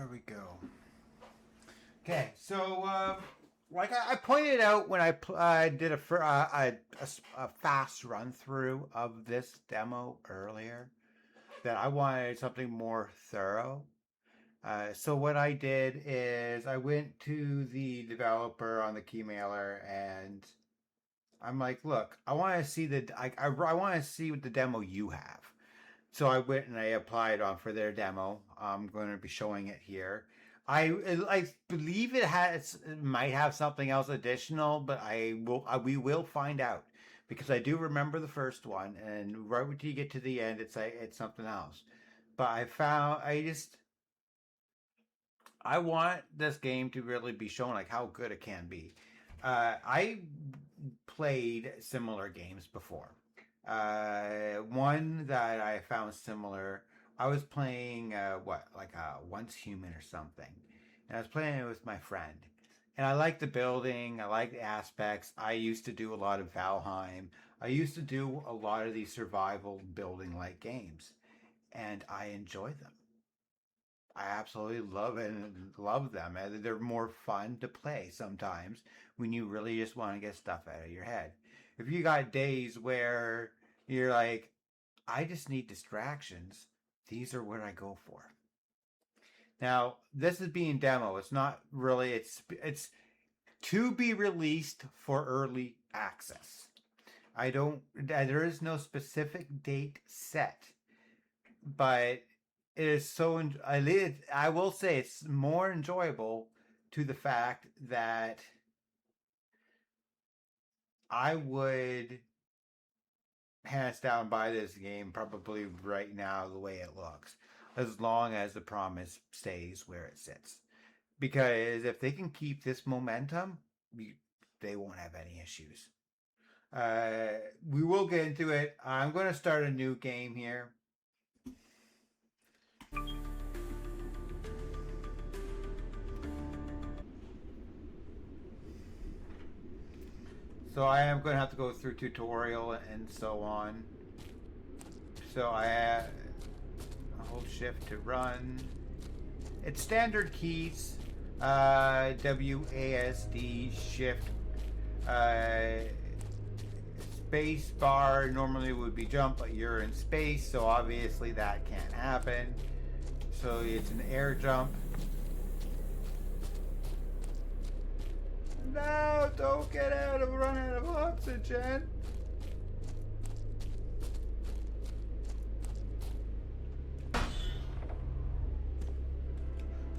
There we go. Okay, so like I pointed out when I did a fast run through of this demo earlier, that I wanted something more thorough. So what I did is I went to the developer on the Keymailer and I'm like, look, I want to see I want to see what the demo you have. So I went and I applied on for their demo. I'm going to be showing it here. I believe it might have something else additional, but we will find out because I do remember the first one, and right when you get to the end, it's something else. But I want this game to really be shown like how good it can be. I played similar games before. One that I found similar, I was playing Once Human or something, and I was playing it with my friend. And I like the building, I like the aspects. I used to do a lot of Valheim. I used to do a lot of these survival building like games, and I enjoy them. I absolutely love them. And they're more fun to play sometimes when you really just want to get stuff out of your head. If you got days where you're like, I just need distractions, these are what I go for. Now, this is being demo. It's not really. It's to be released for early access. I don't. There is no specific date set, but it is so. I will say it's more enjoyable to the fact that I would hands down buy this game probably right now the way it looks, as long as the promise stays where it sits. Because if they can keep this momentum, they won't have any issues. We will get into it. I'm going to start a new game here. So I am going to have to go through tutorial and so on. So I hold shift to run. It's standard keys. WASD shift. Space bar normally would be jump, but you're in space, so obviously that can't happen. So it's an air jump. No, don't run out of oxygen.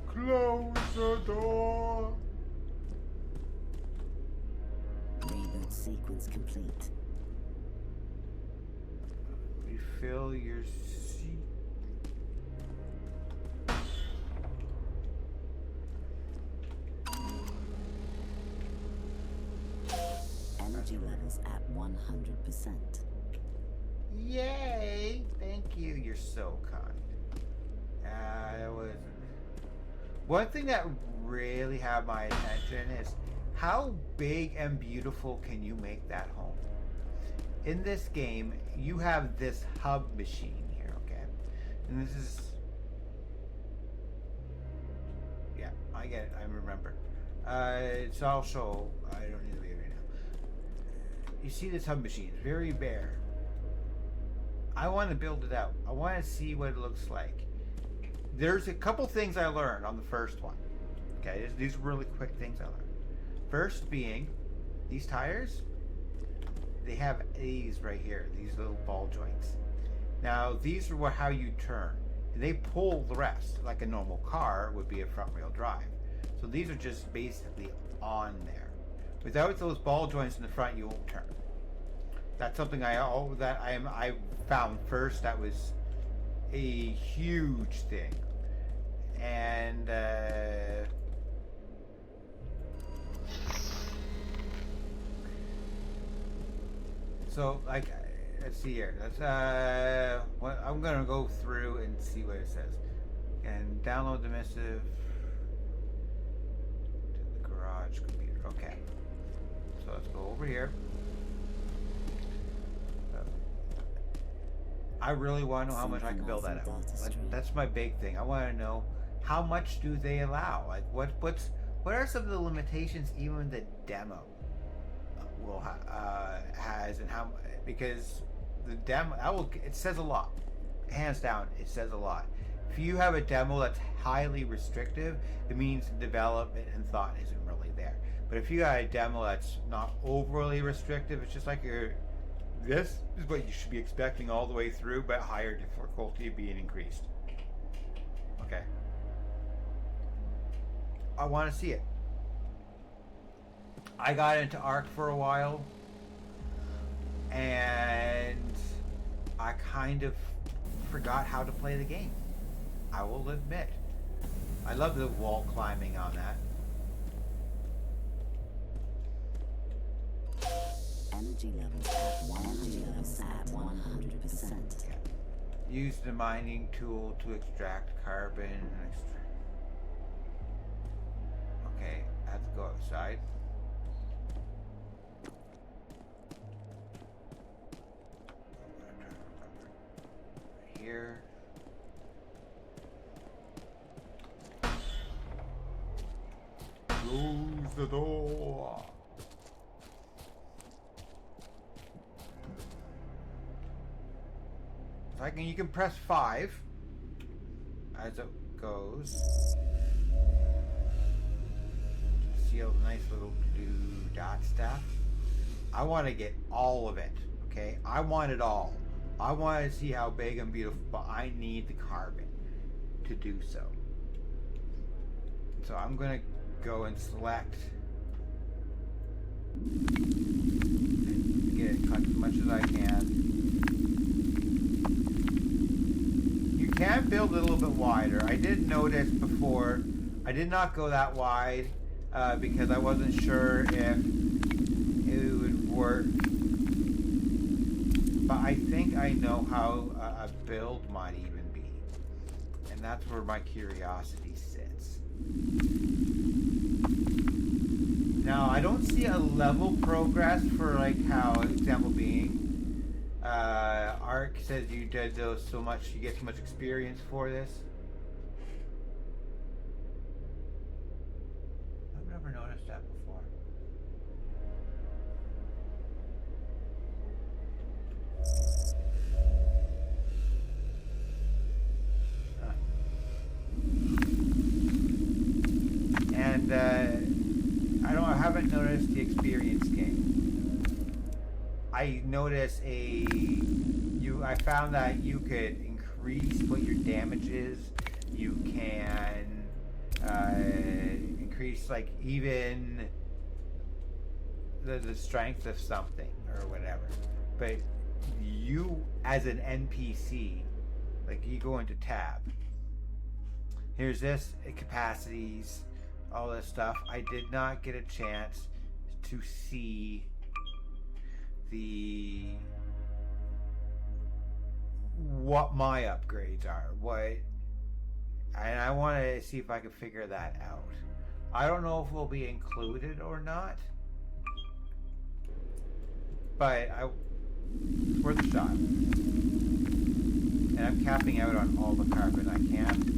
Close the door. Reboot sequence complete. Refill your seat. Energy levels at 100%. Yay! Thank you. You're so kind. It was one thing that really had my attention is how big and beautiful can you make that home? In this game, you have this hub machine here, okay? And this is... Yeah, I get it. I remember. So I'll show... I don't need to be right now. You see this hub machine. It's very bare. I want to build it out. I want to see what it looks like. There's a couple things I learned on the first one. Okay, these are really quick things I learned. First being, these tires, they have these right here, these little ball joints. Now, these are how you turn. They pull the rest, like a normal car would be a front wheel drive. So these are just basically on there. Without those ball joints in the front, you won't turn. That's something I found first. That was a huge thing. And so like let's see here. I'm gonna go through and see what it says. And download the missive to the garage computer. Okay. So let's go over here. I really want to know how much I can build that out. That's my big thing. I want to know how much do they allow? Like what are some of the limitations even the demo has, and how, because the demo it says a lot, hands down it says a lot. If you have a demo that's highly restrictive, it means development and thought isn't really there. But if you got a demo that's not overly restrictive, it's just like this is what you should be expecting all the way through, but higher difficulty being increased. Okay. I want to see it. I got into Ark for a while, and I kind of forgot how to play the game. I will admit. I love the wall climbing on that. Energy levels at 100%. Okay. Use the mining tool to extract carbon. Okay, I have to go outside. Here. Close the door. You can press 5 as it goes. See all the nice little blue dot stuff. I want to get all of it. Okay, I want it all. I want to see how big and beautiful, but I need the carbon to do so. So I'm gonna go and select, get it cut as much as I can. You can build it a little bit wider. I did notice before, I did not go that wide because I wasn't sure if it would work. But I think I know how a build might even be. And that's where my curiosity sits. Now, I don't see a level progress for like how, example being, Ark says you did those so much, you get so much experience for this. I've never noticed that before. And I haven't noticed the experience gain. I noticed I found that you could increase what your damage is. You can increase like even the strength of something or whatever. But you as an NPC, like you go into tab. Here's this, capacities, all this stuff. I did not get a chance to see what my upgrades are, and I want to see if I can figure that out. I don't know if it will be included or not, but it's worth a shot. And I'm capping out on all the carbon I can.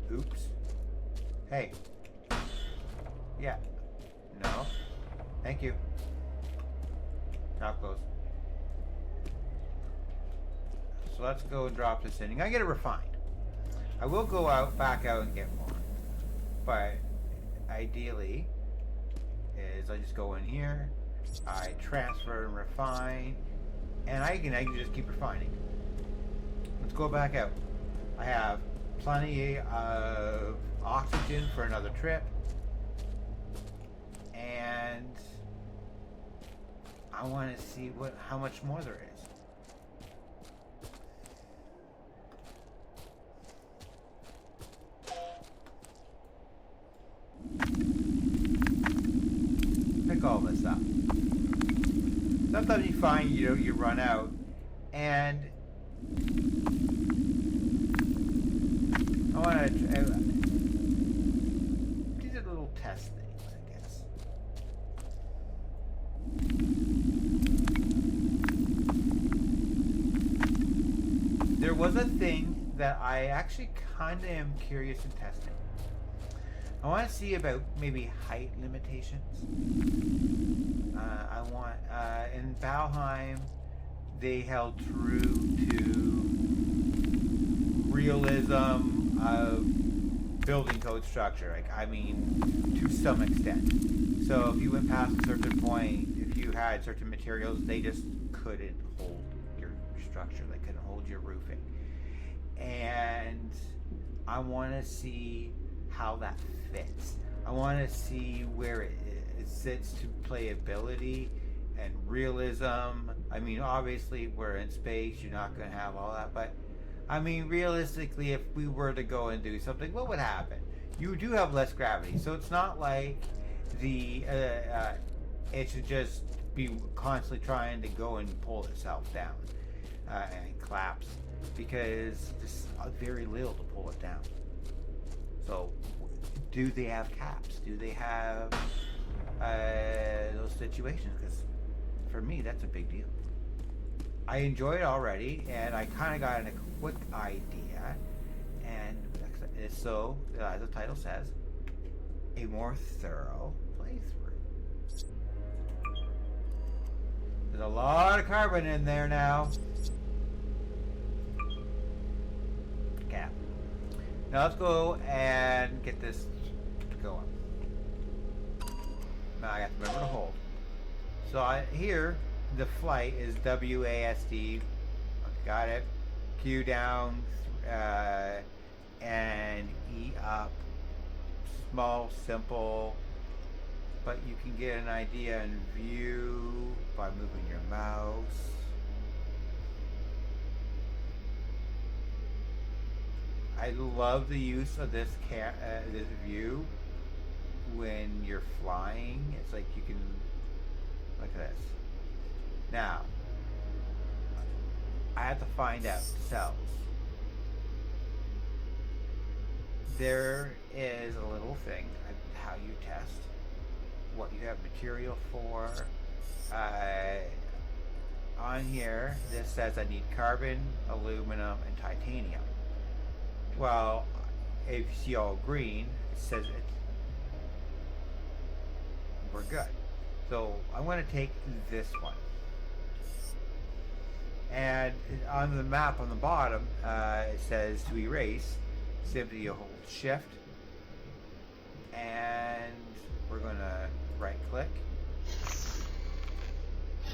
Oops. Hey. Yeah. No. Thank you. Not close. So let's go and drop this in. I get it refined. I will go back out and get more. But ideally is I just go in here, I transfer and refine, and I can just keep refining. Let's go back out. I have plenty of oxygen for another trip, and I want to see how much more there is. Pick all this up. Sometimes you find you run out, and I want to. These are little test things, I guess. There was a thing that I actually kind of am curious in testing. I want to see about maybe height limitations. I want in Valheim they held true to realism of building code structure. Like, I mean, to some extent. So if you went past a certain point, if you had certain materials, they just couldn't hold your structure. They couldn't hold your roofing. And I want to see how that fits. I want to see where it sits to playability and realism. I mean, obviously, we're in space. You're not going to have all that. But, I mean, realistically, if we were to go and do something, what would happen? You do have less gravity. So it's not like it should just be constantly trying to go and pull itself down and collapse, because there's very little to pull it down. So, do they have caps? Do they have those situations? Because for me, that's a big deal. I enjoy it already, and I kind of got a quick idea. And so, as the title says, a more thorough playthrough. There's a lot of carbon in there now. Cap. Now let's go and get this going. Now I have to remember to hold. So here, the flight is WASD. Got it. Q down and E up. Small, simple, but you can get an idea and view by moving your mouse. I love the use of this this view when you're flying. It's like you can look at this. Now, I have to find out cells. There is a little thing how you test what you have material for. On here, this says I need carbon, aluminum, and titanium. Well, if you see all green, it says we're good. So I'm going to take this one. And on the map on the bottom, it says to erase, simply you hold shift, and we're going to right click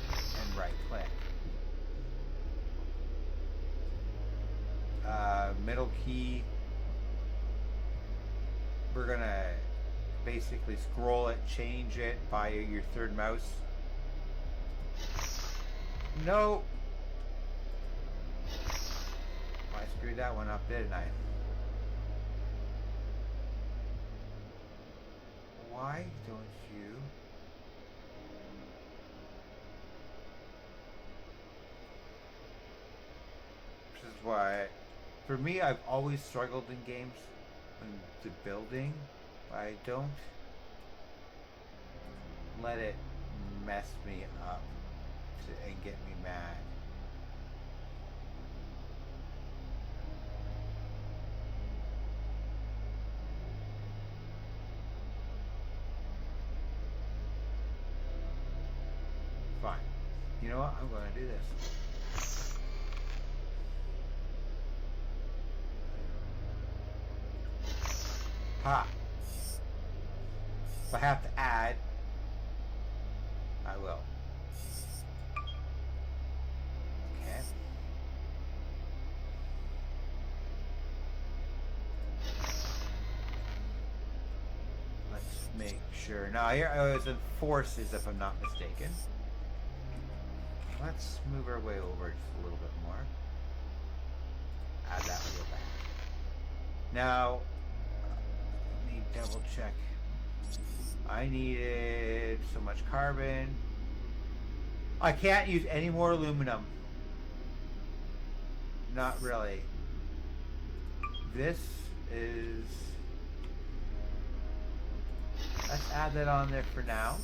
and right click. Middle key, we're going to basically scroll it, change it by your third mouse. No. I screwed that one up, didn't I? Why don't you? This is why, for me, I've always struggled in games when the building. I don't let it mess me up and get me mad. Fine. You know what? I'm going to do this. Ha! If I have to add, I will. Okay. make sure. Now here I was in forces, if I'm not mistaken. Let's move our way over just a little bit more. Add that wheel back. Now, let me double check. I needed so much carbon. I can't use any more aluminum. Not really. This is... Let's add that on there for now.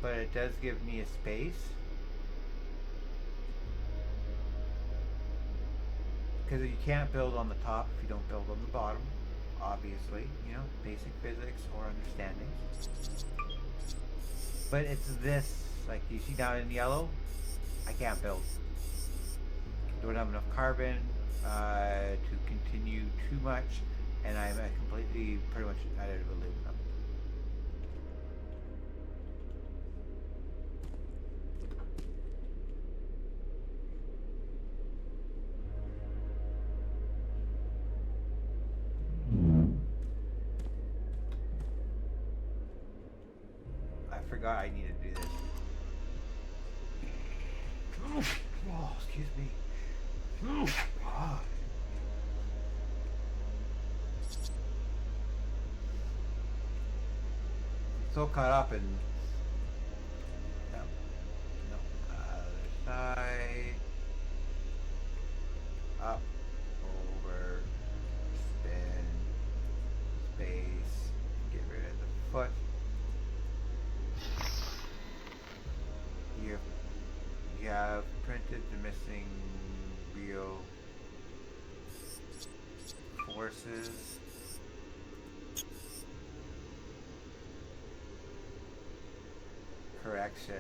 But it does give me a space. Because you can't build on the top if you don't build on the bottom. Obviously, you know, basic physics or understanding. But it's this, like you see down in yellow, I can't build. Don't have enough carbon to continue too much, and I'm completely, pretty much out of aluminum. I forgot I needed to do this. Oh, excuse me. Oh. So caught up in... No. Other side. Up. Over. Spin. Space. Get rid of the foot. You have printed the missing real forces. Correction.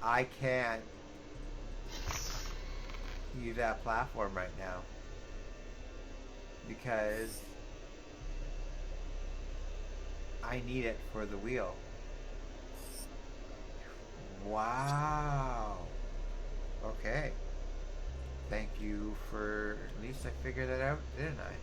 I can't use that platform right now because I need it for the wheel. Wow. Okay. Thank you for... At least I figured that out, didn't I?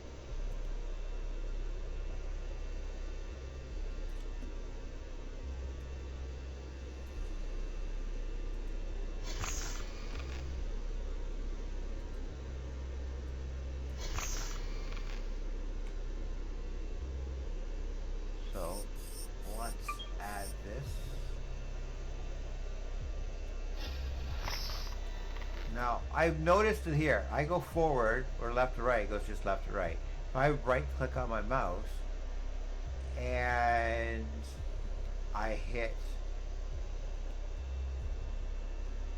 So, let's add this. Now, I've noticed it here. I go forward or left to right, it goes just left to right. If I right click on my mouse and I hit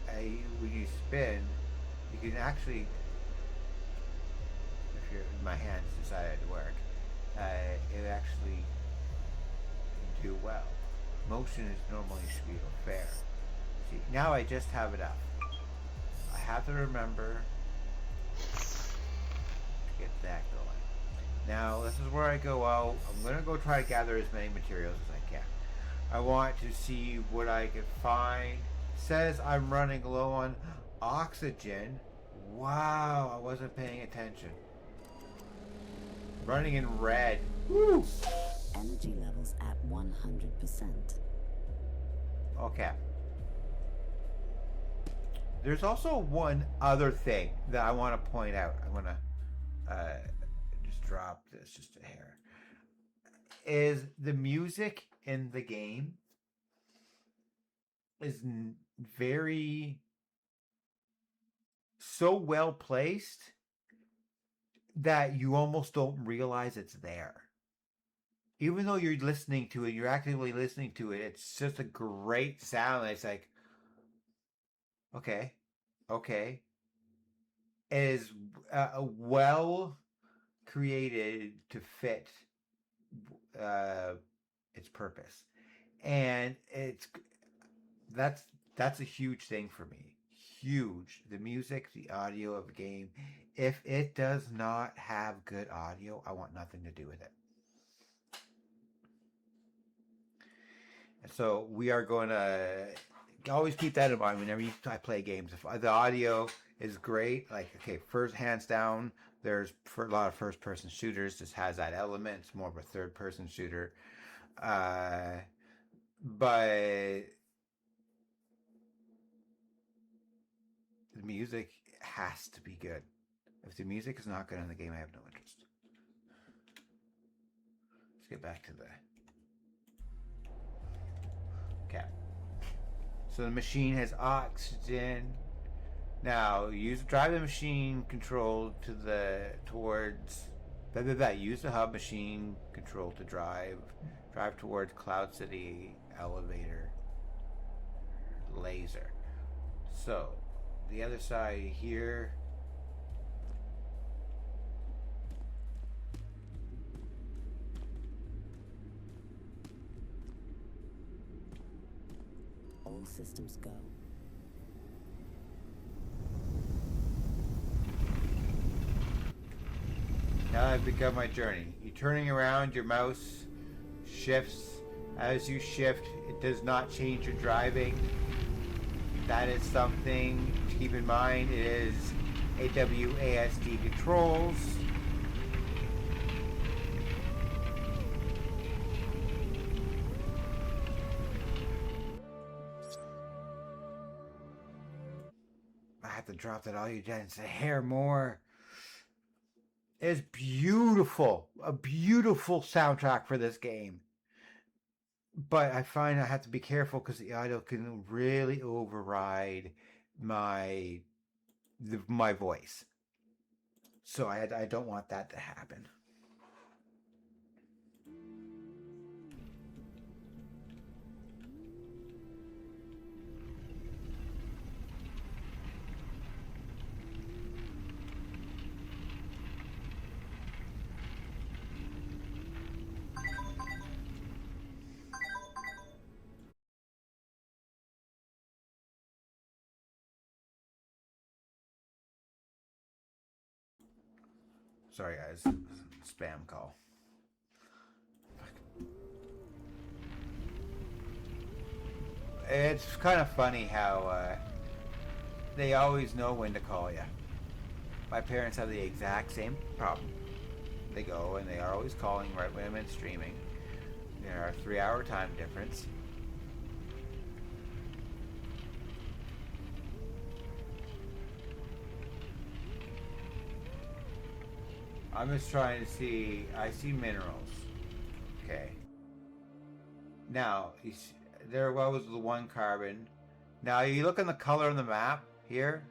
when you spin, you can actually, if my hands decided to work, it actually do well. Motion is normally should be fair. See, now I just have it up. I have to remember to get that going. Now this is where I go out. I'm gonna go try to gather as many materials as I can. I want to see what I can find. Says I'm running low on oxygen. Wow, I wasn't paying attention. Running in red. Woo! Energy levels at 100%. Okay. There's also one other thing that I want to point out. I want to just drop this just a hair. Is the music in the game is very so well placed that you almost don't realize it's there. Even though you're listening to it, you're actively listening to it, it's just a great sound. It's like, okay. It is well created to fit its purpose. And that's a huge thing for me. Huge. The music, the audio of a game. If it does not have good audio, I want nothing to do with it. And so we are going to always keep that in mind whenever I play games. If the audio is great. Like, okay, first, hands down, there's for a lot of first person shooters. This has that element. It's more of a third person shooter. But the music has to be good. If the music is not good in the game, I have no interest. Let's get back to the cap. So the machine has oxygen. Now drive the machine control to towards. Use the hub machine control to drive towards Cloud City elevator laser. So the other side here. All systems go. Now I've begun my journey. You're turning around, your mouse shifts. As you shift, it does not change your driving. That is something to keep in mind. It is AWASD controls. I have to drop that audio down just a hair more. It's beautiful. A beautiful soundtrack for this game. But I find I have to be careful because the audio can really override my voice. So I don't want that to happen. Sorry, guys. Spam call. It's kind of funny how they always know when to call you. My parents have the exact same problem. They go and they are always calling right when I'm in streaming. There are 3-hour time difference. I'm just trying to see. I see minerals. Okay. Now, there was the 1 carbon. Now, you look on the color on the map here.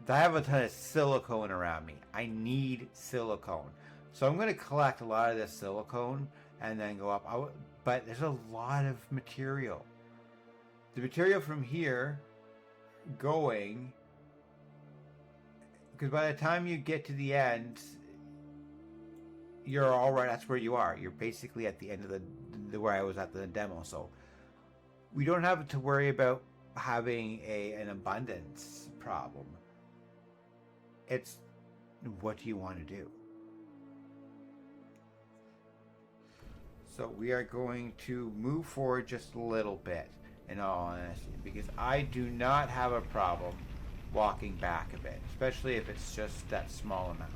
I have a ton of silicone around me. I need silicone. So I'm going to collect a lot of this silicone and then go up. But there's a lot of material. The material from here going, because by the time you get to the end, you're all right. That's where you are. You're basically at the end of the where I was at the demo. So we don't have to worry about having an abundance problem. It's what do you want to do? So we are going to move forward just a little bit, in all honesty, because I do not have a problem walking back a bit, especially if it's just that small amount.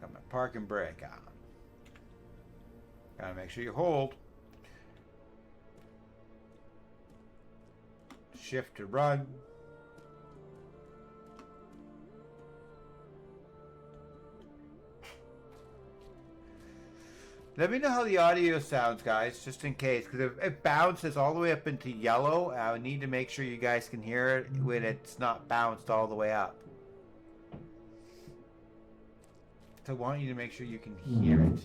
Got my park and brake on. Gotta make sure you hold. Shift to run. Let me know how the audio sounds, guys, just in case, because if it bounces all the way up into yellow, I need to make sure you guys can hear it when it's not bounced all the way up. So I want you to make sure you can hear it.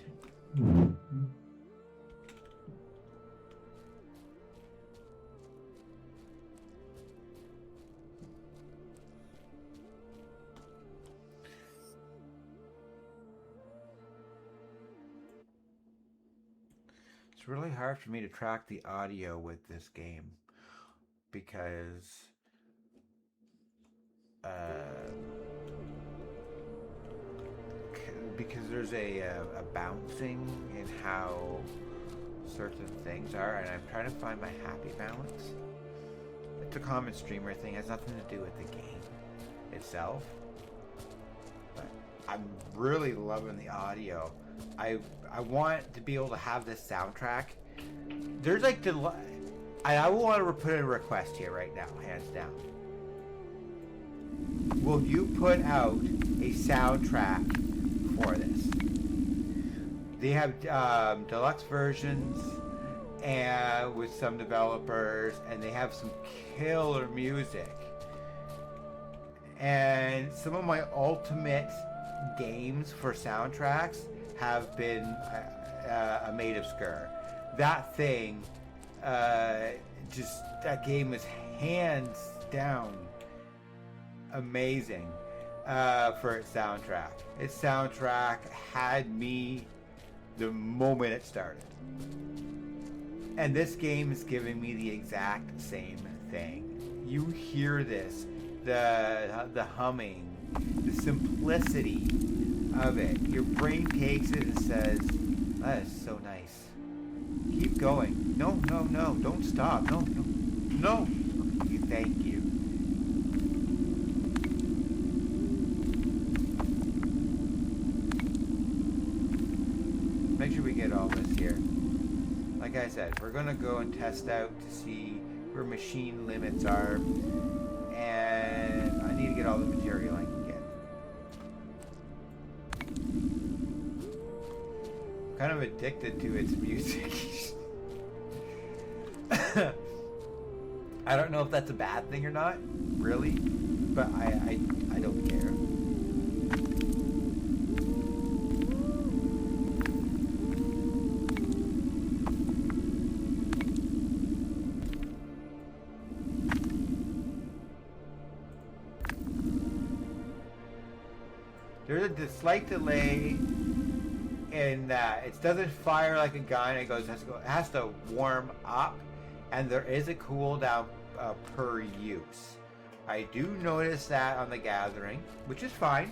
It's really hard for me to track the audio with this game because there's a bouncing in how certain things are, and I'm trying to find my happy balance. the common streamer thing. It has nothing to do with the game itself. But I'm really loving the audio. I want to be able to have this soundtrack. There's like I want to put in a request here right now, hands down. Will you put out a soundtrack for this? They have deluxe versions and with some developers, and they have some killer music. And some of my ultimate games for soundtracks have been a Maid of Sker. That thing, that game is hands down amazing for its soundtrack. Its soundtrack had me the moment it started. And this game is giving me the exact same thing. You hear this, the humming, the simplicity of it. Your brain takes it and says, that is so nice. Keep going. No, don't stop. No. Thank you. Make sure we get all this here. Like I said, we're gonna go and test out to see where machine limits are, and I need to get all the material I can get. I'm kind of addicted to its music. I don't know if that's a bad thing or not, really, but I don't care. There's a slight delay in that it doesn't fire like a gun. It has to warm up, and there is a cooldown per use. I do notice that on the Gathering, which is fine.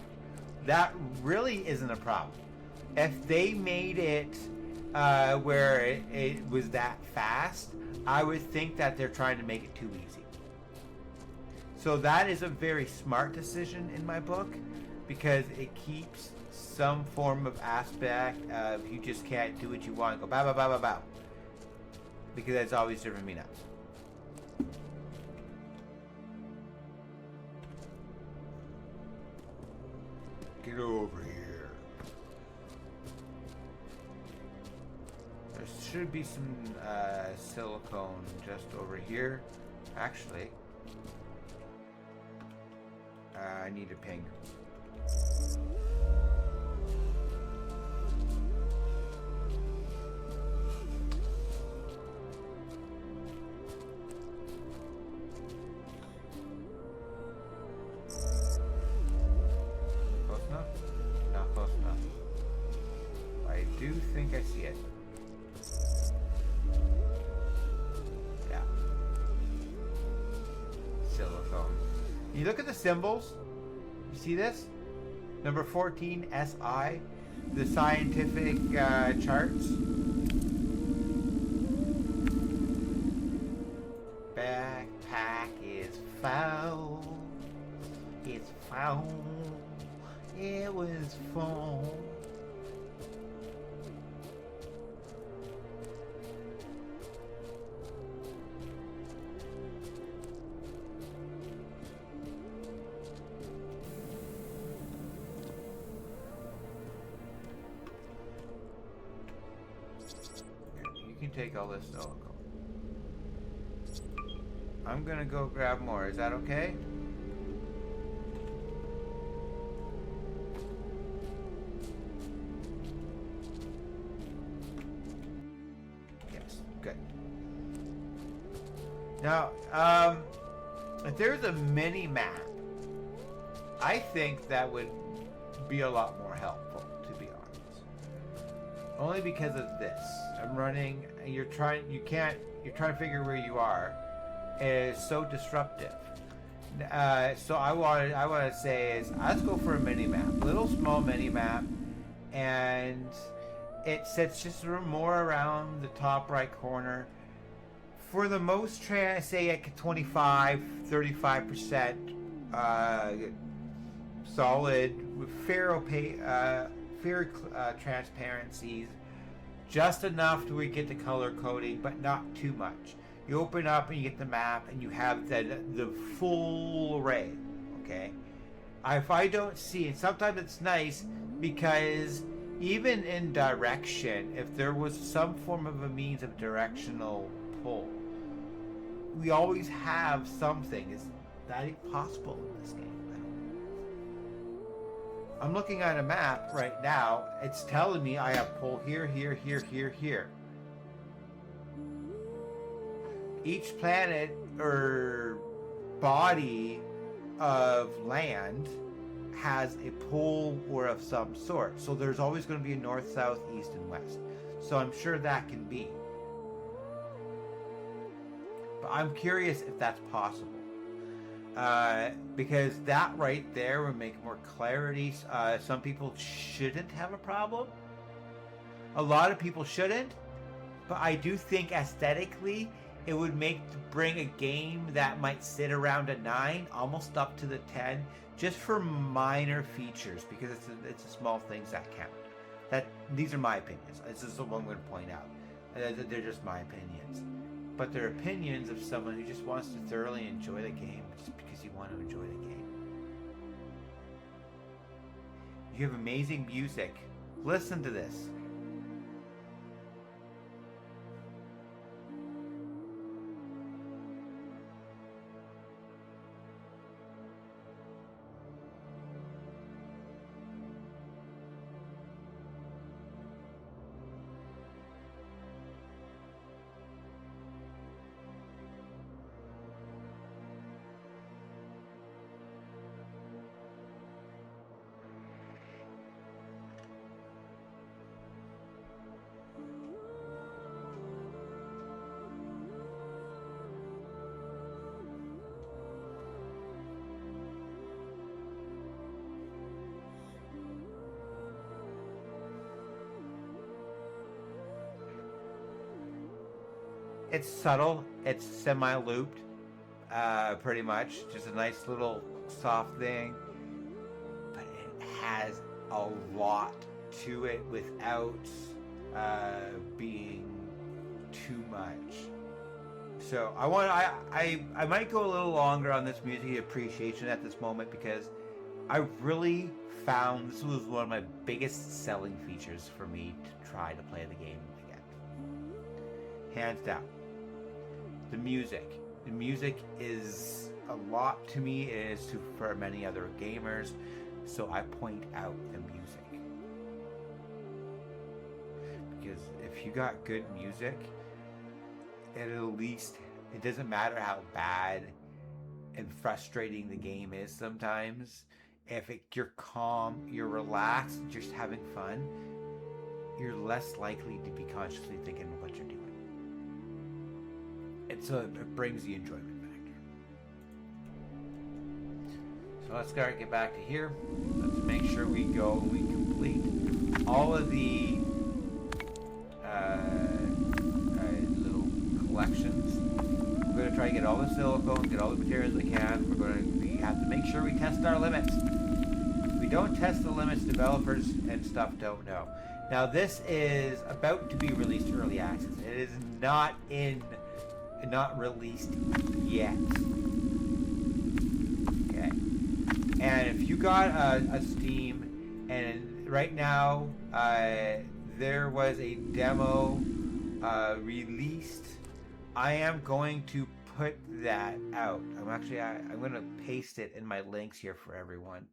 That really isn't a problem. If they made it where it was that fast, I would think that they're trying to make it too easy. So that is a very smart decision in my book, because it keeps some form of aspect of you just can't do what you want and go bow, bow, bow, bow, bow. Because that's always driven me nuts. Get over here. There should be some silicone just over here. Actually, I need a ping. Close enough? Not close enough. I do think I see it. Yeah. Silicone. You look at the symbols. You see this? Number 14, SI, the scientific charts. Backpack is foul. It's foul. It was fun. You can take all this silicone. I'm gonna go grab more. Is that okay? Yes, good. Now, if there's a mini map, I think that would be a lot more helpful, to be honest. Only because of this. I'm running, and you're trying to figure where you are. It is so disruptive. So I want to say is, let's go for a mini map, little small mini map, and it sits just more around the top right corner. For the most say like 25, 35% solid with fair transparencies, just enough to where you get the color coding, but not too much. You open up and you get the map, and you have the full array. Okay, if I don't see it, sometimes it's nice because even in direction, if there was some form of a means of directional pull, we always have something. Is that possible in this game? I'm looking at a map right now. It's telling me I have pull here, here, here, here, here. Each planet or body of land has a pole or of some sort. So there's always going to be a north, south, east, and west. So I'm sure that can be. But I'm curious if that's possible. Because that right there would make more clarity. Some people shouldn't have a problem. A lot of people shouldn't. But I do think aesthetically, it would bring a game that might sit around a 9, almost up to the 10, just for minor features, because it's the small things that count. These are my opinions. This is the one I'm going to point out. They're just my opinions. But they're opinions of someone who just wants to thoroughly enjoy the game just because you want to enjoy the game. You have amazing music. Listen to this. It's subtle. It's semi-looped, pretty much. Just a nice little soft thing. But it has a lot to it without being too much. So I might go a little longer on this music appreciation at this moment, because I really found this was one of my biggest selling features for me to try to play the game again. Hands down. The music is a lot to me, it is for many other gamers, so I point out the music. Because if you got good music, at least, it doesn't matter how bad and frustrating the game is sometimes, if you're calm, you're relaxed, just having fun, you're less likely to be consciously thinking of what you're doing. And so it brings the enjoyment factor. So let's get back to here. Let's make sure we complete all of the little collections. We're going to try to get all the silicone, get all the materials we can. We have to make sure we test our limits. If we don't test the limits, developers and stuff don't know. Now this is about to be released early access. It is not released yet. Okay. And if you got a Steam, and right now there was a demo released, I am going to put that out. I'm going to paste it in my links here for everyone.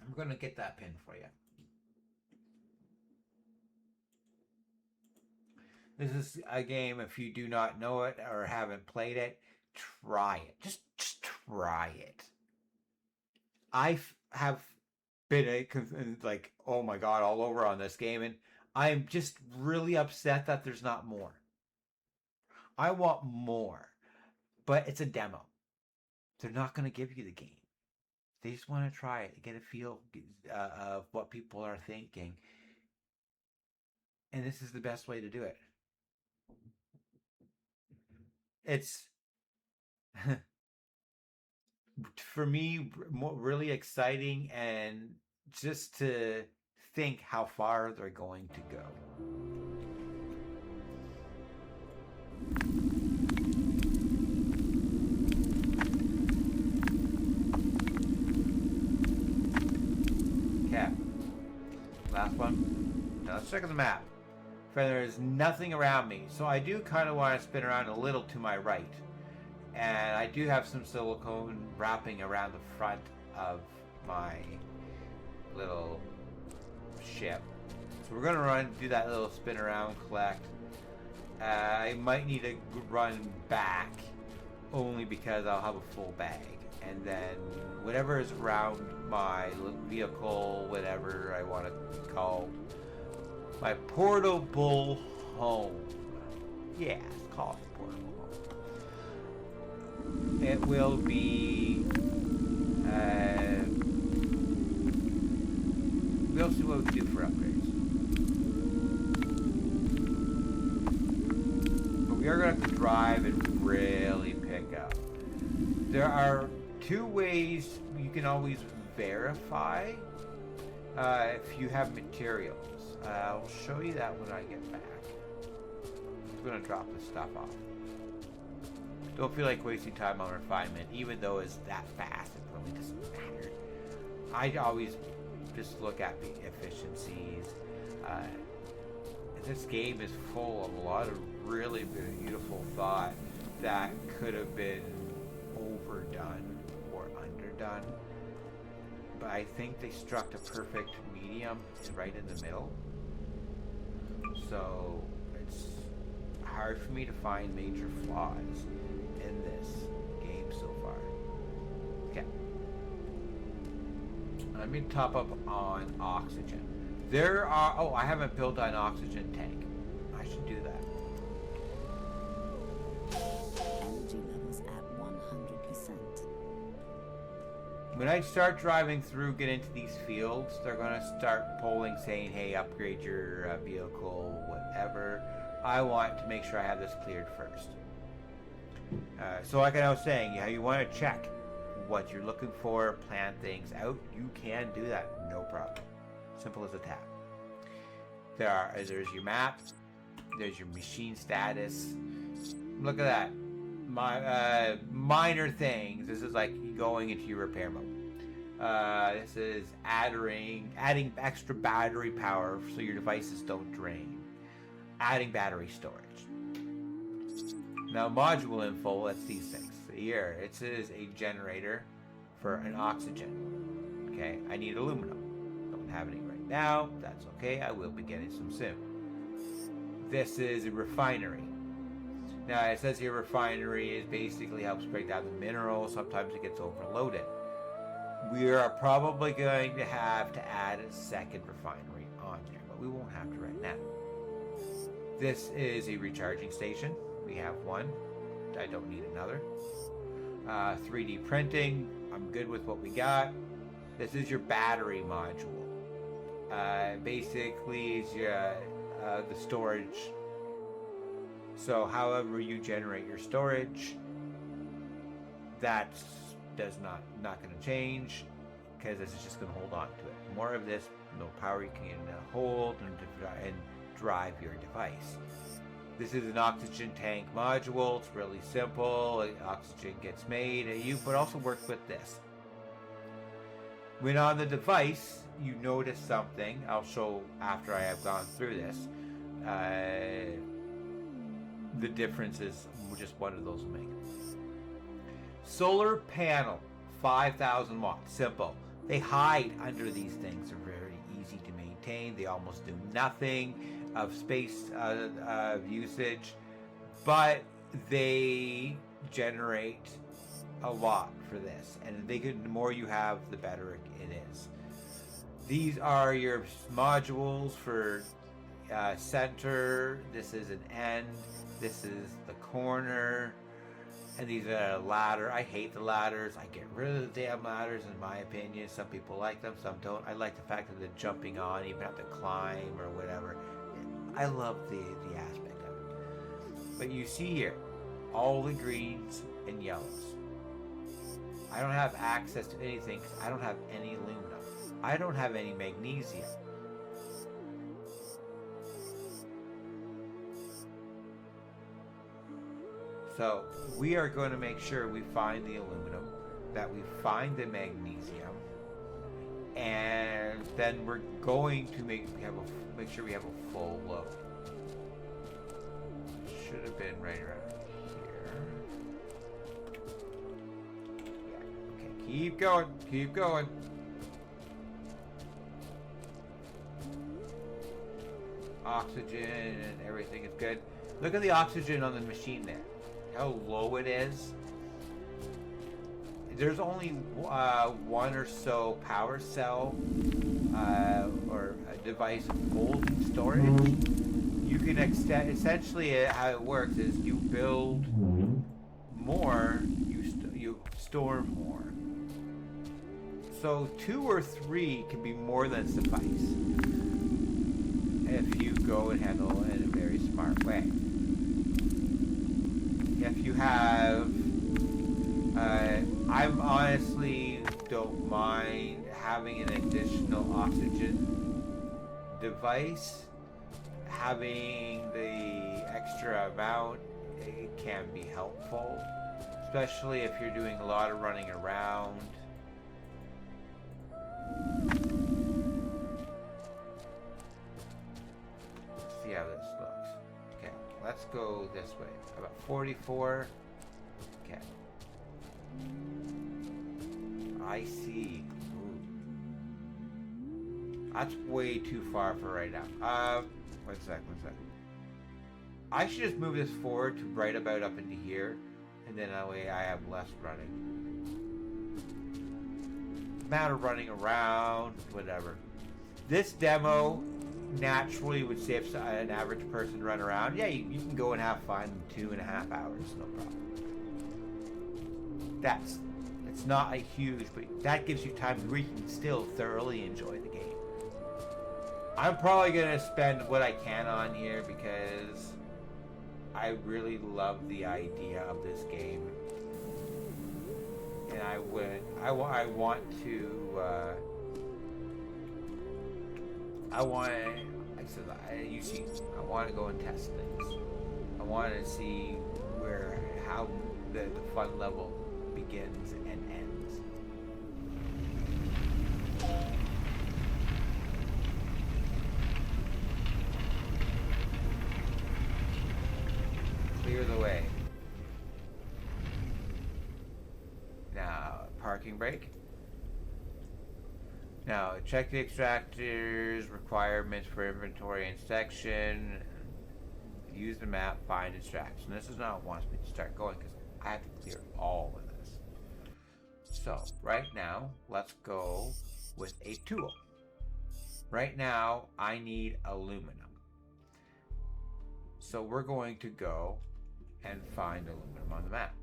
I'm going to get that pin for you. This is a game, if you do not know it or haven't played it, try it. Just try it. I have been like, oh my god, all over on this game, and I'm just really upset that there's not more. I want more, but it's a demo. They're not going to give you the game. They just want to try it, get a feel of what people are thinking, and this is the best way to do it. It's for me really exciting, and just to think how far they're going to go. Okay, last one. Now let's check the map. There's nothing around me, so I do kind of want to spin around a little to my right. And I do have some silicone wrapping around the front of my little ship. So we're going to do that little spin around, collect. I might need to run back, only because I'll have a full bag. And then whatever is around my vehicle, whatever I want to call my portable home. Yeah, call it portable home. It will be... we'll see what we can do for upgrades. But we are going to have to drive and really pick up. There are two ways you can always verify if you have materials. I'll show you that when I get back. I'm going to drop this stuff off. Don't feel like wasting time on refinement, even though it's that fast. It really doesn't matter. I always just look at the efficiencies. This game is full of a lot of really beautiful thought that could have been overdone or underdone. But I think they struck a perfect medium right in the middle. So it's hard for me to find major flaws in this game so far. Okay. Let me top up on oxygen. There are... Oh, I haven't built an oxygen tank. I should do that. Energy levels at 100%. When I start driving through, get into these fields, they're going to start polling saying, hey, upgrade your vehicle, whatever. I want to make sure I have this cleared first. So like I was saying, you want to check what you're looking for, plan things out. You can do that, no problem. Simple as a tap. There's your map. There's your machine status. Look at that. My minor things. This is like going into your repair mode. This is adding extra battery power so your devices don't drain. Adding battery storage. Now module info, that's these things. Here, it says a generator for an oxygen. Okay, I need aluminum. Don't have any right now. That's okay, I will be getting some soon. This is a refinery. Now it says here refinery is basically helps break down the minerals. Sometimes it gets overloaded. We are probably going to have to add a second refinery on there, but we won't have to right now. This is a recharging station. We have one. I don't need another. 3D printing. I'm good with what we got. This is your battery module. Basically, is your the storage. So, however you generate your storage, that's not going to change, because this is just going to hold on to it. More of this, no power you can hold and drive your device. This is an oxygen tank module. It's really simple. Oxygen gets made. But also works with this. When on the device, you notice something. I'll show after I have gone through this. The difference is just one of those will make it. Solar panel, 5,000 watts. Simple. They hide under these things. They're very easy to maintain. They almost do nothing of space usage, but they generate a lot for this, and the more you have, the better it is. These are your modules for center. This is an end. This is the corner. And these are a ladder. I hate the ladders. I get rid of the damn ladders, in my opinion. Some people like them, some don't. I like the fact that they're jumping on, you even have to climb or whatever. I love the aspect of it. But you see here, all the greens and yellows. I don't have access to anything because I don't have any aluminum. I don't have any magnesium. So we are going to make sure we find the aluminum, that we find the magnesium, and then we're going to make sure we have a full load. Should have been right around here. Yeah. Okay. Keep going. Keep going. Oxygen and everything is good. Look at the oxygen on the machine there. How low it is. There's only one or so power cell or a device holding storage. You can extend. Essentially, how it works is you build more, you store more. So 2 or 3 can be more than suffice if you go and handle it in a very smart way. If you have, I honestly don't mind having an additional oxygen device. Having the extra amount, it can be helpful, especially if you're doing a lot of running around. Let's see how this looks. Okay, let's go this way. About 44. Okay. I see. Ooh. That's way too far for right now. One sec. I should just move this forward to right about up into here, and then that way I have less running. Matter of running around, whatever. This demo naturally would say if an average person run around, yeah, you can go and have fun in 2.5 hours, no problem. It's not a huge, but that gives you time where you can still thoroughly enjoy the game. I'm probably gonna spend what I can on here because I really love the idea of this game, and I want to. You see, I want to go and test things. I want to see how the fun level begins and ends. Clear the way. Now, parking brake. Now, check the extractors, requirements for inventory and section. Use the map, find extractors. And this is not what wants me to start going because I have to clear all of this. So, right now, let's go with a tool. Right now, I need aluminum. So we're going to go and find aluminum on the map.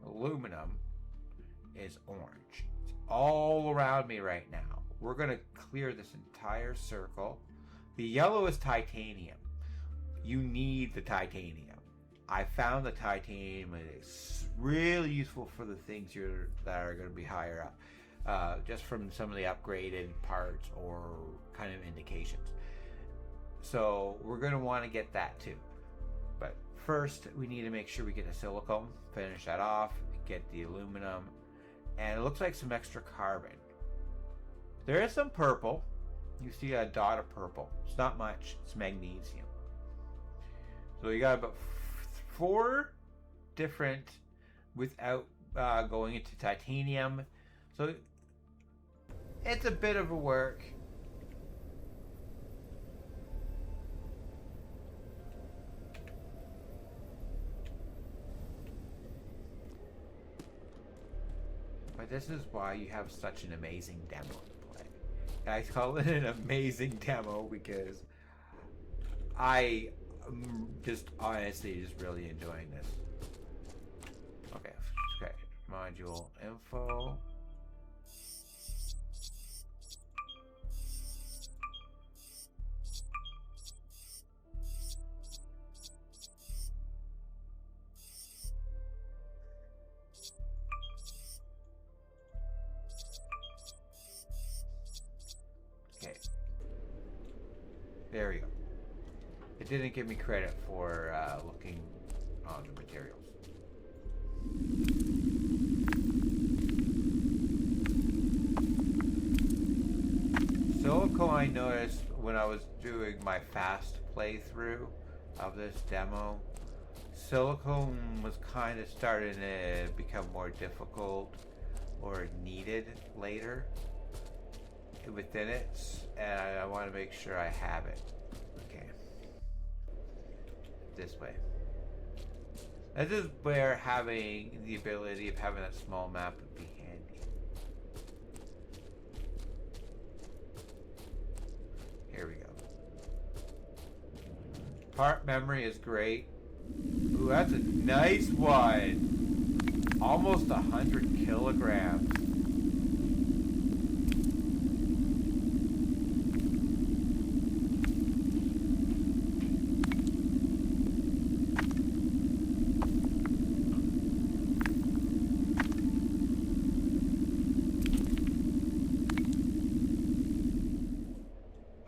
Aluminum is orange. It's all around me right now. We're going to clear this entire circle. The yellow is titanium. You need the titanium. I found the titanium is really useful for the things that are going to be higher up, just from some of the upgraded parts or kind of indications. So we're going to want to get that too. But first, we need to make sure we get the silicone, finish that off, get the aluminum, and it looks like some extra carbon. There is some purple. You see a dot of purple. It's not much. It's magnesium. So you got about 4 different without going into titanium. So it's a bit of a work. this is why you have such an amazing demo to play. And I call it an amazing demo because I am just honestly just really enjoying this. Okay, okay. Module info. Okay. There we go. It didn't give me credit for looking on the materials. Silicone, I noticed when I was doing my fast playthrough of this demo, silicone was kind of starting to become more difficult or needed later within it, and I want to make sure I have it. Okay. This way. This is where having the ability of having that small map would be handy. Here we go. Part memory is great. Ooh, that's a nice one. Almost 100 kilograms.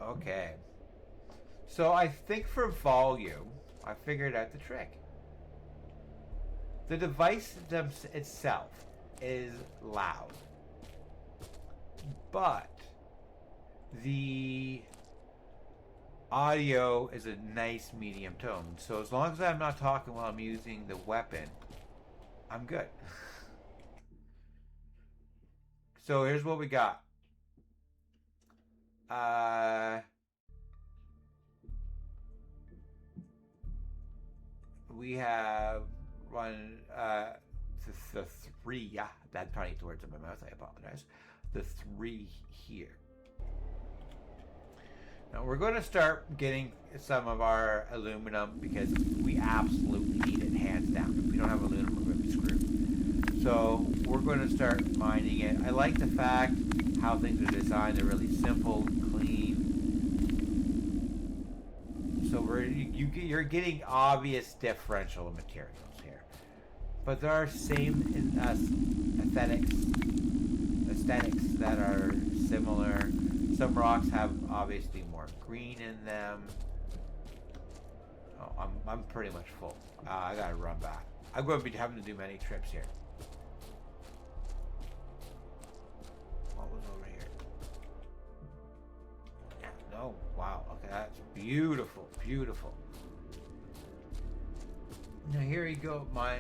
Okay. So I think for volume, I figured out the trick. The device itself is loud, but the audio is a nice medium tone. So as long as I'm not talking while I'm using the weapon, I'm good. So here's what we got. We have one, the three, yeah, that probably the words in my mouth, I apologize. The three here. Now we're going to start getting some of our aluminum because we absolutely need it, hands down. If we don't have aluminum, we're going to be screwed. So we're going to start mining it. I like the fact how things are designed. They're really simple, clean. So you're getting obvious differential materials here, but there are same aesthetics that are similar. Some rocks have obviously more green in them. Oh, I'm pretty much full. I gotta run back. I'm going to be having to do many trips here. What was over here? Yeah, no, wow. Okay, that's beautiful, beautiful. Now here you go, my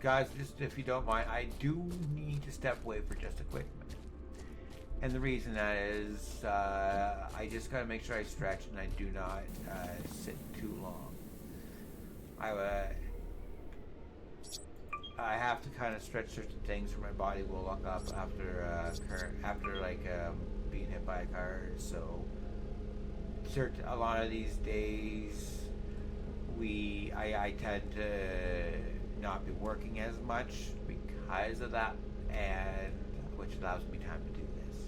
guys. Just if you don't mind, I do need to step away for just a quick minute. And the reason that is, I just gotta make sure I stretch and I do not sit too long. I have to kind of stretch certain things, or my body will lock up after being hit by a car. So, a lot of these days, I tend to not be working as much because of that, and which allows me time to do this.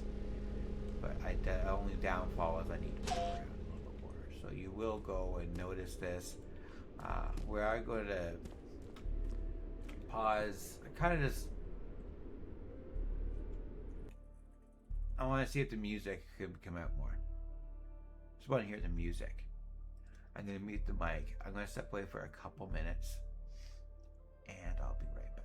But the only downfall is I need to move around a little bit more. So you will go and notice this, where I go to pause. I kind of just, I want to see if the music could come out more. Just want to hear the music. I'm going to mute the mic. I'm going to step away for a couple minutes, and I'll be right back.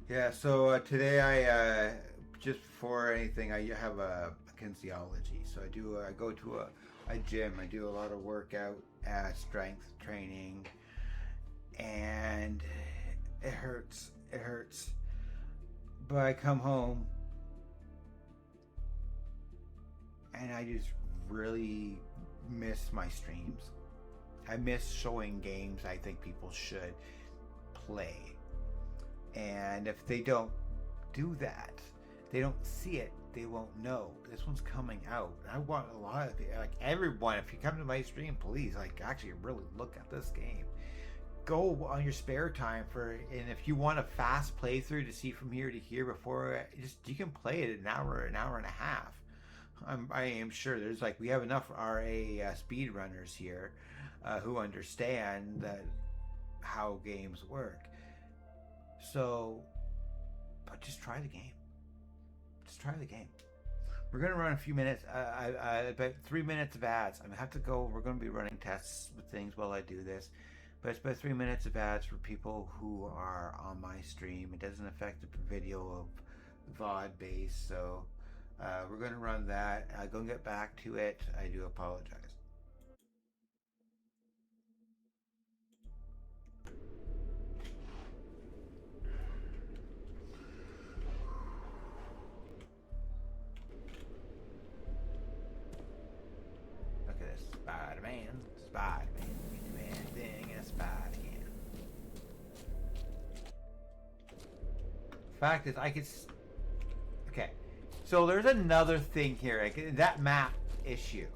Yeah, so today just before anything, I have a kinesiology. So I go to a gym. I do a lot of workout, strength training, and it hurts. It hurts. But I come home and I just really miss my streams. I miss showing games I think people should play. And if they don't do that, they don't see it, they won't know. This one's coming out. I want a lot of it. Like everyone, if you come to my stream, please like actually really look at this game. Go on your spare time and if you want a fast playthrough to see from here to here before, just you can play it an hour and a half. I am sure there's like we have enough RA speedrunners here who understand that how games work. So, but just try the game. Just try the game. We're gonna run a few minutes, about 3 minutes of ads. I'm gonna have to go. We're gonna be running tests with things while I do this, but it's about 3 minutes of ads for people who are on my stream. It doesn't affect the video of VOD base, so we're gonna run that. Gonna get back to it. I do apologize. Look at this Spider-Man. Spider-Man. Man thing and a Spider-Man. Fact is, I could. Okay. So there's another thing here. Like, that map issue.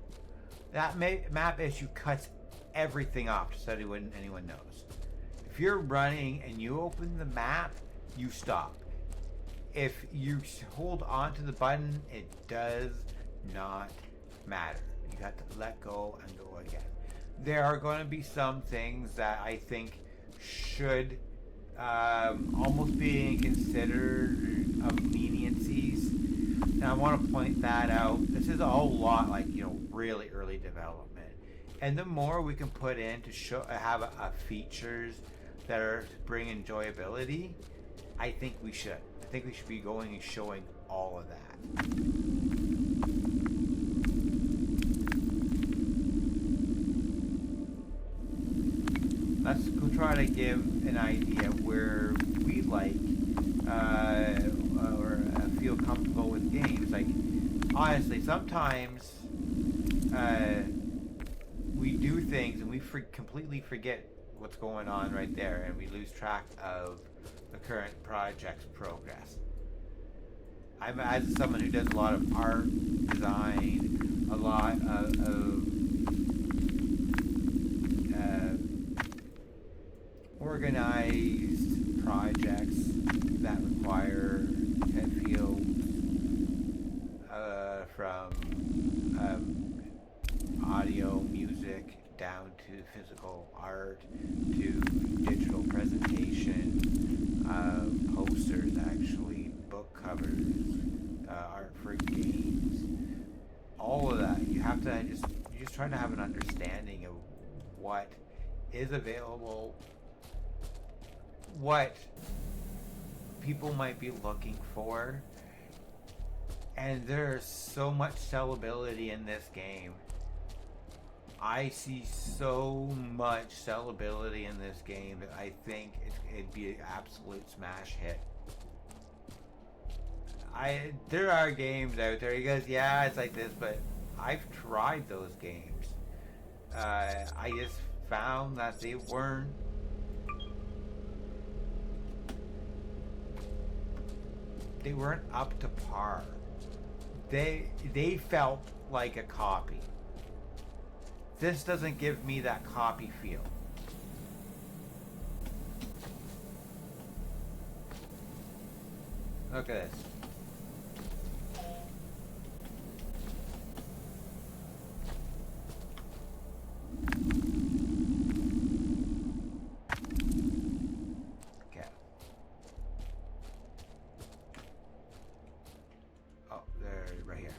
That map issue cuts everything off so anyone knows. If you're running and you open the map, you stop. If you hold on to the button, it does not matter. You have to let go and go again. There are going to be some things that I think should almost be considered of leniencies. And I want to point that out. This is a whole lot like, really early development. And the more we can put in to have features that are bring enjoyability, I think we should. I think we should be going and showing all of that. Let's go try to give an idea where we like or feel comfortable with games. Like, honestly, sometimes we do things and we completely forget what's going on right there, and we lose track of the current project's progress. I'm as someone who does a lot of art, design, a lot of organized projects that require field from audio, music, down to physical art, to digital presentation, posters, actually, book covers, art for games, all of that. You have to you're just trying to have an understanding of what is available, what people might be looking for, and there's so much sellability in this game. I see so much sellability in this game that I think it'd be an absolute smash hit. There are games out there, he goes, yeah, it's like this, but I've tried those games. I just found that they weren't up to par. They felt like a copy. This doesn't give me that copy feel. Look at this. Okay. Oh, there, right here.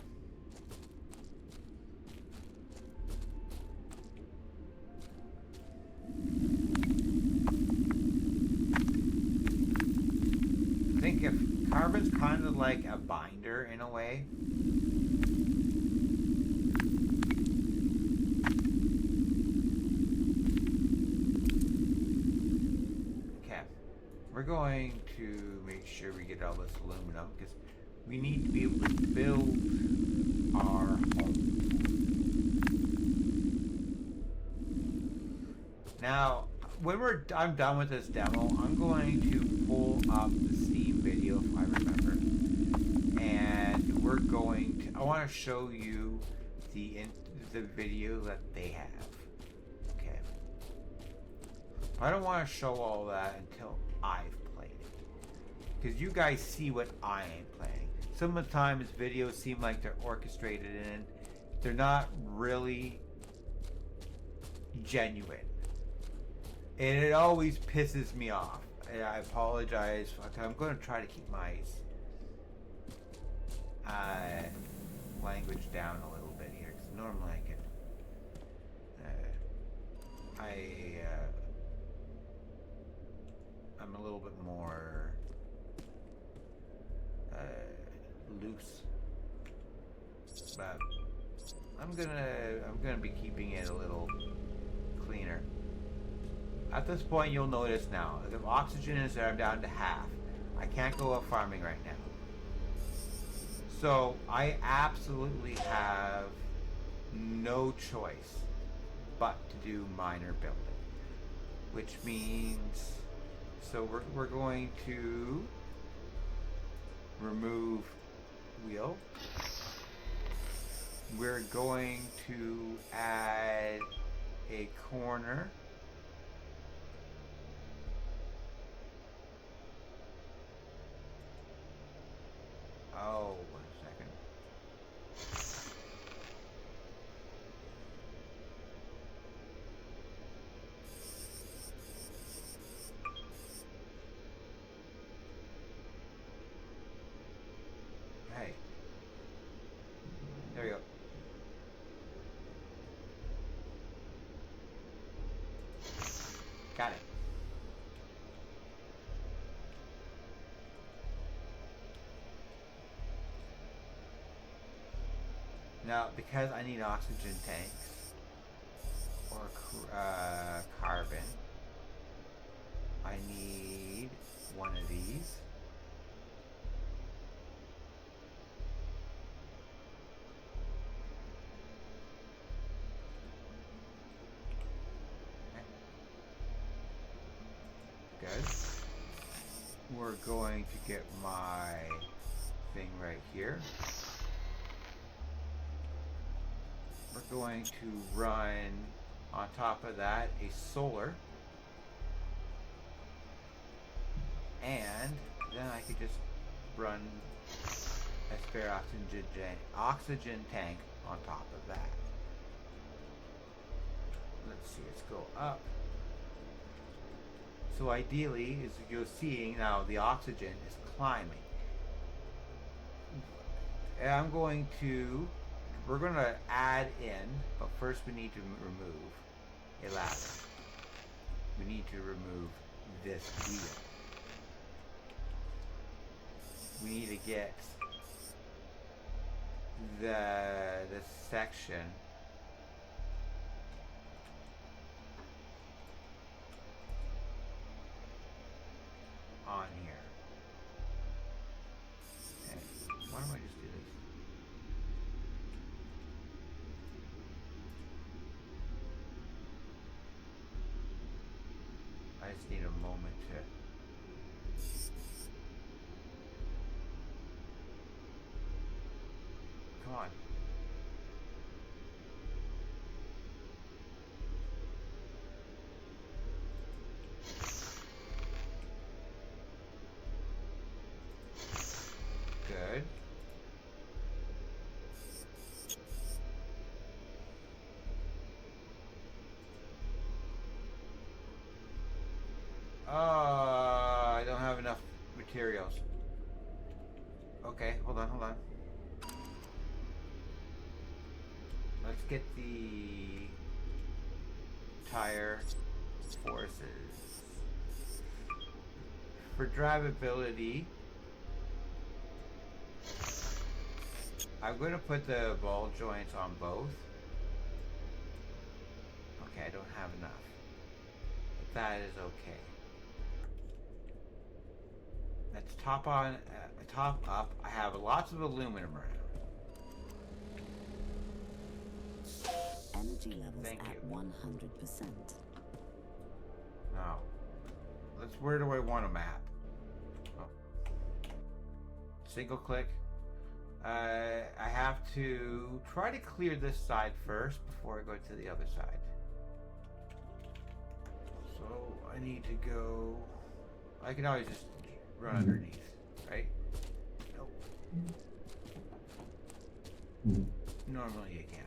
carbon's kind of like a binder in a way. Okay, we're going to make sure we get all this aluminum because we need to be able to build our home. Now, when I'm done with this demo, I'm going to pull up the Steam video if I remember, and we're going to. I want to show you the video that they have. Okay. I don't want to show all that until I've played it, because you guys see what I am playing. Some of the times videos seem like they're orchestrated and they're not really genuine. And it always pisses me off. And I apologize. I'm going to try to keep my language down a little bit here. Because normally I can... I'm a little bit more loose. But I'm gonna be keeping it a little cleaner. At this point, you'll notice now, the oxygen is there, I'm down to half. I can't go up farming right now. So, I absolutely have no choice but to do minor building. Which means, so we're going to remove wheel. We're going to add a corner. Oh, 1 second. Hey. There we go. Got it. Now, because I need oxygen tanks or carbon, I need one of these. Okay. Good. We're going to get my thing right here. We're going to run on top of that a solar, and then I could just run a spare oxygen tank on top of that. Let's see, let's go up. So ideally, as you're seeing now, the oxygen is climbing. And we're going to add in, but first we need to remove a ladder. We need to remove this wheel. We need to get the section on here. Okay. Why don't I just do this? I just need a moment to... Come on. Good. I don't have enough materials. Okay, hold on. Let's get the tire forces. For drivability, I'm going to put the ball joints on both. Okay, I don't have enough. But that is okay. Let's top up. I have lots of aluminum around. Energy levels Thank at you. 100%. Now, where do I want a map? Oh. Single click. I have to try to clear this side first before I go to the other side. So I need to go. I can always just run underneath, right? Nope. Normally you can.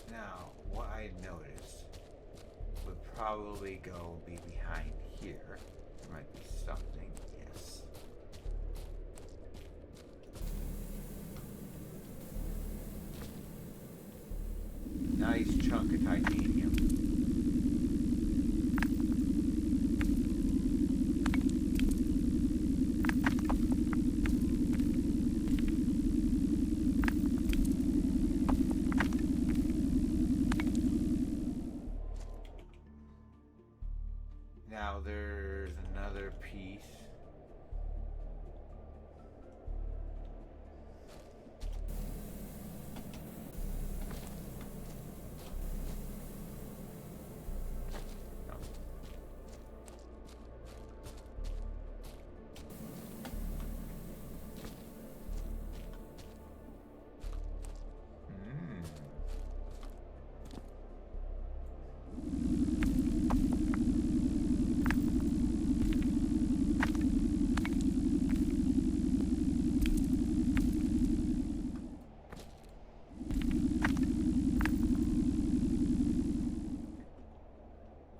Now, what I noticed would probably be behind here. There might be something, yes. Nice chunk of titanium. Now there's another piece. No.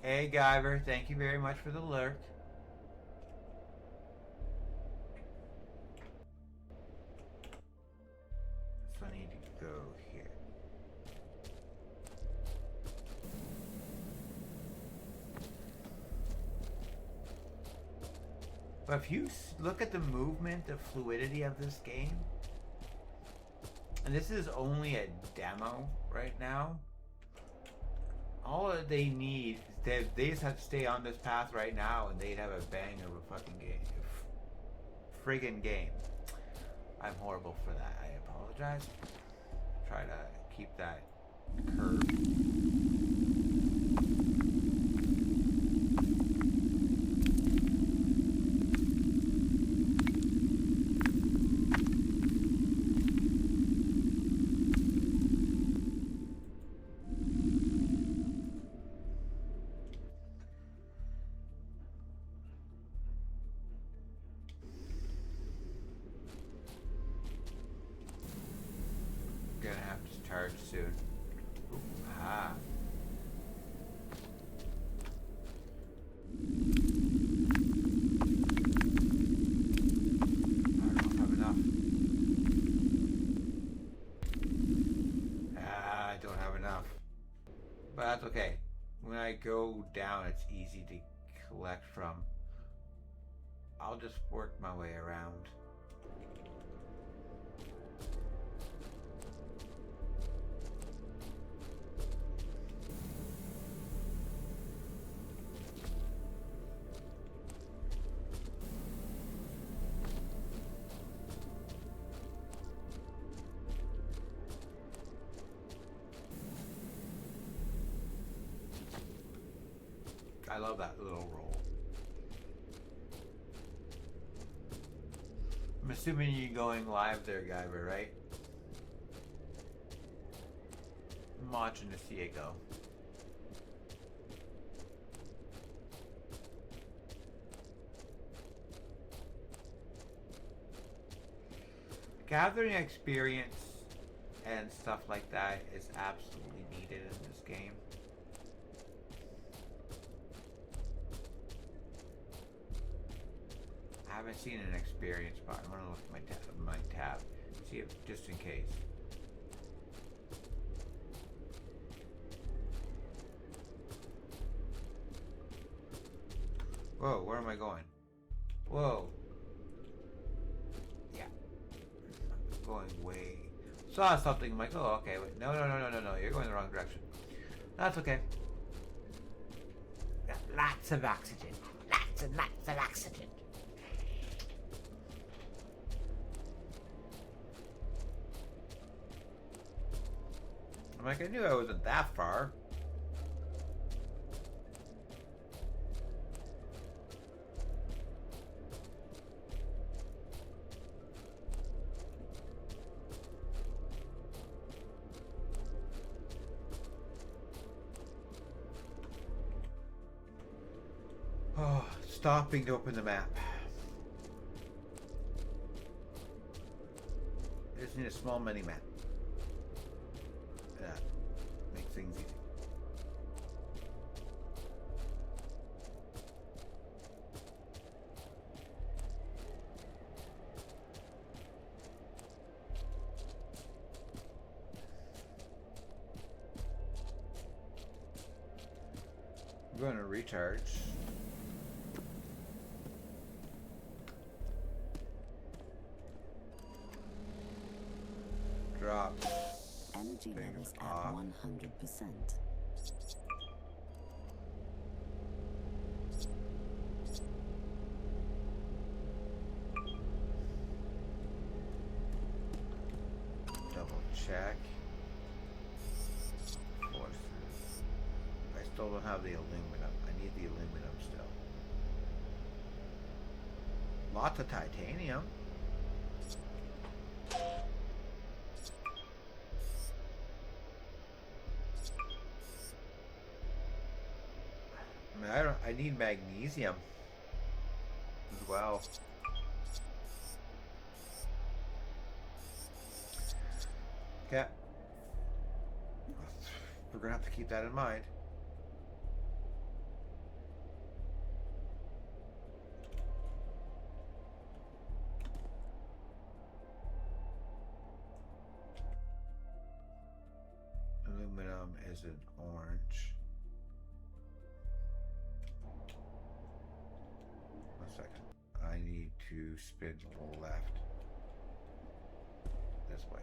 Hey Guyver, thank you very much for the alert. So I need to go here. But if you look at the movement, the fluidity of this game, and this is only a demo right now, all that they need is they just have to stay on this path right now and they'd have a bang of a fucking game. Friggin' game. I'm horrible for that. I apologize. Try to keep that curve. Gonna have to charge soon. Ooh, ah. I don't know if I have enough. Ah, I don't have enough. But that's okay. When I go down, it's easy to collect from. I'll just work my way around. I love that little roll. I'm assuming you're going live there, Guyver, right? I'm watching to see it go. Gathering experience and stuff like that is absolutely needed in this game. I haven't seen an experience bar. I'm gonna look at my tab, see if just in case. Whoa, where am I going? Whoa. Yeah. Going way. Saw something. I'm like, oh, okay. Wait. No. You're going the wrong direction. That's okay. Got lots of oxygen. Lots and lots of oxygen. I'm like, I knew I wasn't that far. Oh, stopping to open the map. I just need a small mini map. That makes things easy. I'm going to recharge. Drop. Energy levels at off. 100%. Double check. Forces. I still don't have the aluminum. I need the aluminum still. Lots of titanium. I need magnesium as well. Okay. We're gonna have to keep that in mind. Aluminum is an orange. One second. I need to spin left. This way.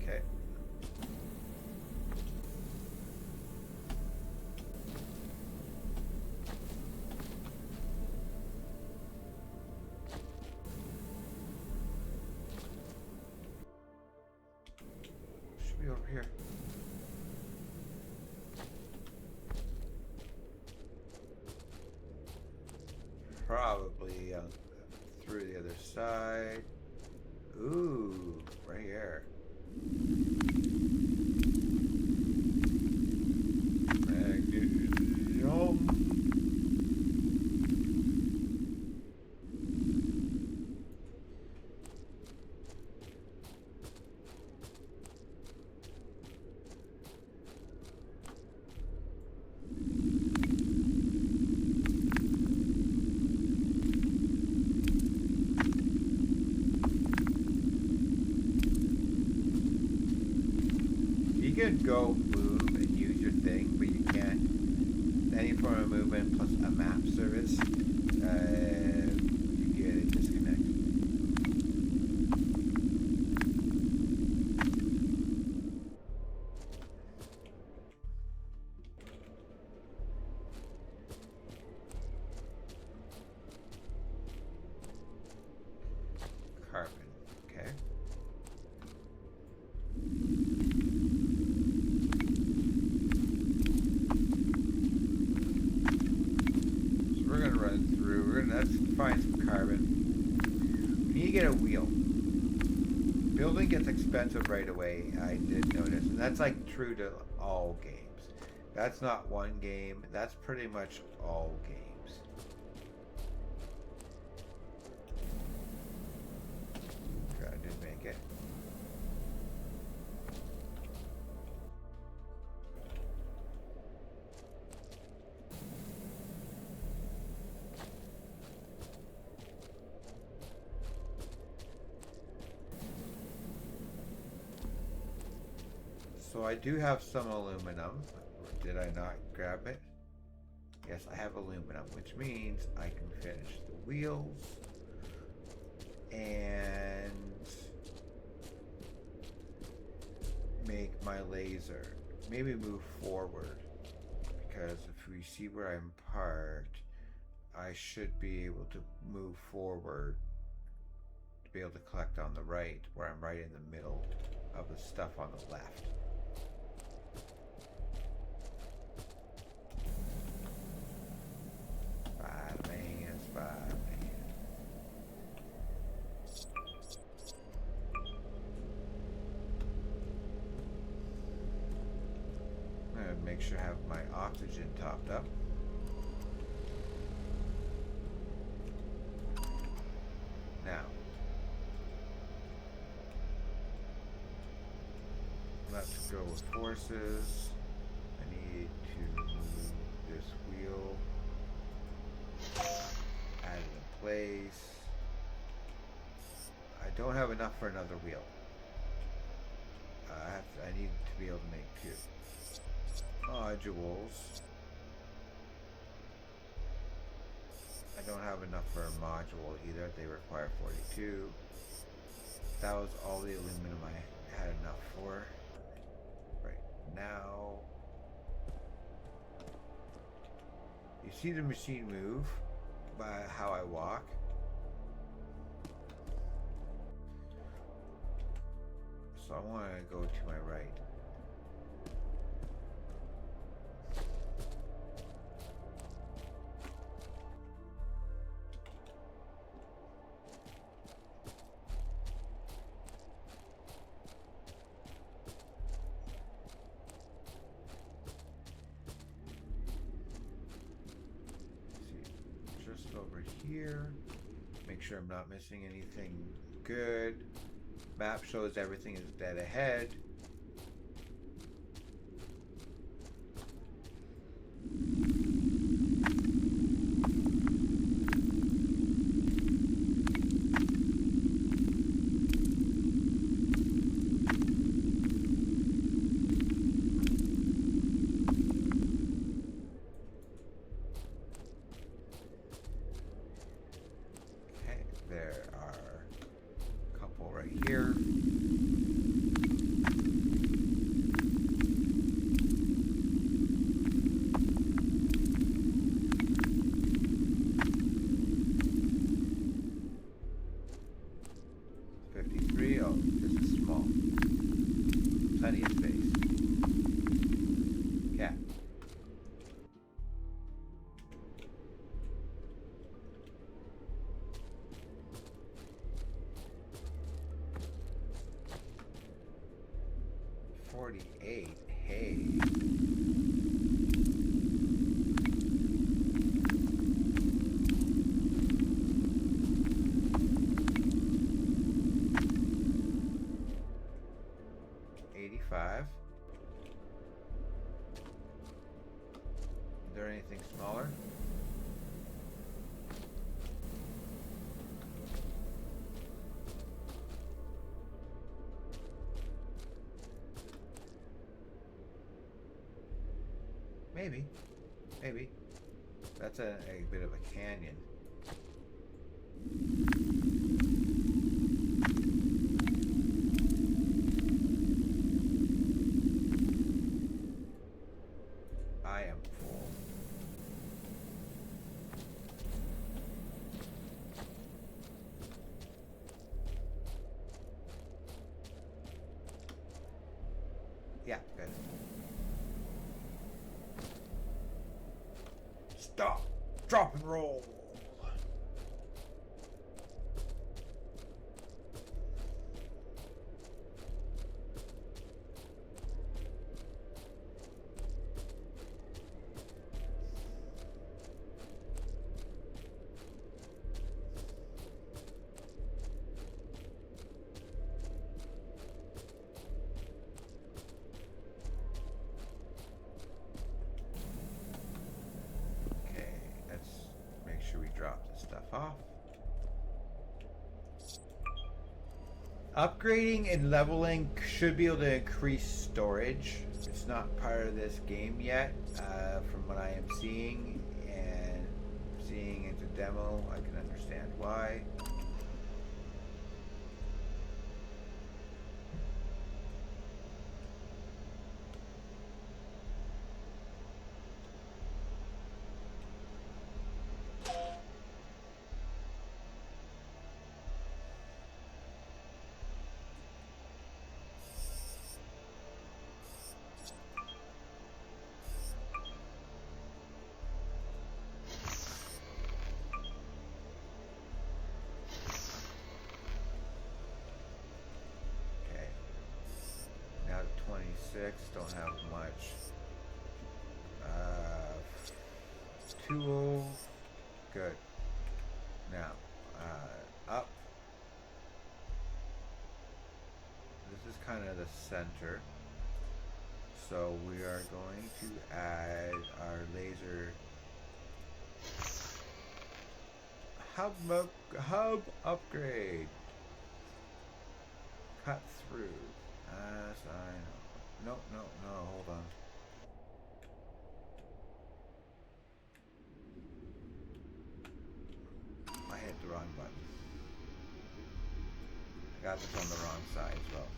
Okay. Should be over here. Probably through the other side. Ooh, right here. Magnesium. You can go move and use your thing, but you can't. Any form of movement plus a map service, you get a disconnect. Carbon, okay. We're gonna run through. Let's find some carbon. We need to get a wheel. Building gets expensive right away, I did notice. And that's like true to all games. That's not one game, that's pretty much all games. Okay, I did make it. So I do have some aluminum. Did I not grab it? Yes, I have aluminum, which means I can finish the wheels and make my laser. Maybe move forward, because if we see where I'm parked, I should be able to move forward to be able to collect on the right, where I'm right in the middle of the stuff on the left. Make sure I have my oxygen topped up. Now, let's go with forces. I need to move this wheel, add it in place. I don't have enough for another wheel. I need to be able to make 2 modules. I don't have enough for a module either. They require 42. That was all the aluminum I had enough for. Right now, you see the machine move by how I walk. So I want to go to my right. Over here, make sure I'm not missing anything good. Map shows everything is dead ahead. Here. Oh, this is small. Plenty of space. Yeah. Hey. $85. Is there anything smaller? Maybe. That's a bit of a canyon. I am full. Yeah, good. Stop. Drop and roll. Upgrading and leveling should be able to increase storage. It's not part of this game yet, from what I am seeing, and seeing it's a demo, I can understand why. Okay. Now to 26, don't have much. 2, good. Now, up. This is kind of the center. So we are going to add our laser hub upgrade. Cut through. As I know. No, hold on. I hit the wrong button. I got this on the wrong side as well.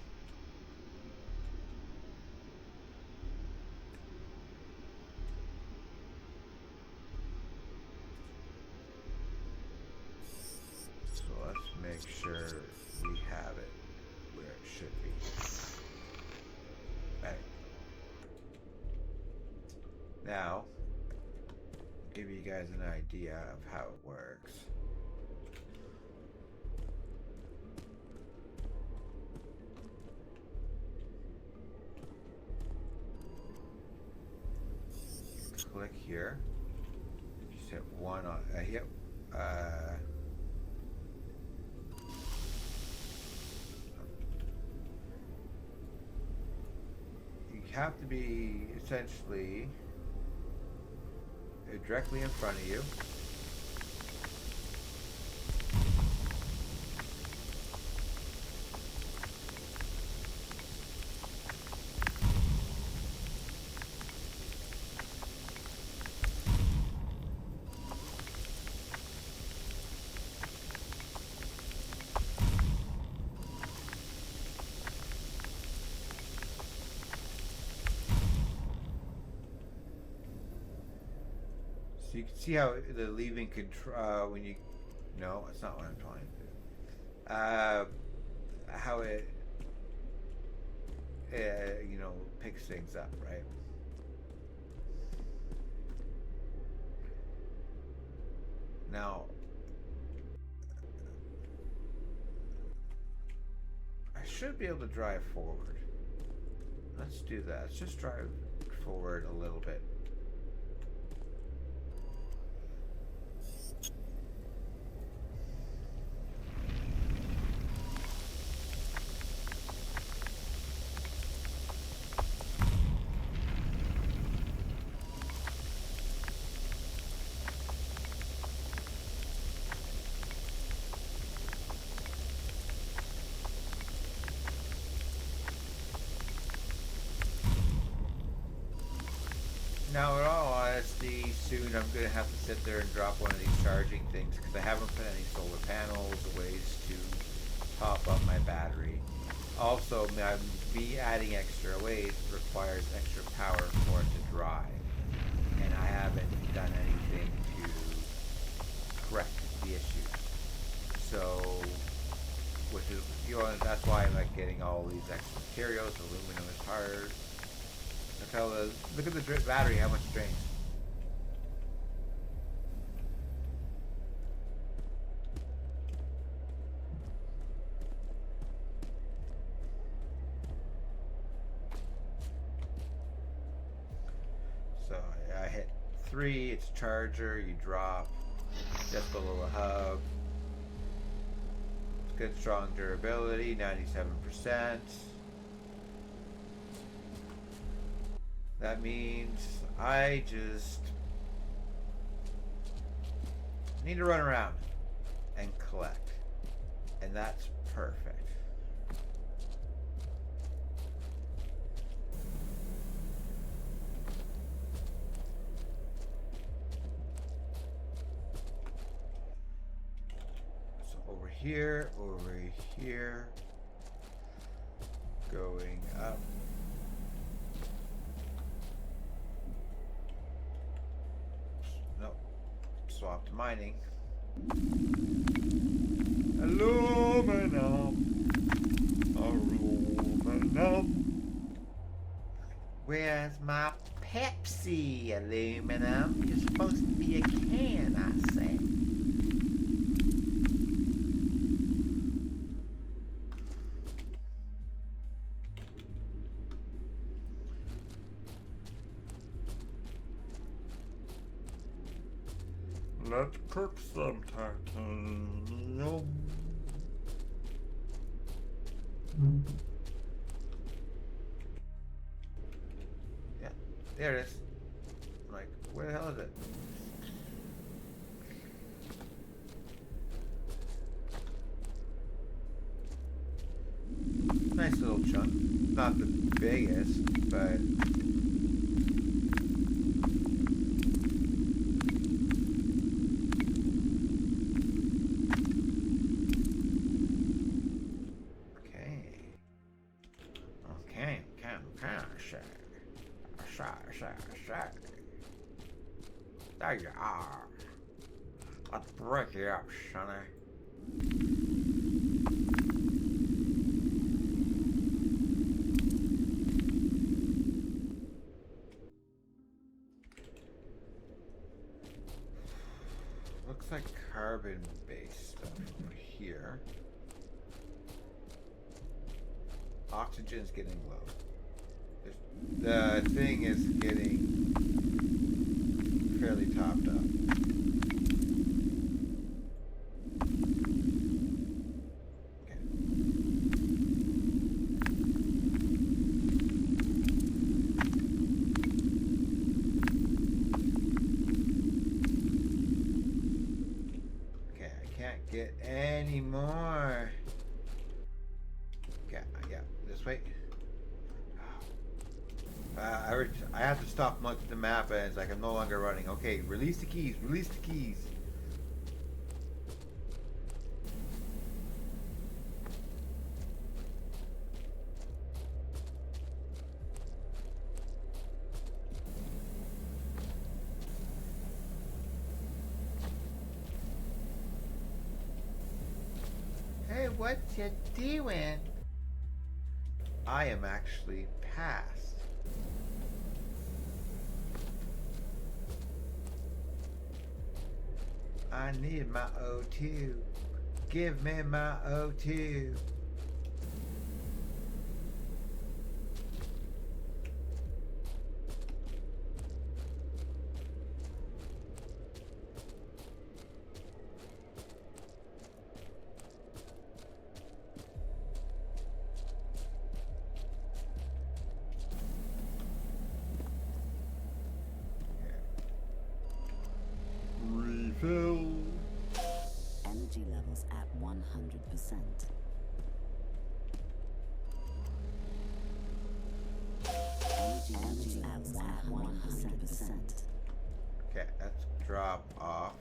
So let's make sure we have it where it should be. Right. Now, give you guys an idea of how it works. Click here. Just hit one on. Hit. You have to be essentially directly in front of you. So you can see how the leaving control when you. No, it's not what I'm trying to do. How it, picks things up, right? Now, I should be able to drive forward. Let's do that. Let's just drive forward a little bit. Now, in all honesty, soon I'm going to have to sit there and drop one of these charging things because I haven't put any solar panels or ways to top up my battery. Also, me adding extra weight requires extra power for it to drive, and I haven't done anything to correct the issue. So, which is, that's why I like getting all these extra materials. Aluminum is hard. Look at the battery, how much it drains. So I hit 3, it's charger, you drop just below the hub. It's good strong durability, 97%. That means I just need to run around and collect. And that's perfect. here, over here, going up. Nope. Swap to mining. Aluminum. Aluminum. Where's my Pepsi, aluminum? You're supposed to be a can, I say. Let's cook some titanium. Yeah, there it is. Like, where the hell is it? Nice little chunk. Not the biggest, but there you are. Let's break you up, sonny. Looks like carbon-based stuff over here. Oxygen's getting low. The thing is getting fairly topped up. Okay. Okay, I can't get any more. Okay, yeah, this way. I have to stop and look at the map, and it's like I'm no longer running. Okay, release the keys. Release the keys. Hey, what you doing? I am actually past. I need my O2. Give me my O2. Refill. Energy levels at 100%. Energy levels at 100%. Okay, let's drop off.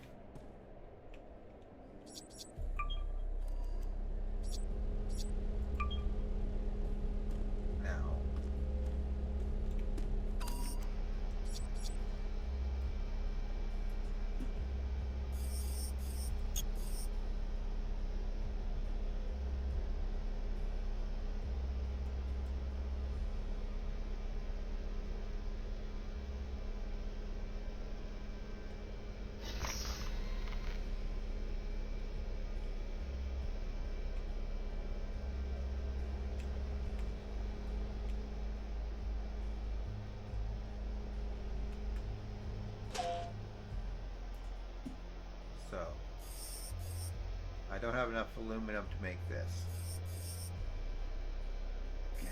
Now. So, I don't have enough aluminum to make this. Okay.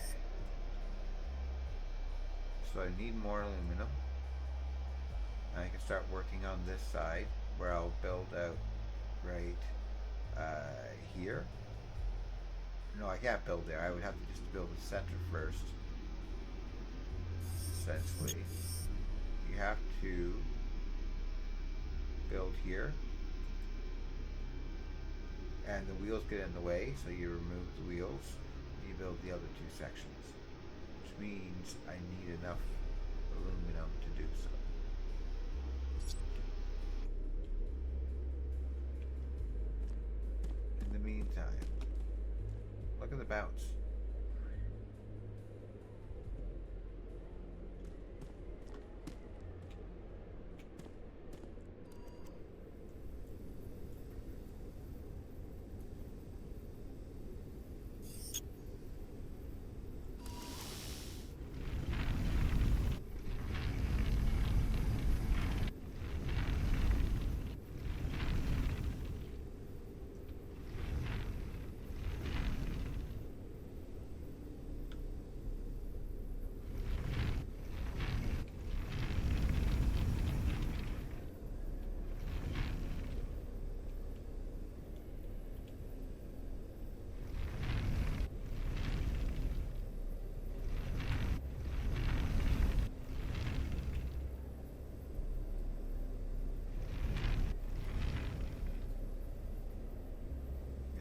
So I need more aluminum. I can start working on this side where I'll build out right here. No, I can't build there. I would have to just build the center first. Essentially, you have to build here. and the wheels get in the way, so you remove the wheels, you build the other two sections, which means I need enough aluminum to do so. In the meantime, look at the bounce.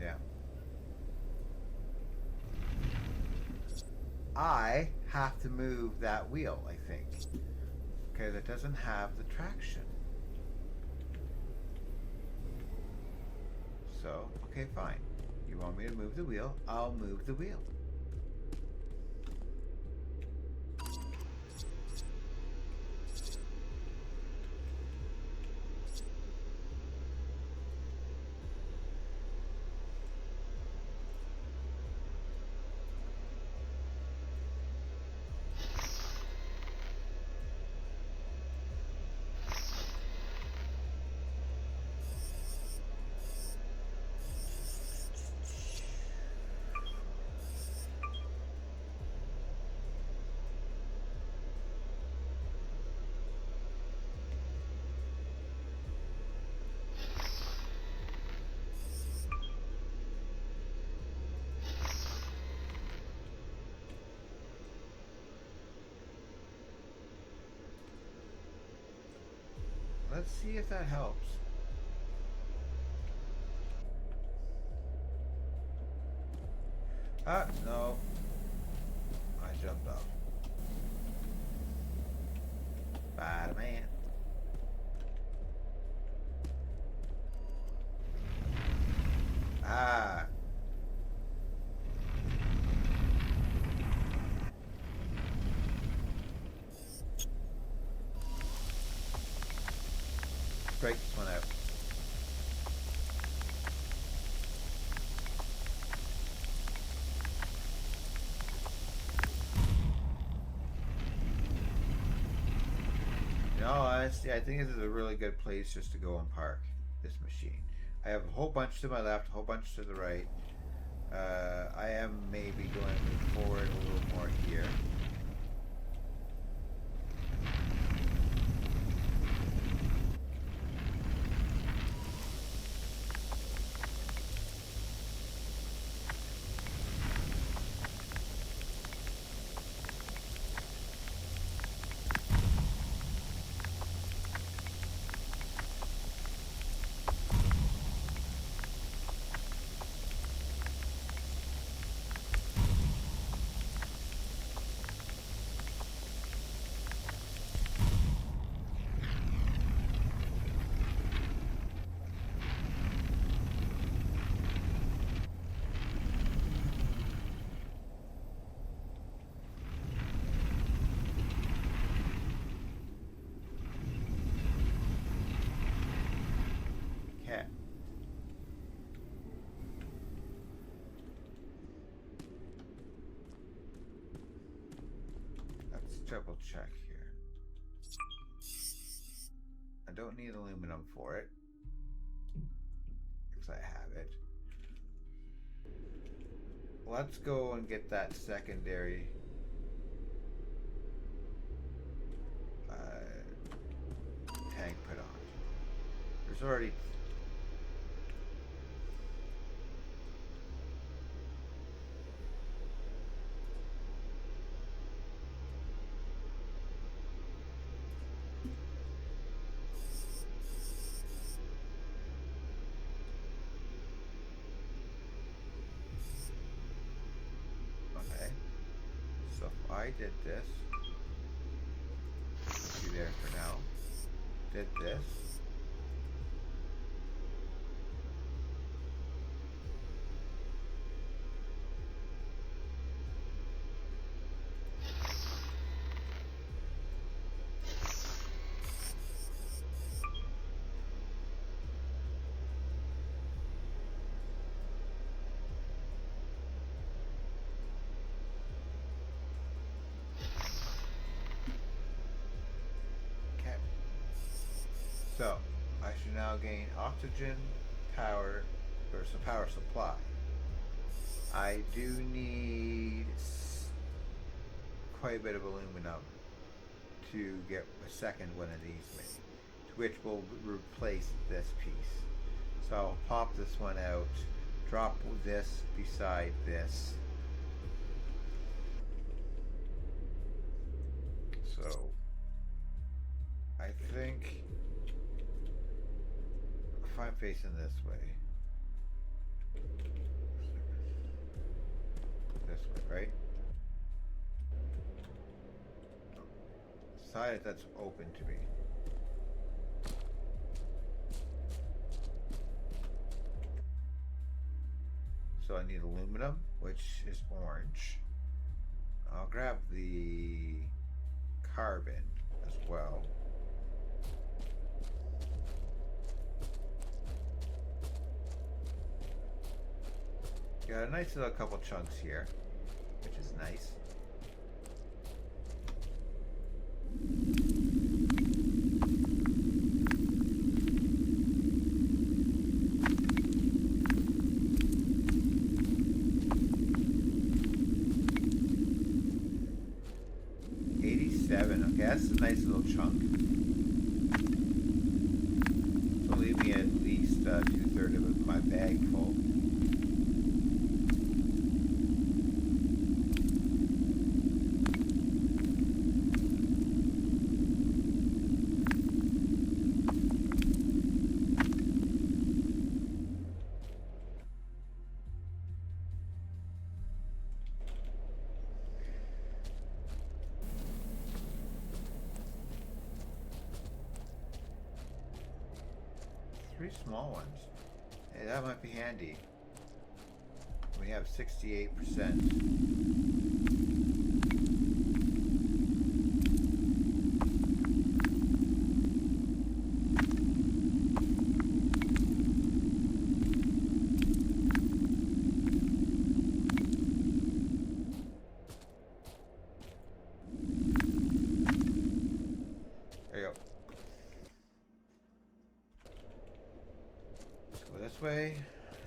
Yeah. I have to move that wheel, I think, because it doesn't have the traction. So, okay, fine. You want me to move the wheel? I'll move the wheel. Let's see if that helps. Ah, no. I jumped off. Spider-Man. Ah. Break this one out. No, honestly, I think this is a really good place just to go and park this machine. I have a whole bunch to my left, a whole bunch to the right. I am maybe going to move forward a little more here. Okay. Let's double check here. I don't need aluminum for it, because I have it. Let's go and get that secondary tank put on. There's already did this. Put you there for now. Did this. Okay. So, I should now gain oxygen, power, or some power supply. I do need quite a bit of aluminum to get a second one of these made, which will replace this piece. So I'll pop this one out, drop this beside this. So I think if I'm facing this way, right? Side that's open to me. So I need aluminum, which is orange. I'll grab the carbon as well. Got a nice little couple chunks here, which is nice. Okay, that's a nice little chunk. So leave me at least 2/3 of my bag full. Three small ones. Hey, that might be handy. We have 68%. Way.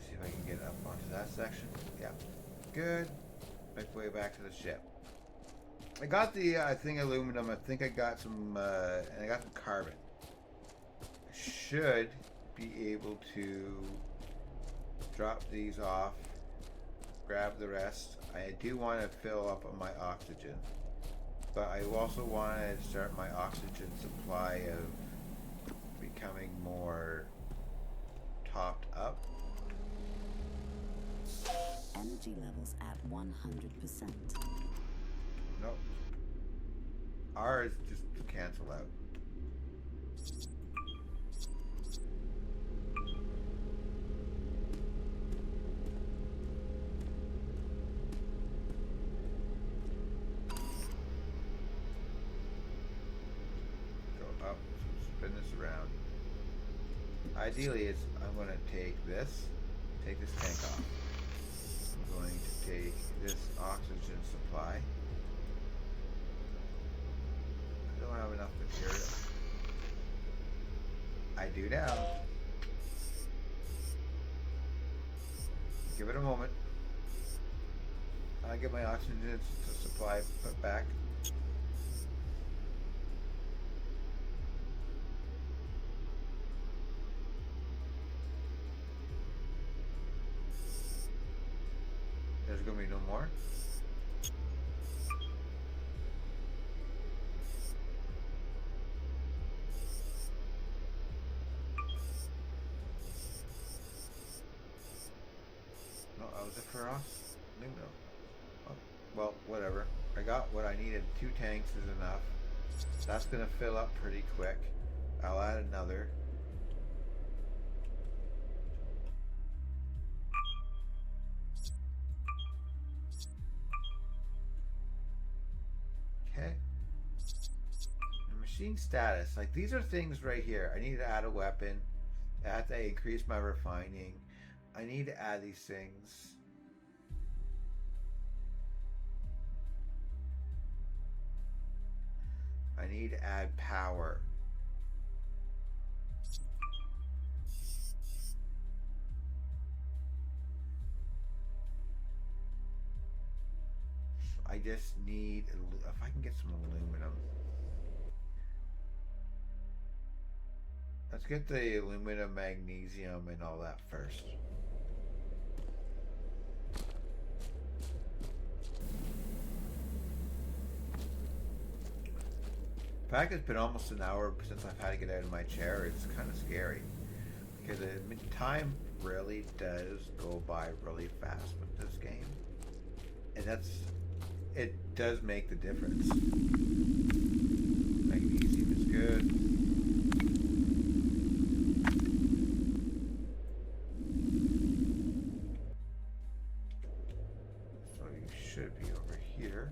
See if I can get up onto that section. Yeah, good. Make way back to the ship. I got the thing aluminum. I think I got some, and I got some carbon. I should be able to drop these off, grab the rest. I do want to fill up on my oxygen, but I also want to start my oxygen supply of becoming more topped up. Energy levels at 100%. Nope. Ours just cancel out. Go up, spin this around. Ideally, it's I'm going to take this tank off. I'm going to take this oxygen supply. I don't have enough material. I do now. Give it a moment. I get my oxygen supply put back. There's gonna be no more. No, I was it for us? No. Oh, well, whatever. I got what I needed. 2 tanks is enough. That's gonna fill up pretty quick. I'll add another. Okay. And machine status. Like these are things right here. I need to add a weapon. I have to increase my refining. I need to add these things. I need to add power. I just need, if I can get some aluminum. Let's get the aluminum, magnesium, and all that first. In fact, it's been almost an hour since I've had to get out of my chair. It's kind of scary because time really does go by really fast with this game, and it does make the difference. Magnesium is good. So you should be over here.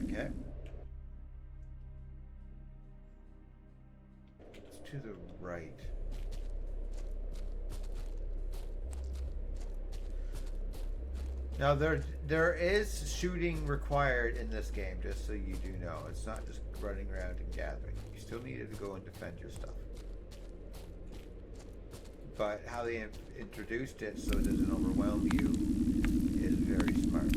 Okay. It's to the right. Now there is shooting required in this game, just so you do know. It's not just running around and gathering. You still needed to go and defend your stuff. But how they introduced it so it doesn't overwhelm you is very smart.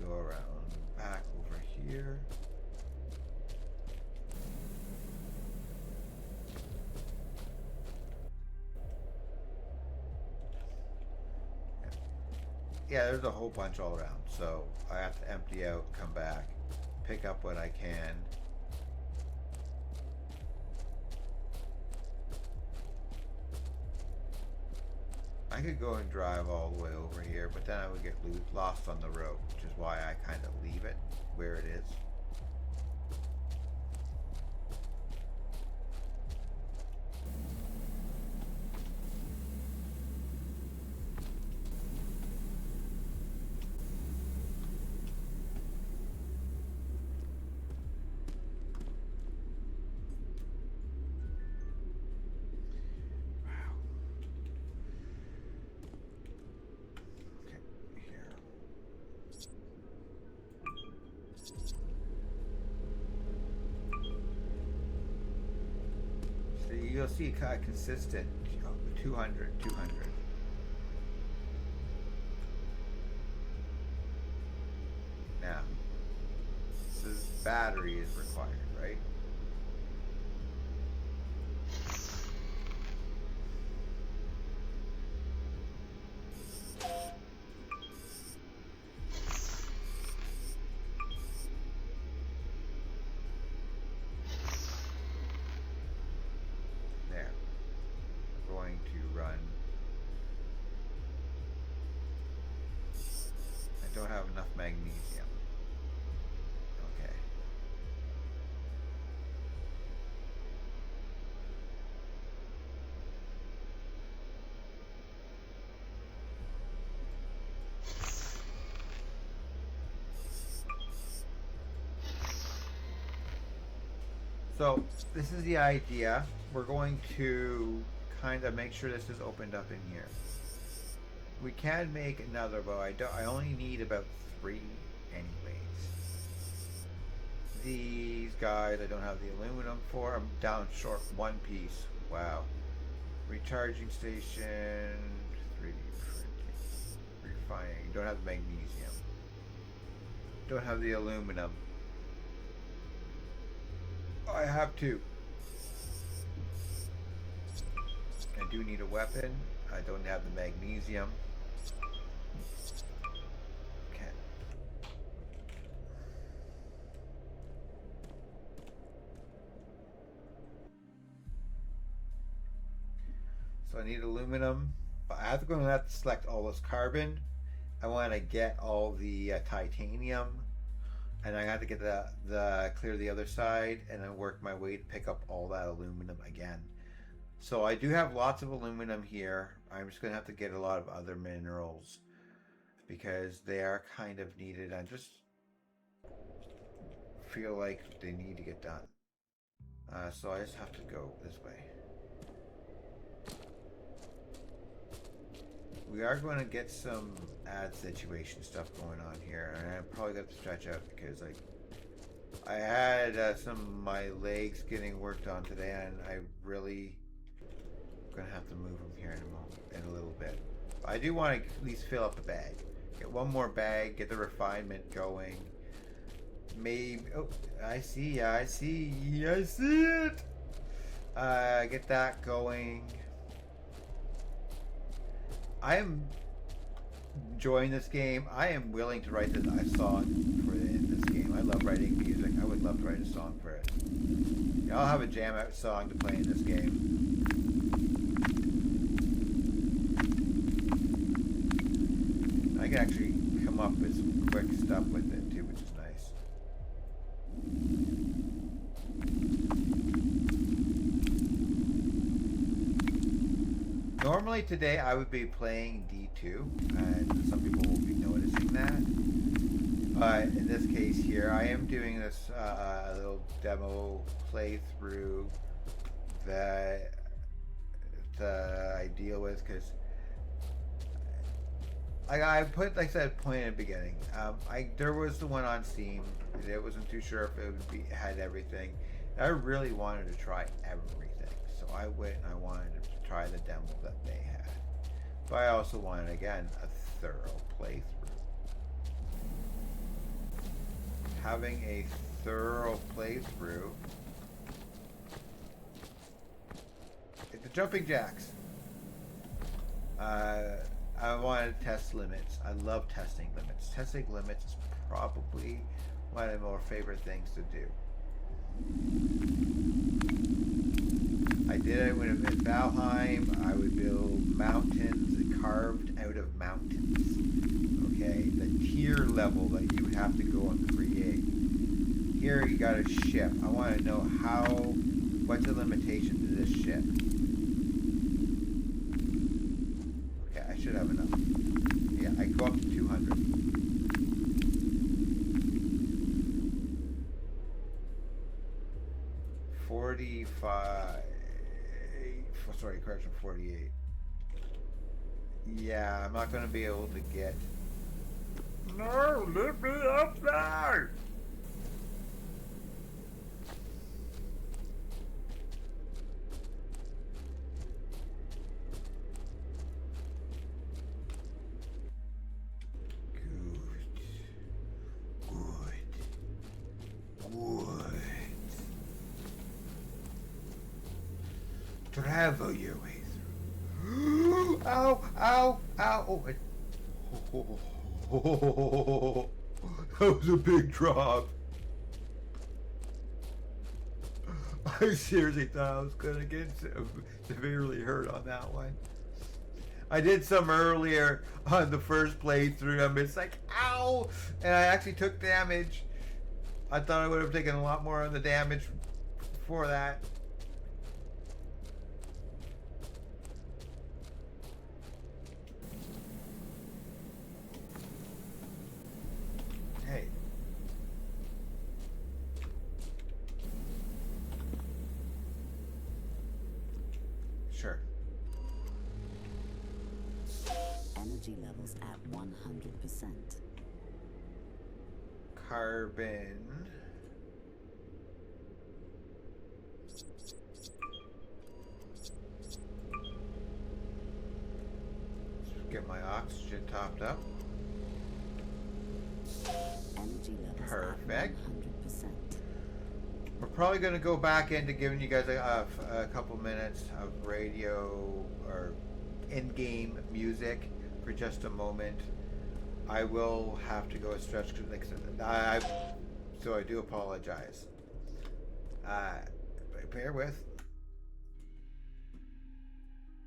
Go around back over here. Yeah, there's a whole bunch all around, so I have to empty out, come back, pick up what I can. I could go and drive all the way over here, but then I would get lost on the road, which is why I kind of leave it where it is. You'll see kind of consistent 200, 200. Now, this battery is required, right? Don't have enough magnesium. Okay. So this is the idea. We're going to kind of make sure this is opened up in here. We can make another bow. I only need about 3 anyways. These guys I don't have the aluminum for. I'm down short 1 piece. Wow. Recharging station, 3D printing, refining. Don't have the magnesium. Don't have the aluminum. I have 2. I do need a weapon. I don't have the magnesium. Okay. So I need aluminum. But I have to select all this carbon. I want to get all the titanium, and I have to get the clear the other side, and then work my way to pick up all that aluminum again. So I do have lots of aluminum here. I'm just gonna have to get a lot of other minerals because they are kind of needed. I just feel like they need to get done. So I just have to go this way. We are going to get some ad situation stuff going on here, and I'm probably going to stretch out because I had some of my legs getting worked on today, and I really gonna have to move them here in a little bit. I do want to at least fill up the bag. Get 1 more bag, get the refinement going. Maybe I see it. Get that going. I am enjoying this game. I am willing to write a song for this game. I love writing music. I would love to write a song for it. Yeah, I'll have a jam out song to play in this game. I can actually come up with some quick stuff with it too, which is nice. Normally today I would be playing D2, and some people will be noticing that. But in this case here, I am doing this little demo playthrough that I deal with because I put, like I said, point in the beginning. There was the one on Steam. I wasn't too sure if it would had everything. I really wanted to try everything, so I went and I wanted to try the demo that they had. But I also wanted, again, a thorough playthrough. Having a thorough playthrough. The jumping jacks. I wanted to test limits. I love testing limits. Testing limits is probably one of my more favorite things to do. I did it when at Valheim. I would build mountains carved out of mountains. Okay, the tier level that you have to go and create. Here you got a ship. I want to know what's the limitation to this ship? I should have enough. Yeah, I go up to 200. Sorry, correction, 48. Yeah, I'm not going to be able to get... No, let me up there! Travel your way through. Ow, ow, ow. Oh, that was a big drop. I seriously thought I was going to get severely hurt on that one. I did some earlier on the first playthrough. I mean, it's like, ow! And I actually took damage. I thought I would have taken a lot more of the damage for that. Hey. Sure. Energy levels at 100%. Carbon. Let's get my oxygen topped up. Energy levels Perfect. at 100%. We're probably going to go back into giving you guys a couple minutes of radio or in-game music for just a moment. I will have to go a stretch, so I do apologize. Bear with.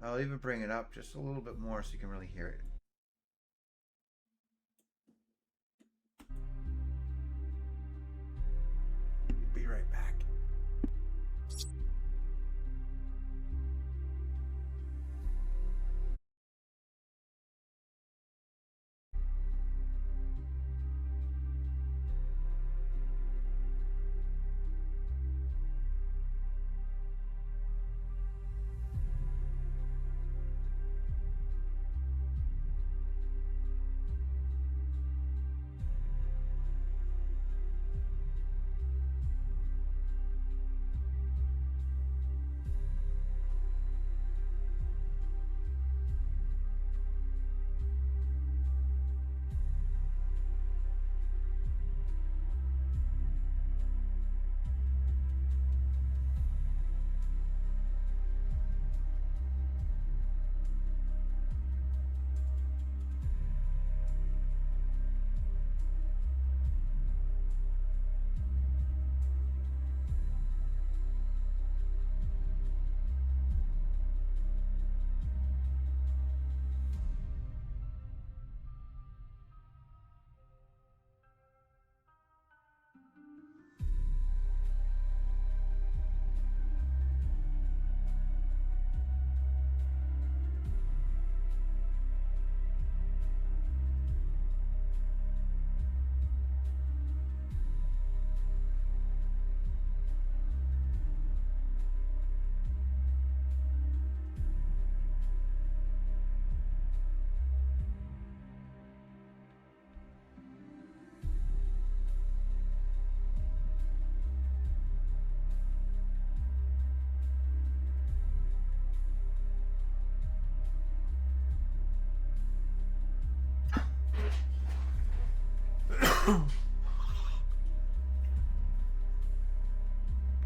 I'll even bring it up just a little bit more so you can really hear it. Be right back.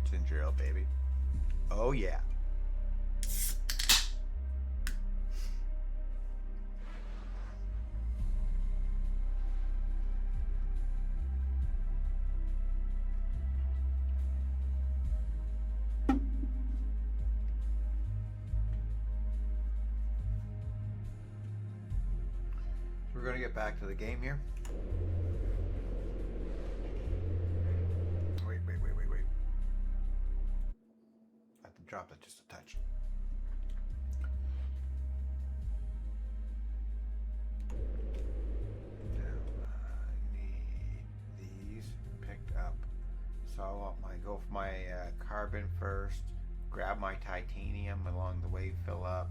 Ginger ale, baby. Oh, yeah. So we're going to get back to the game here. Wait. I have to drop it just a touch. Now, I need these picked up. So I want go for my carbon first. Grab my titanium along the way, fill up.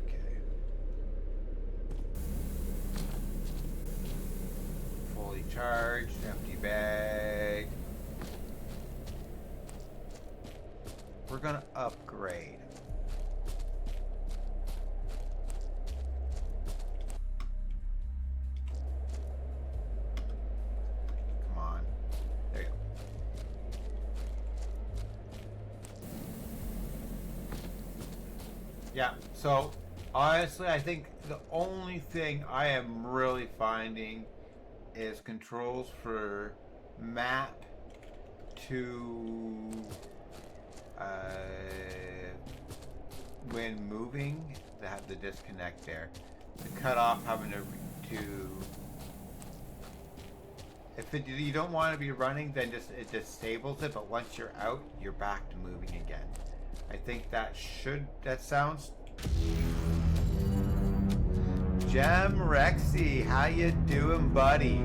Okay. Fully charged, empty bag. We're gonna upgrade. Come on. There you go. Yeah, so honestly, I think the only thing I am really finding is controls for map to when moving, they have the disconnect there. The cutoff having to if you don't want to be running, then it disables it. But once you're out, you're back to moving again. I think that sounds. Gem Rexy, how you doing, buddy?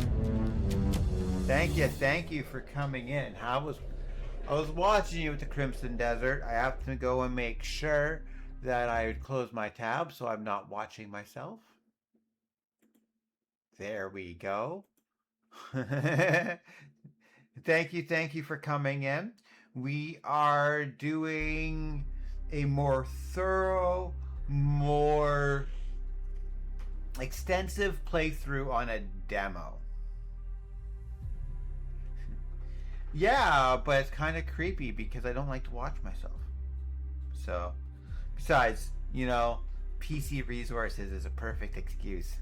Thank you for coming in. I was watching you at the Crimson Desert. I have to go and make sure that I would close my tab so I'm not watching myself. There we go. Thank you for coming in. We are doing a more thorough, more extensive playthrough on a demo. Yeah, but it's kind of creepy because I don't like to watch myself. So, besides, PC resources is a perfect excuse.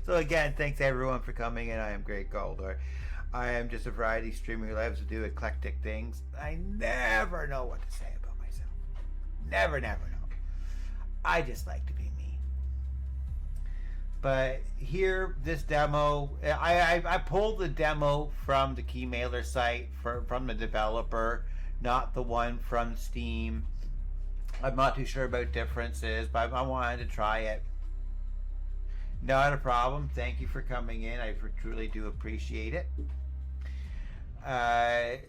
So again, thanks everyone for coming in. I am Greg Goldor. I am just a variety streamer who loves to do eclectic things. I never know what to say about myself. Never know. I just like to be me. But here, this demo, I pulled the demo from the Keymailer site from the developer, not the one from Steam. I'm not too sure about differences, but I wanted to try it. Not a problem. Thank you for coming in. I truly do appreciate it.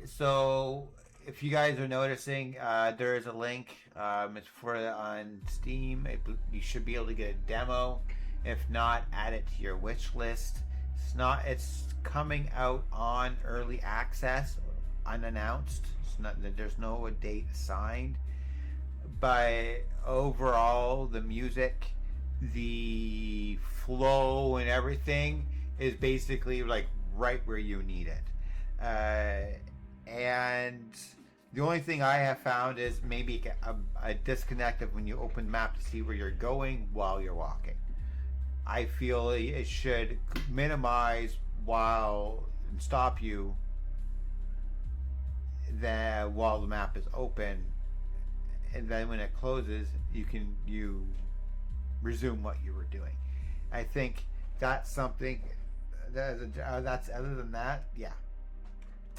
So if you guys are noticing, there is a link. It's on Steam. You should be able to get a demo. If not, add it to your wish list. It's coming out on early access, unannounced. There's no date assigned. But overall, the music, the flow, and everything is basically like right where you need it. And the only thing I have found is maybe a disconnect of when you open the map to see where you're going while you're walking. I feel it should minimize and stop you while the map is open, and then when it closes, you resume what you were doing. I think that's something that's other than that, yeah.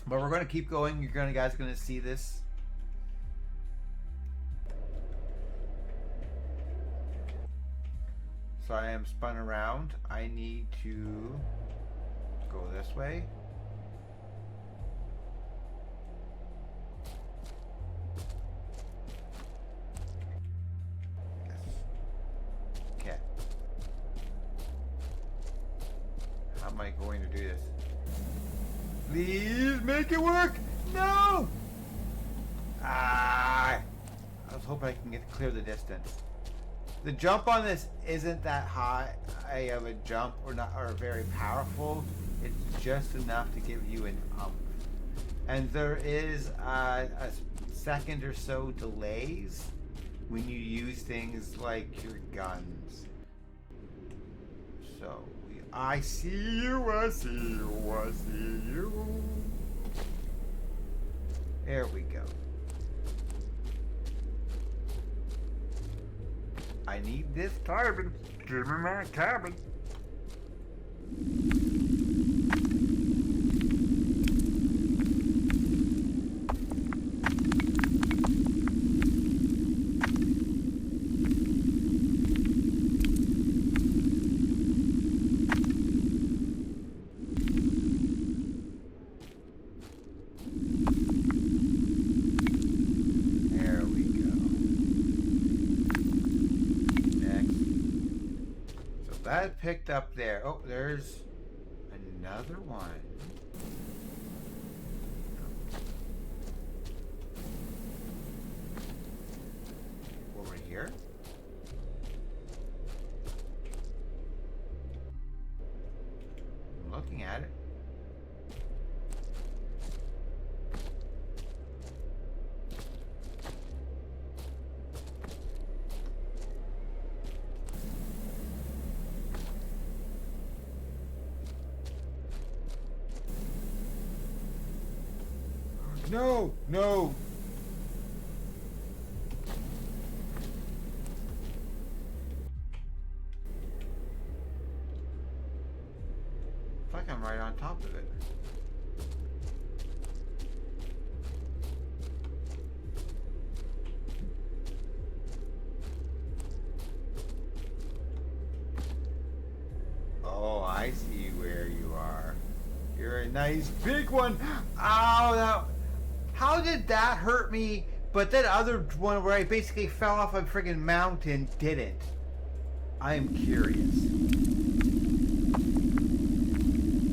But we're going to keep going. You guys are going to see this. So I am spun around. I need to go this way. Okay. How am I going to do this? Please make it work! No! I was hoping I can clear the distance. The jump on this isn't that high of a jump or very powerful. It's just enough to give you an umph. And there is a second or so delays when you use things like your guns. So I see you. There we go. I need this carbon. Give me my carbon. That picked up there. Oh, there's another one. Over here. I'm looking at it. No. It's like I'm right on top of it. Oh, I see where you are. You're a nice big one. Ow, how did that hurt me, but But that other one where I basically fell off a friggin' mountain didn't. I am curious.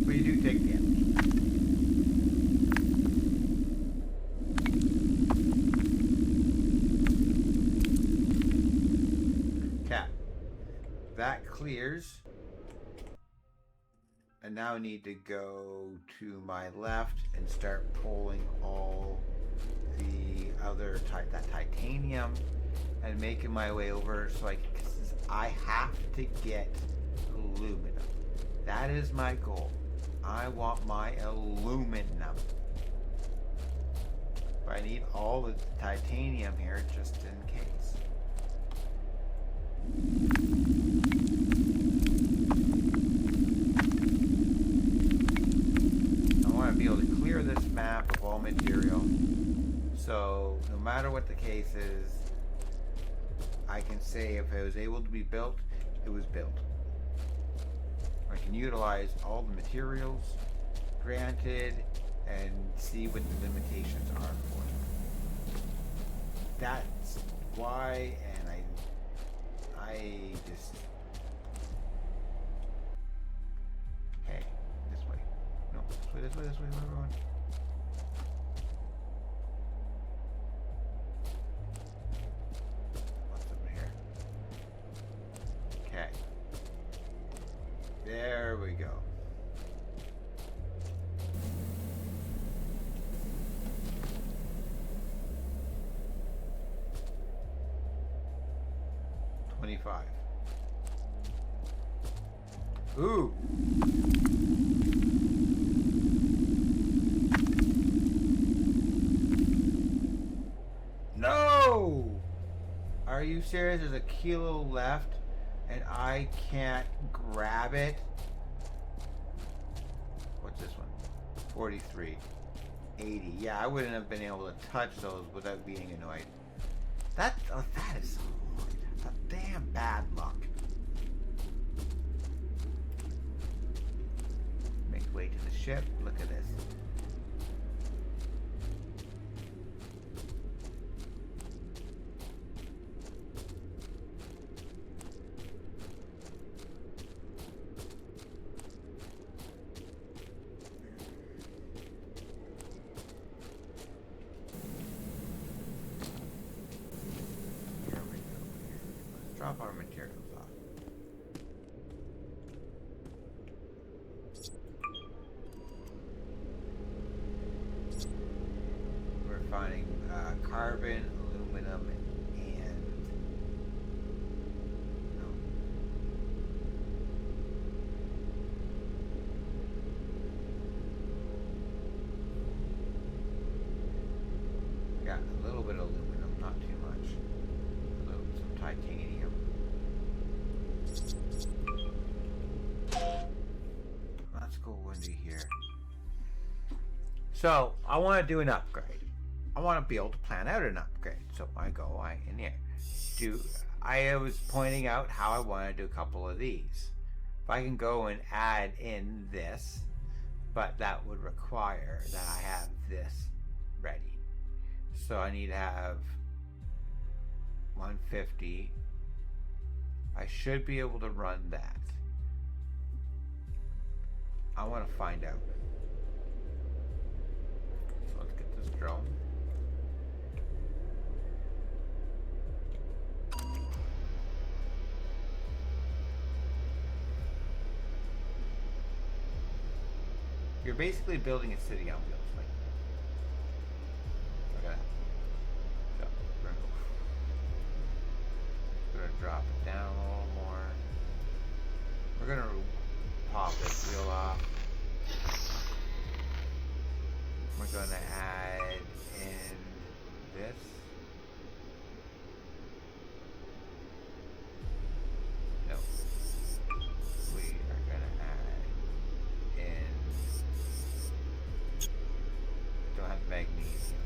But you do take damage. Okay. That clears. I now need to go to my left and start pulling all the other that titanium and making my way over so I have to get aluminum. That is my goal. I want my aluminum. But I need all the titanium here just in case. I want to be able to clear this map of all material. So no matter what the case is, I can say if it was able to be built, it was built. I can utilize all the materials granted and see what the limitations are for it. That's why, and I just, hey, this way. No, this way, where are we going? There we go. $25. Ooh. No! Are you serious? There's a kilo left and I can't grab it. What's this one? 43. 80. Yeah, I wouldn't have been able to touch those without being annoyed. That is that's a damn bad luck. Make way to the ship. Look at this. Drop our materials off. We're finding carbon, aluminum, and no. Got a little bit of aluminum, not too much. Some titanium. Let's go into here. So I want to do an upgrade. I want to be able to plan out an upgrade. So I go in here. I was pointing out how I want to do a couple of these. If I can go and add in this, but that would require that I have this ready. So I need to have 150. I should be able to run that. I want to find out. So let's get this drone. You're basically building a city on wheels. Like, look at that. So we're gonna drop it down a little more. We're gonna pop this wheel off. We're gonna add in this. No. We are gonna add in. Don't have magnesium.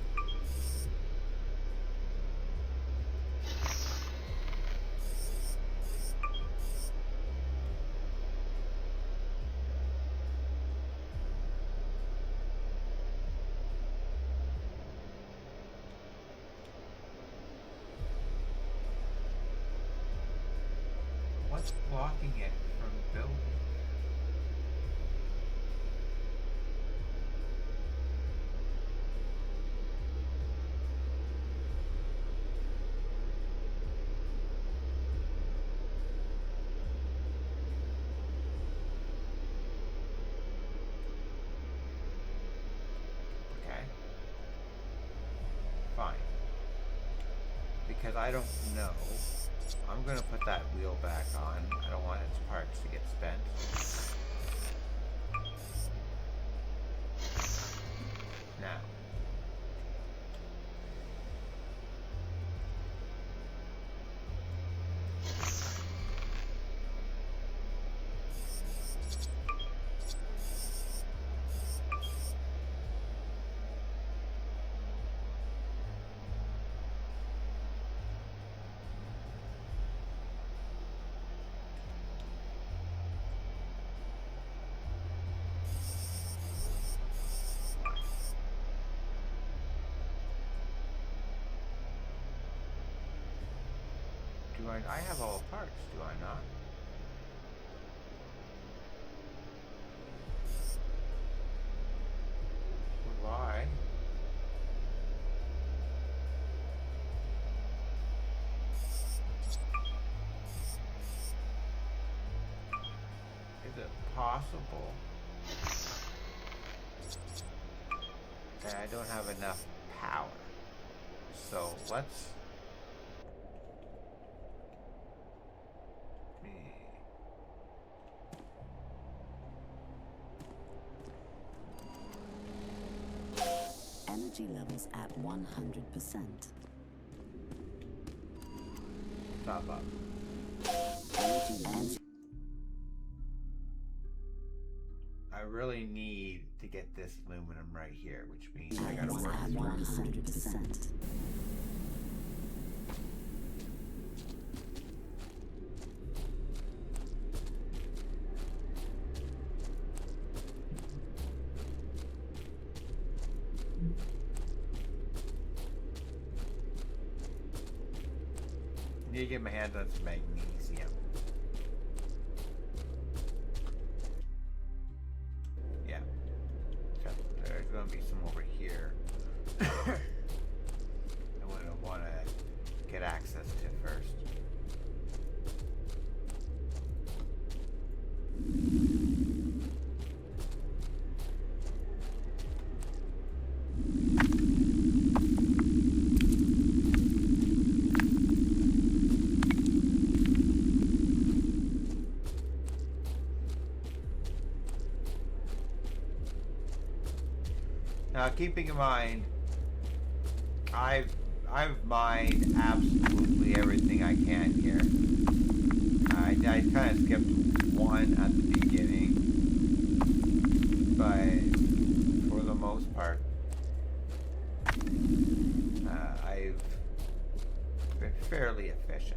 blocking it from building? Okay. Fine. Because I don't know. I'm gonna put that wheel back on. I don't want its parts to get spent. Now. I have all the parts, do I not? Why? Is it possible that I don't have enough power? So let's Energy levels at 100%. top up. Energy levels. I really need to get this aluminum right here, which means I At gotta work through. 100%. Need to get my hands on some magnesium. Yeah. So there's gonna be some over here. I wouldn't want to get access to first. Now, keeping in mind, I've mined absolutely everything I can here. I kind of skipped one at the beginning, but for the most part, I've been fairly efficient.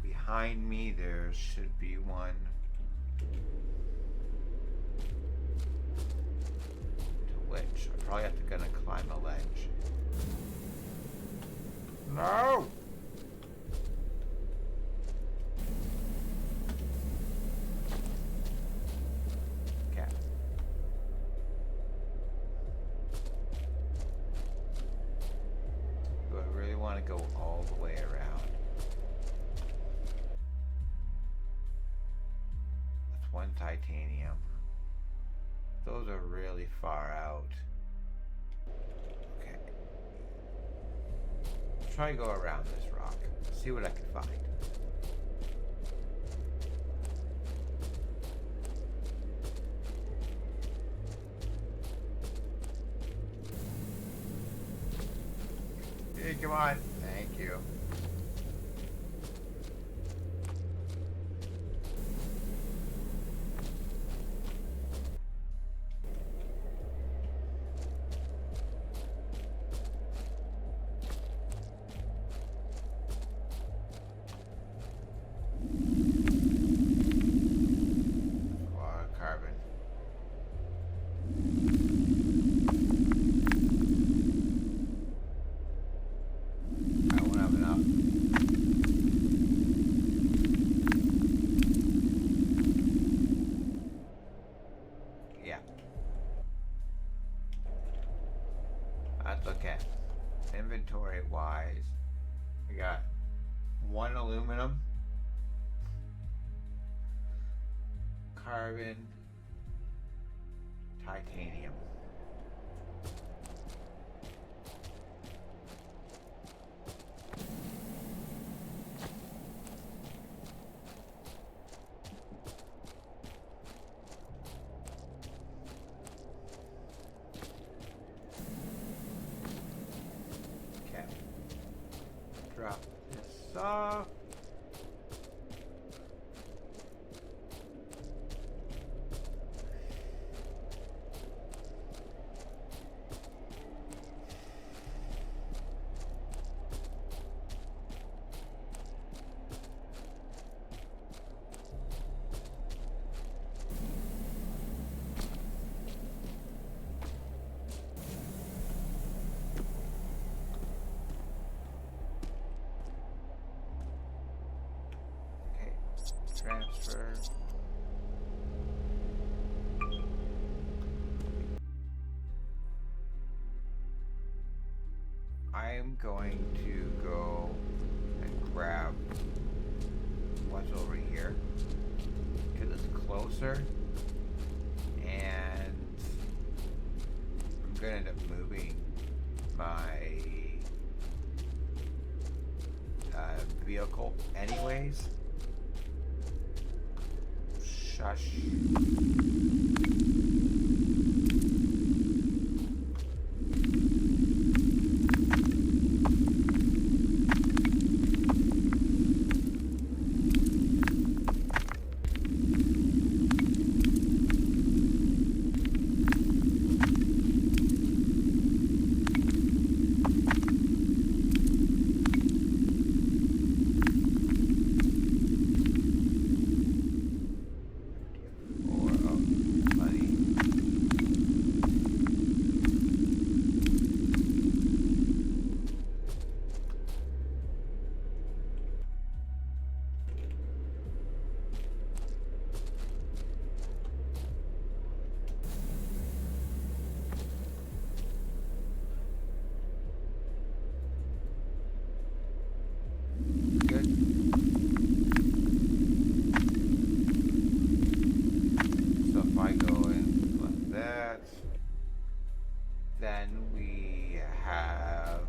Behind me, there should be one. To which I probably have to gonna climb a ledge. No! Okay. Do I really want to go all the way around? One titanium. Those are really far out. Okay. Try to go around this rock. See what I can find. Hey, come on. Thank you. inventory wise, I got one aluminum, carbon, titanium. Okay. Drop this off. Okay, transfer. I'm going to go and grab what's over here because it's closer, and I'm gonna end up moving my vehicle anyways. Shush. Or money. Good. So if I go in like that, then we have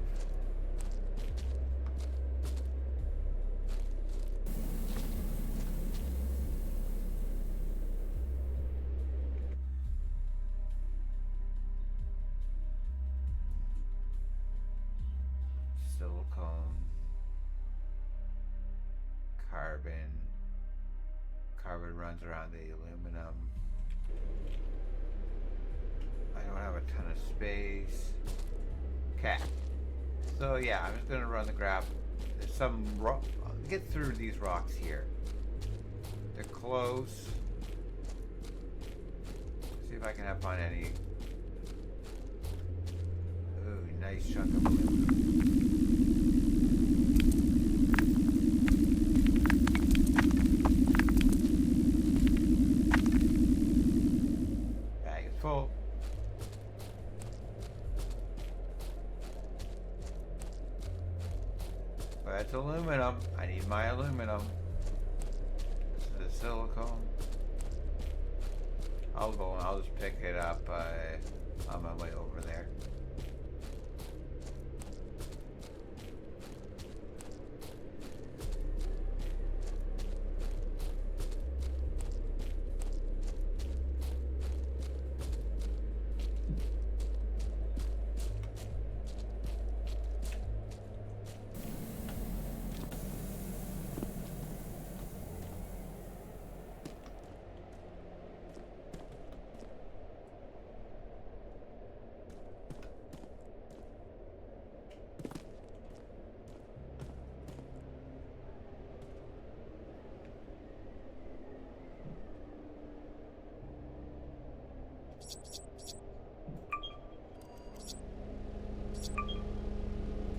silicone, carbon. Carbon runs around the aluminum. I don't have a ton of space. Okay. So yeah, I'm just gonna run the graph. There's some rock. I'll get through these rocks here. They're close. See if I can find any. Ooh, nice chunk of aluminum. Bag is full. But it's aluminum. I need my aluminum. This is the silicone. I'll go and I'll just pick it up on my way over there.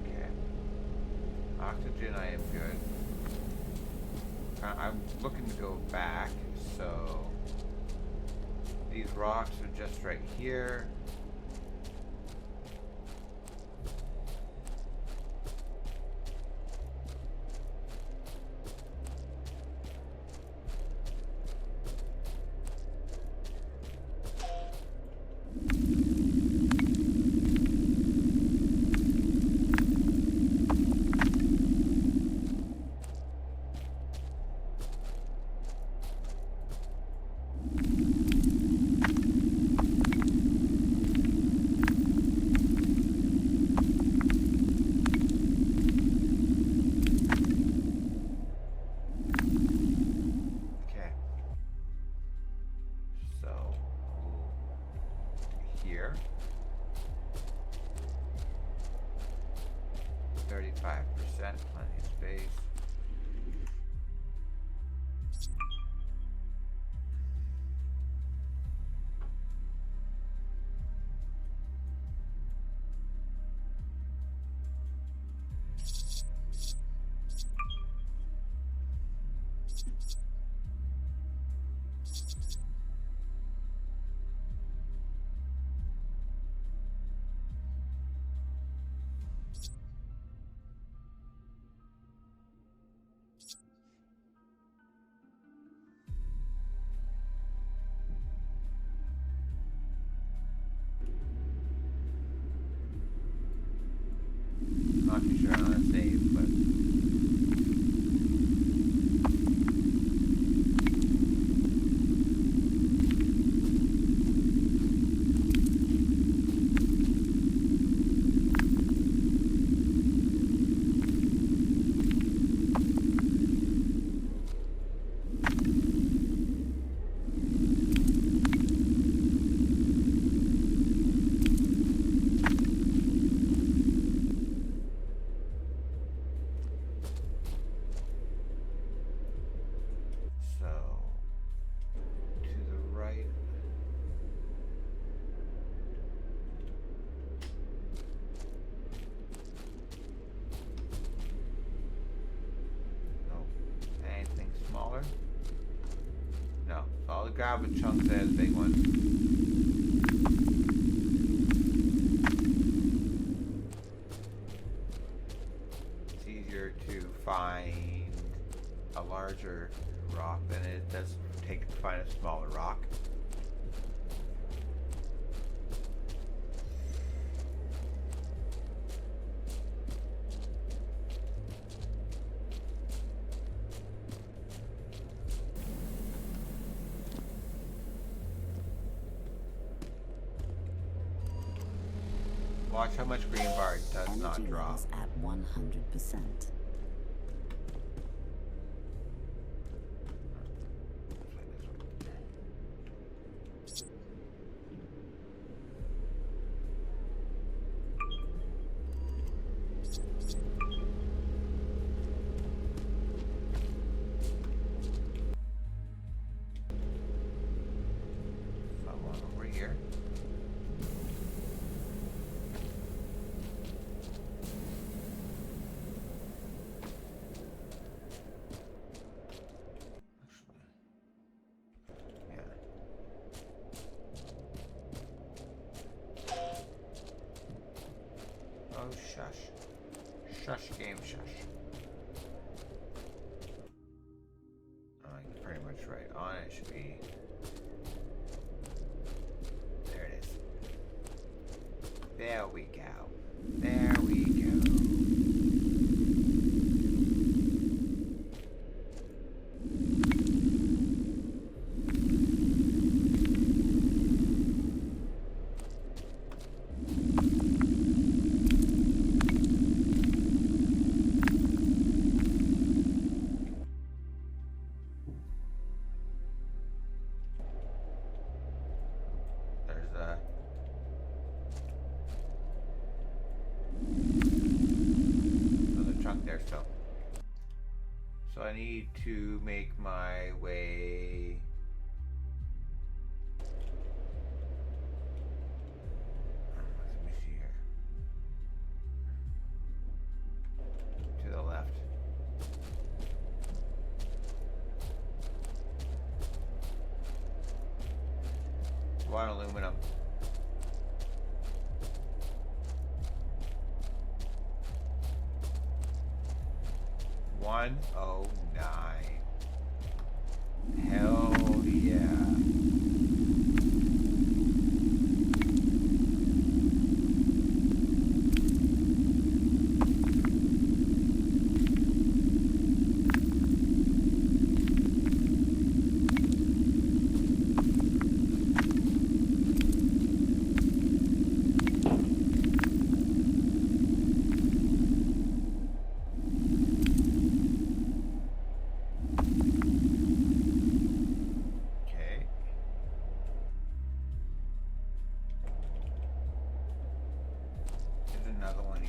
Okay. Oxygen, I am good. I'm looking to go back, so these rocks are just right here. here. 35%, plenty of space. Not too sure how to save, but so to the right. Nope. Anything smaller? No. So all the gravel chunks there, the big ones. It's easier to find a larger rock than it does take to find a smaller rock. Watch how much green bar does not Energy drop. levels at 100%. Someone over here. Yeah. Oh, shush. Shush, game shush. Oh, you're pretty much right on it. Should be. There it is. There we go. There we go. There's another chunk there still. So I need to make my way. Let me see here. To the left. One aluminum. $109. Hell yeah.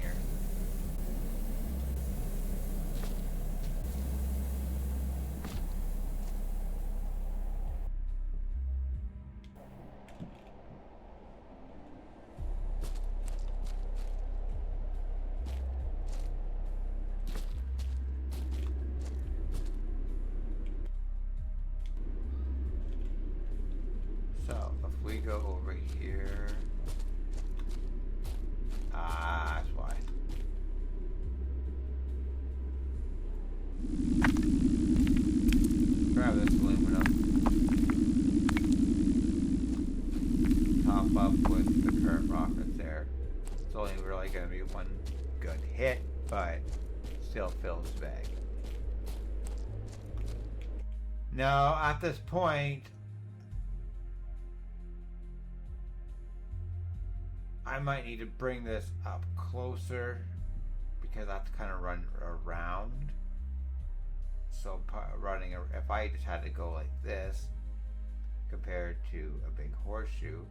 here. So if we go over here, that's why. Grab this aluminum, top up with the current rockets there. It's only really going to be one good hit, but still fills the bag. Now, at this point, I might need to bring this up closer because I have to kind of run around. So running, if I just had to go like this compared to a big horseshoe,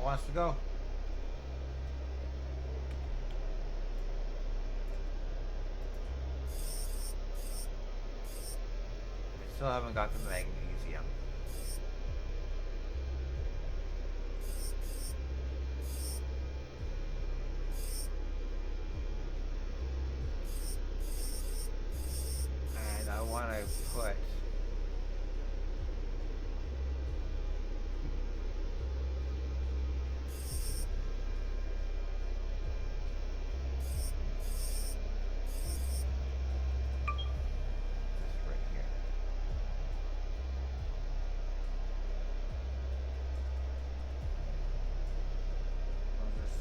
wants to go. I still haven't got the magnesium. And I want to put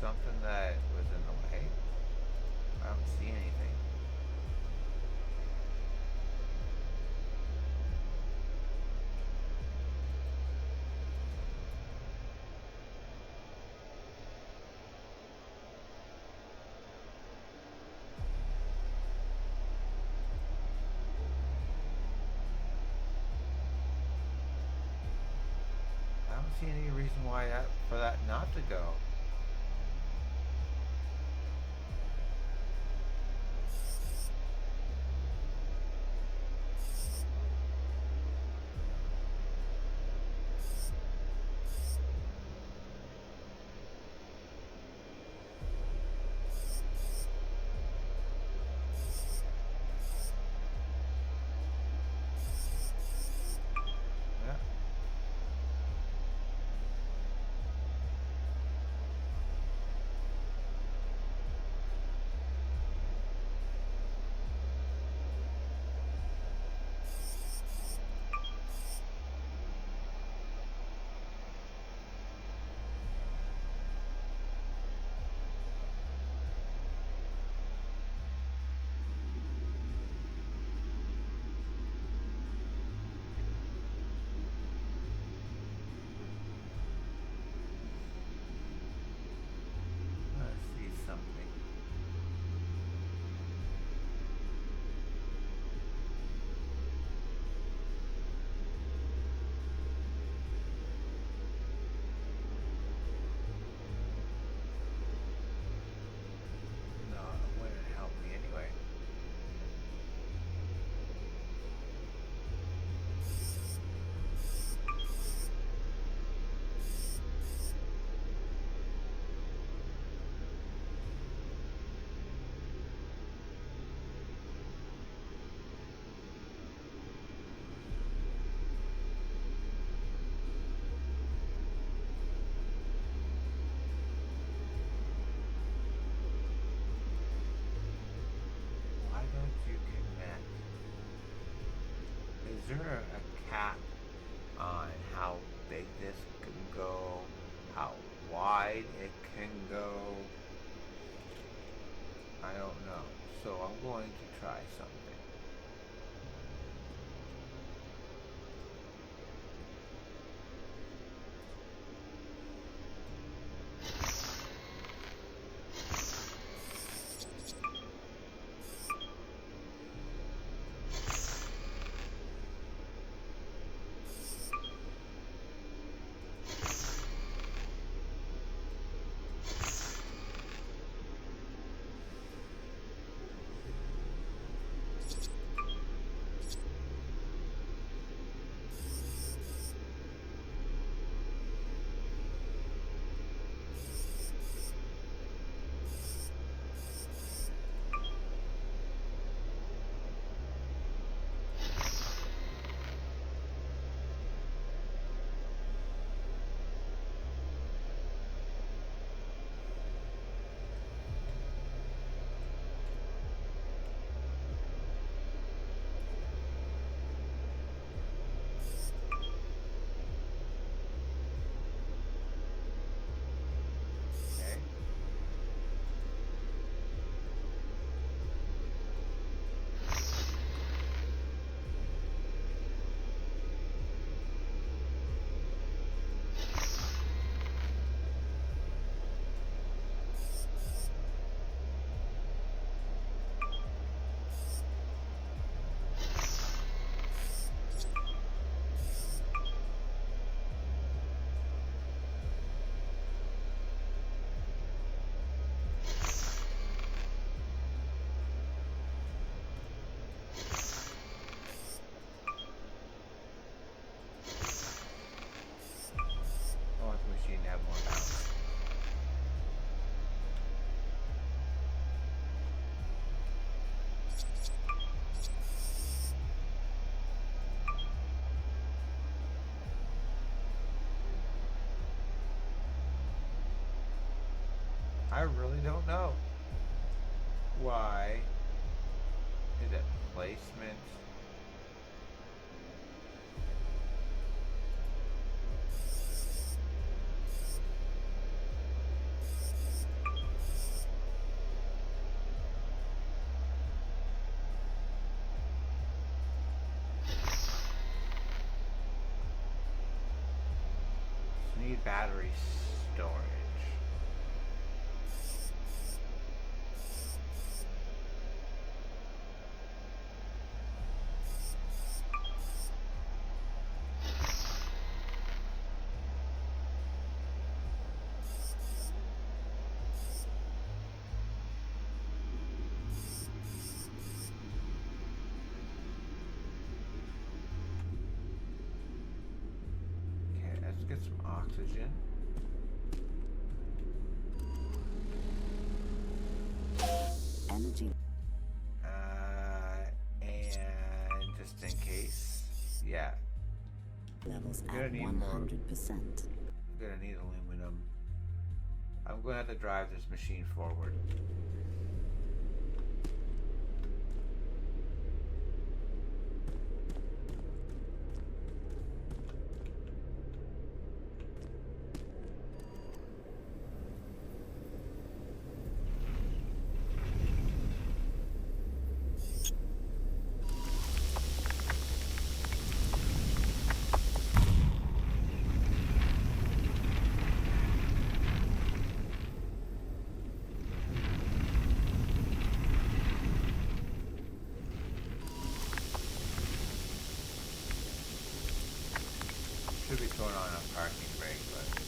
something that was in the way. I don't see anything. I don't see any reason why for that not to go. there a cap on how big this can go? How wide it can go? I don't know. So I'm going to try something. Okay. I want the machine to have more bounce. I really don't know. Why? Is it placement? Need battery storage. Okay, let's get some oxygen. Energy And just in case, yeah, levels Gonna at need more. 100%. I'm gonna need aluminum. I'm gonna have to drive this machine forward. Should be going on a parking brake, but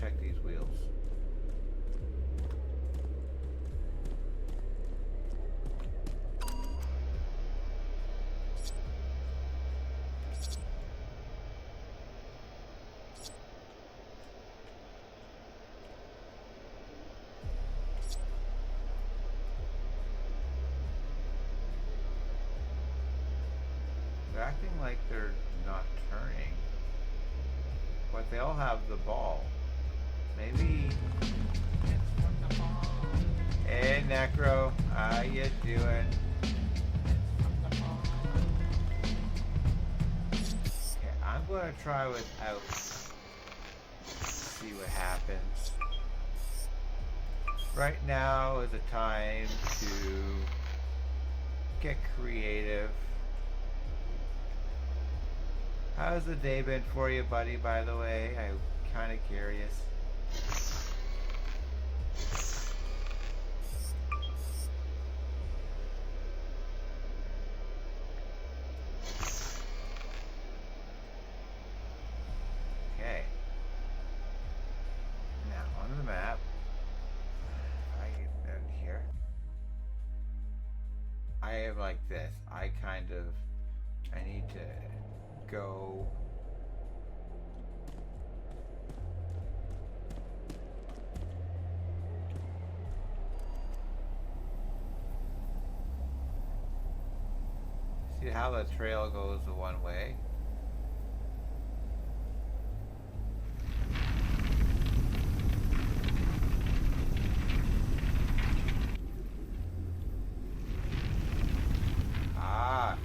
check these wheels. They're acting like they're not turning. But they all have the ball. Maybe. Hey, Necro. How you doing? Okay, I'm going to try without. See what happens. Right now is a time to get creative. How's the day been for you, buddy, by the way? I'm kind of curious. Okay. Now, on the map, if I get out here, I am like this. I need to go. See how the trail goes the one way? Ah.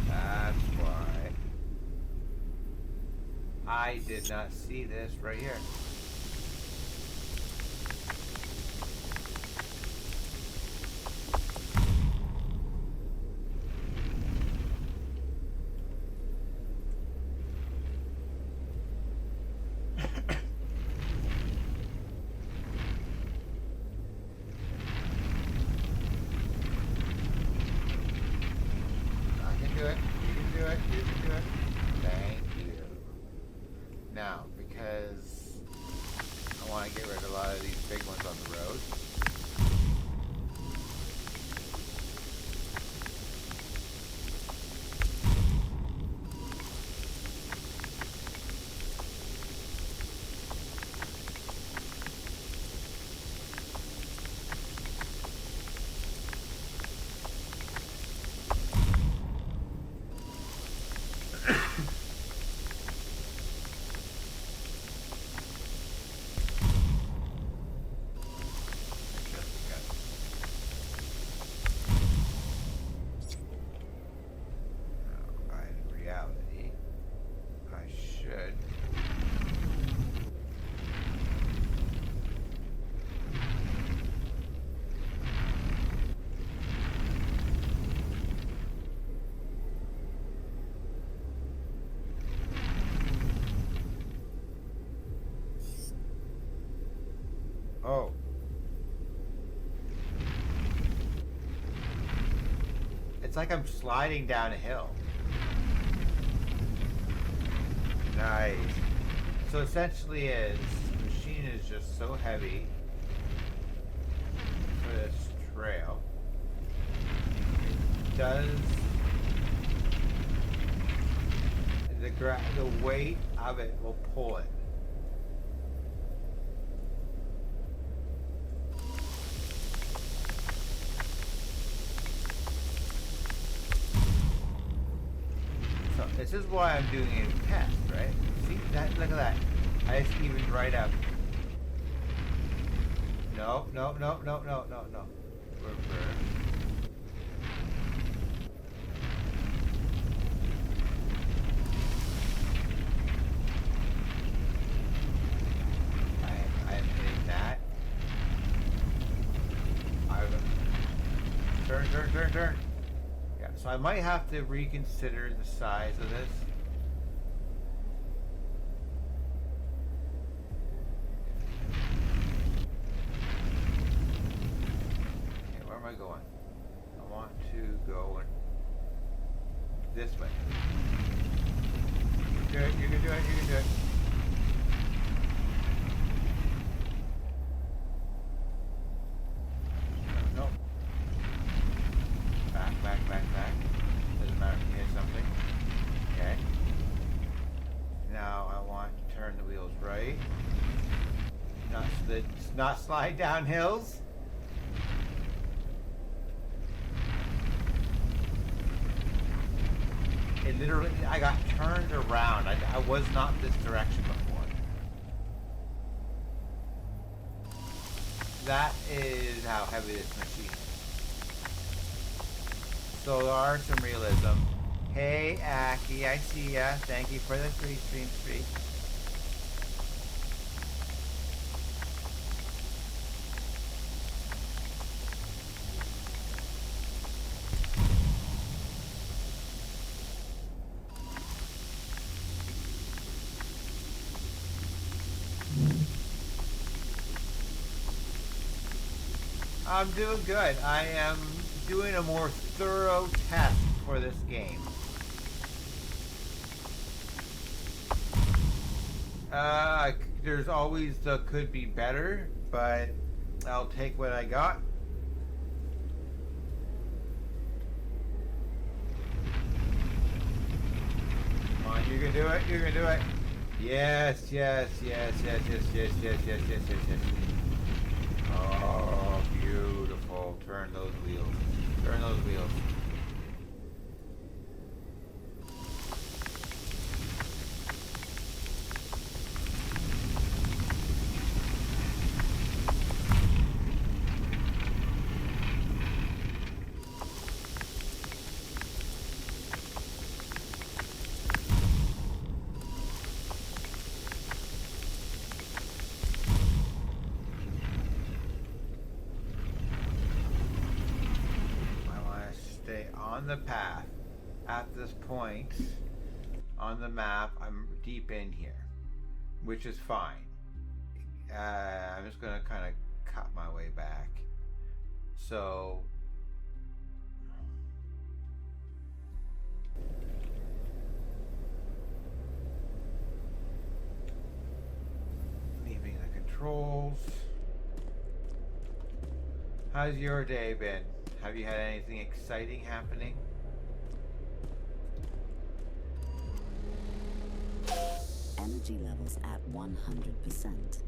That's why. I did not see this right here. Now, because I want to get rid of a lot of these big ones on the road. Oh. It's like I'm sliding down a hill. Nice. So essentially the machine is just so heavy for this trail. It does the weight of it will pull it. This is why I'm doing it in test, right? See that? Look at that. I just evened right out. No. Reverse. I'm hitting that. Turn. Yeah, so I might have to reconsider the size of this. Okay, where am I going? I want to go this way. You can do it. not slide down hills. It literally, I got turned around. I was not this direction before. That is how heavy this machine is. So there are some realism. Hey, Aki, I see ya. Thank you for the free streak. I'm doing good. I am doing a more thorough test for this game. There's always the could be better, but I'll take what I got. Come on, you can do it. You can do it. Yes. Oh, beautiful. Turn those wheels. Turn those wheels. On the path at this point on the map. I'm deep in here, which is fine. I'm just gonna kind of cut my way back. So leaving the controls. How's your day been? Have you had anything exciting happening? Energy levels at 100%.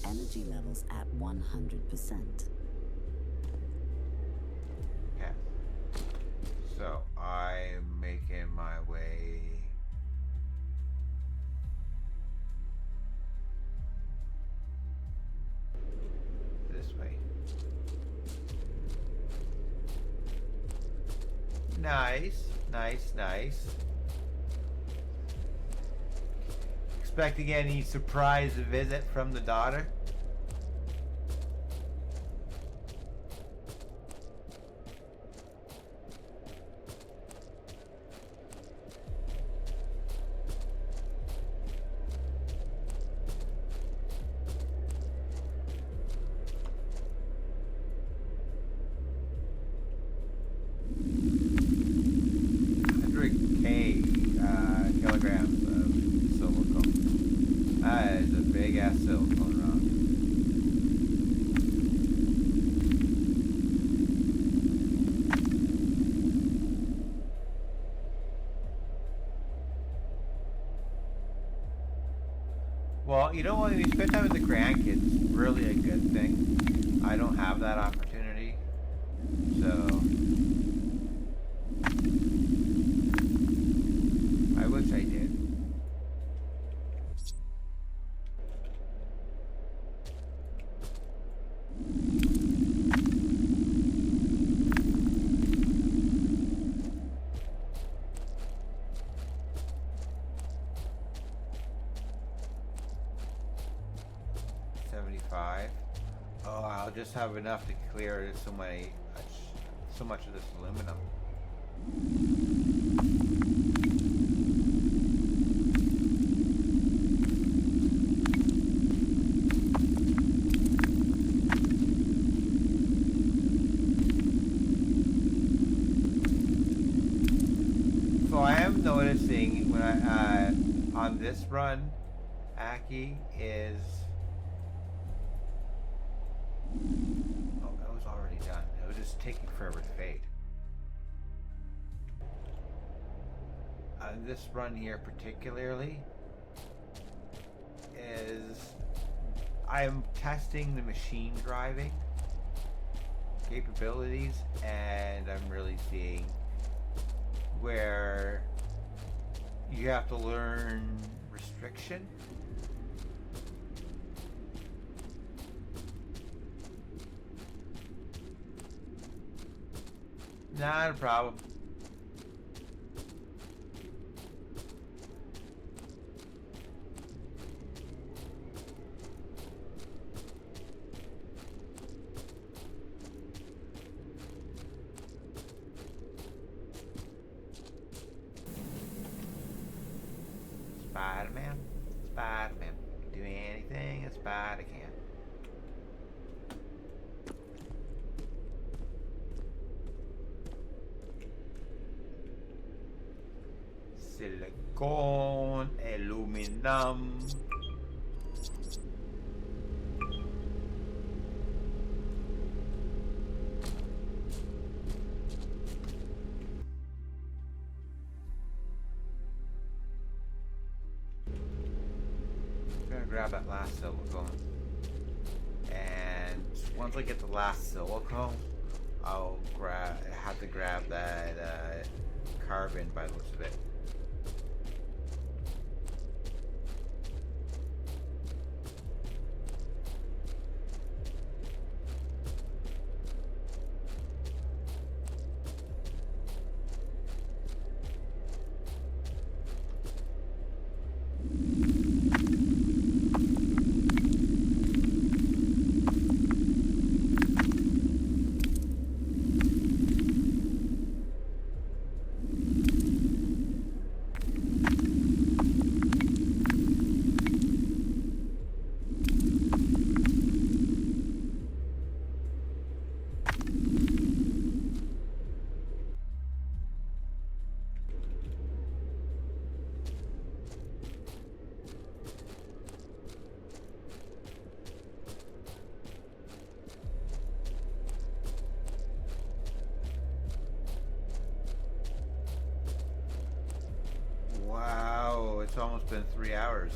Energy levels at 100%. Okay. So I'm making my way. This way. Nice. Expecting any surprise visit from the daughter? Kilograms of silicone. That is a big ass silicone rock. Well, you know, when you spend time with the grandkids, it's really a good thing. I don't have that opportunity, so I wish I did. Oh, I'll just have enough to clear so much of this aluminum. So I am noticing when I on this run, Aki is. Oh, that was already done. It was just taking forever to fade. this run here particularly is I'm testing the machine driving capabilities, and I'm really seeing where you have to learn restriction. Not a problem. Spider-Man, Spider-Man, do anything a spider can. Silicon, aluminum. Grab that last silicone, and once I get the last silicone, I'll have to grab that carbon by the looks of it. Wow, it's almost been 3 hours.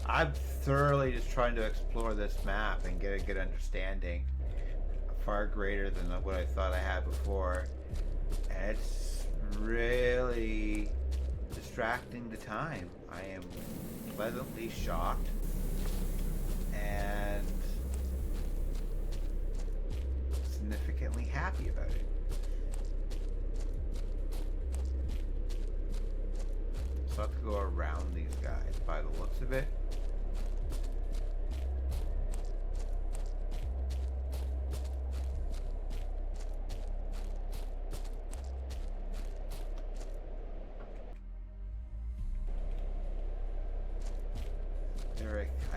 I'm thoroughly just trying to explore this map and get a good understanding, far greater than what I thought I had before. And it's really distracting the time. I am pleasantly shocked and significantly happy about it. So I have to go around these guys by the looks of it.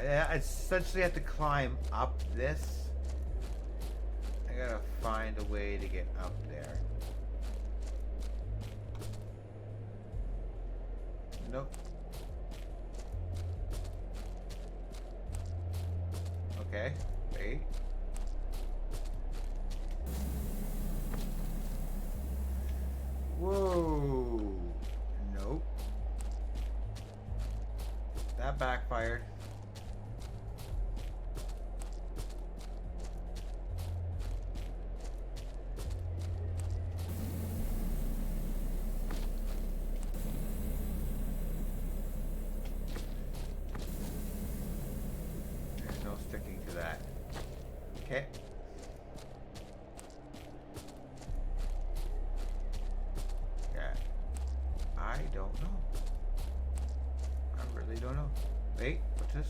I essentially have to climb up this. I gotta find a way to get up there. Nope. Okay, wait. Whoa. Nope. That backfired. There's no sticking to that. Okay. Yeah. I don't know. I really don't know. Wait, what's this?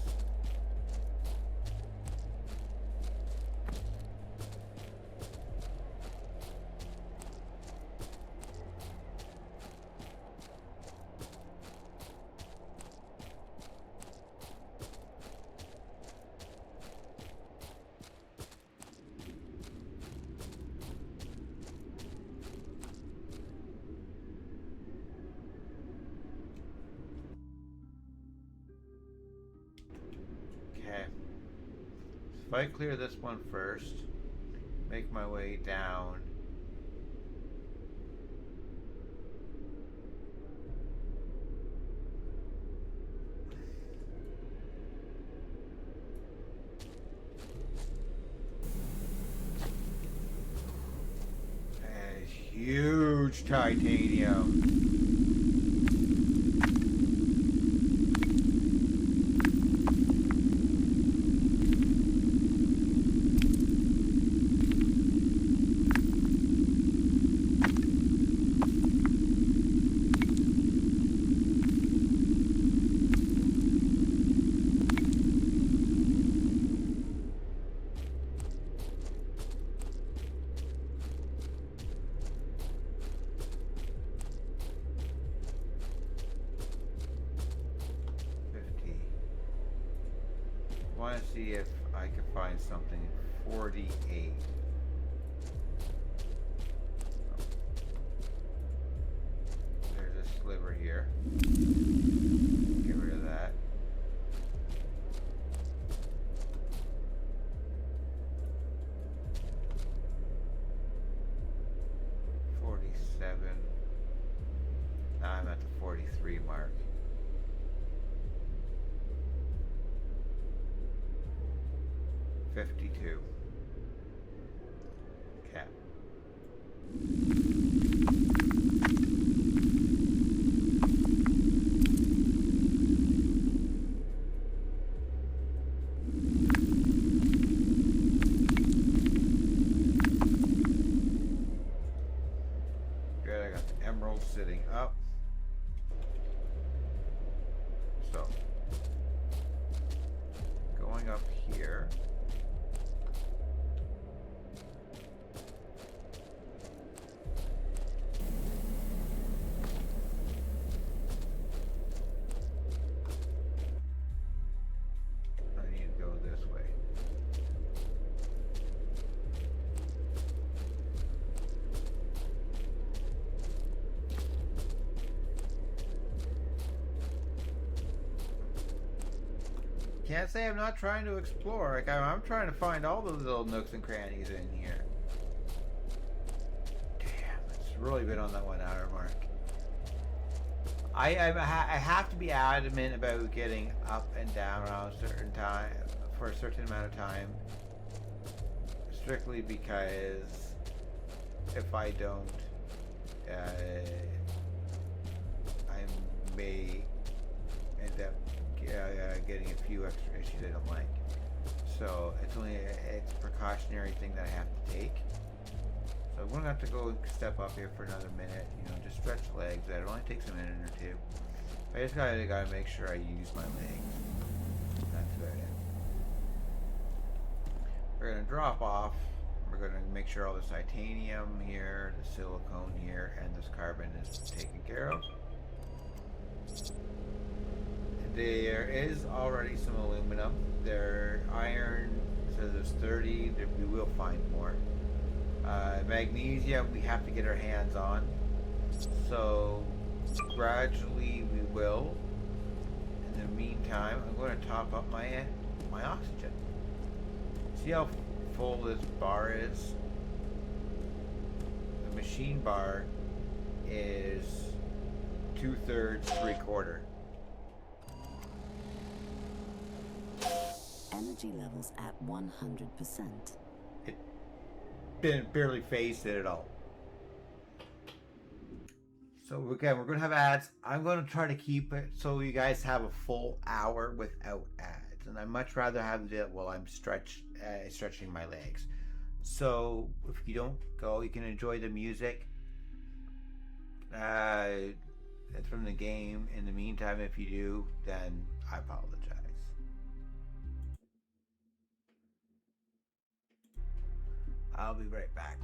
Okay. If I clear this one first, make my way down. much titanium. I want to see if I can find something 48. There's a sliver here. Get rid of that. Now I'm at the 43 mark. $52. Okay. Good, I got the emerald sitting up. So, going up here. I need to go this way. Can't say I'm not trying to explore. Like I'm trying to find all those little nooks and crannies in here. Damn, it's really been on that 1 hour mark. I have to be adamant about getting up and down around a certain time for a certain amount of time, strictly because if I don't, I may end up getting a few extra issues I don't like. So it's a precautionary thing that I have to take. So I'm gonna have to go step up here for another minute, just stretch legs. That only takes a minute or two. I just gotta make sure I use my legs. That's about it. We're gonna drop off. We're gonna make sure all this titanium here, the silicone here, and this carbon is taken care of. There is already some aluminum. There, iron says there's 30. We will find more. Magnesium we have to get our hands on. So gradually we will. In the meantime, I'm going to top up my oxygen. See how full this bar is? The machine bar is 2/3, 3/4. Energy levels at 100%. It didn't barely phased it at all. So again, we're going to have ads. I'm going to try to keep it so you guys have a full hour without ads. And I'd much rather have it while I'm stretching my legs. So if you don't go, you can enjoy the music from the game. In the meantime, if you do, then I apologize. I'll be right back.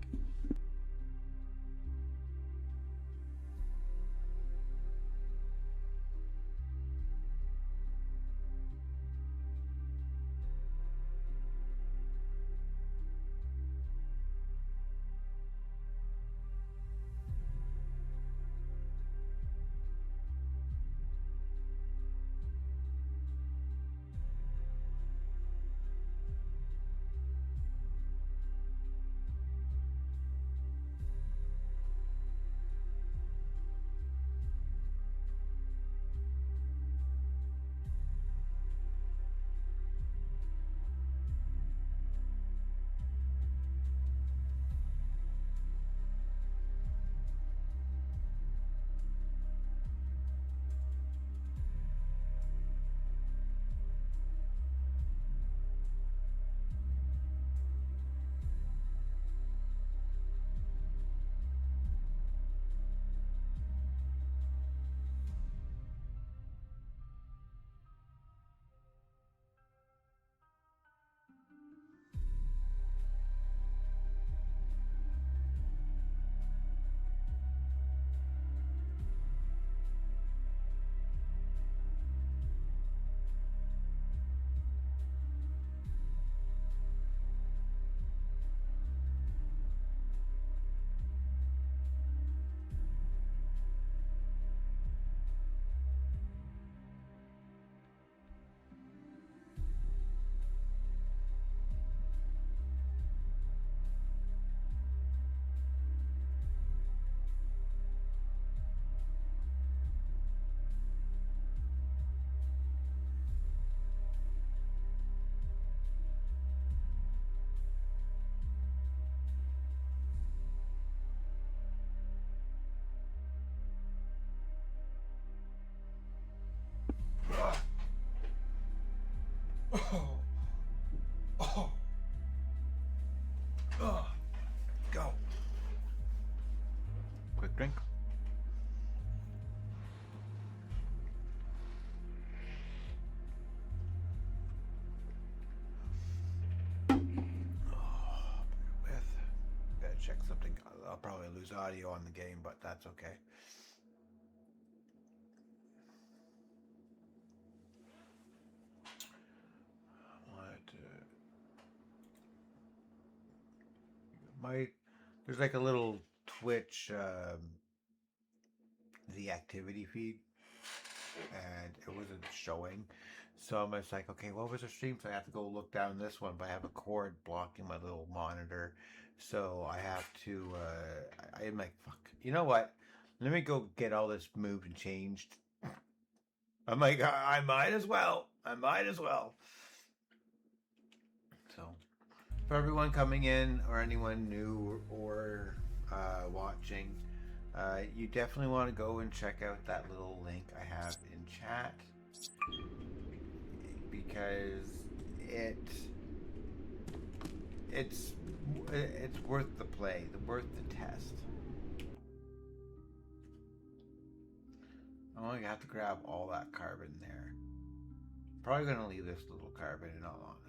Oh, oh, oh. Go. Quick drink. Gotta check something. I'll probably lose audio on the game, but that's okay. There's like a little Twitch the activity feed, and it wasn't showing. So I'm just like, okay, what was the stream? So I have to go look down this one, but I have a cord blocking my little monitor. So I have to, I'm like, fuck. You know what? Let me go get all this moved and changed. I'm like, I might as well. I might as well. So, for everyone coming in or anyone new or watching, you definitely want to go and check out that little link I have in chat, because it's worth the play, worth the test. I'm only gonna have to grab all that carbon there. Probably gonna leave this little carbon, in all honesty.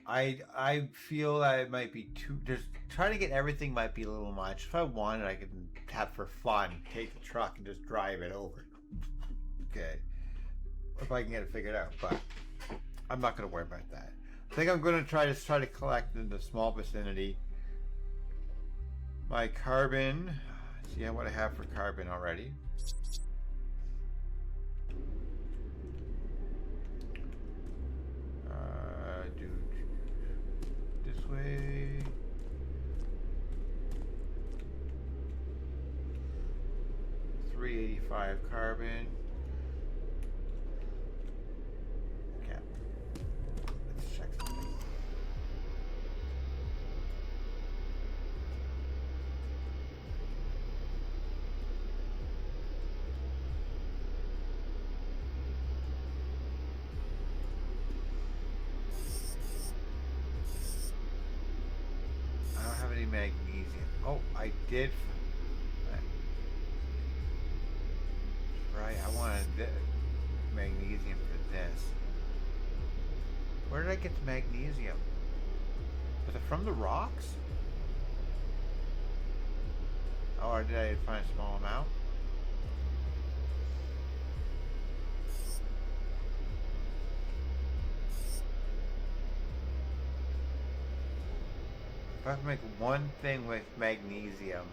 I feel that it might be too. Just trying to get everything might be a little much. If I wanted, I could have for fun take the truck and just drive it over. Okay, if I can get it figured out, but I'm not gonna worry about that. I think I'm gonna try to collect in the small vicinity my carbon. See what I have for carbon already. Do this way. $385 carbon. Okay. Let's check something. I don't have any magnesium. Oh, I did. Right, I wanted magnesium for this. Where did I get the magnesium? Was it from the rocks? Or did I find a small amount? If I have to make one thing with magnesium,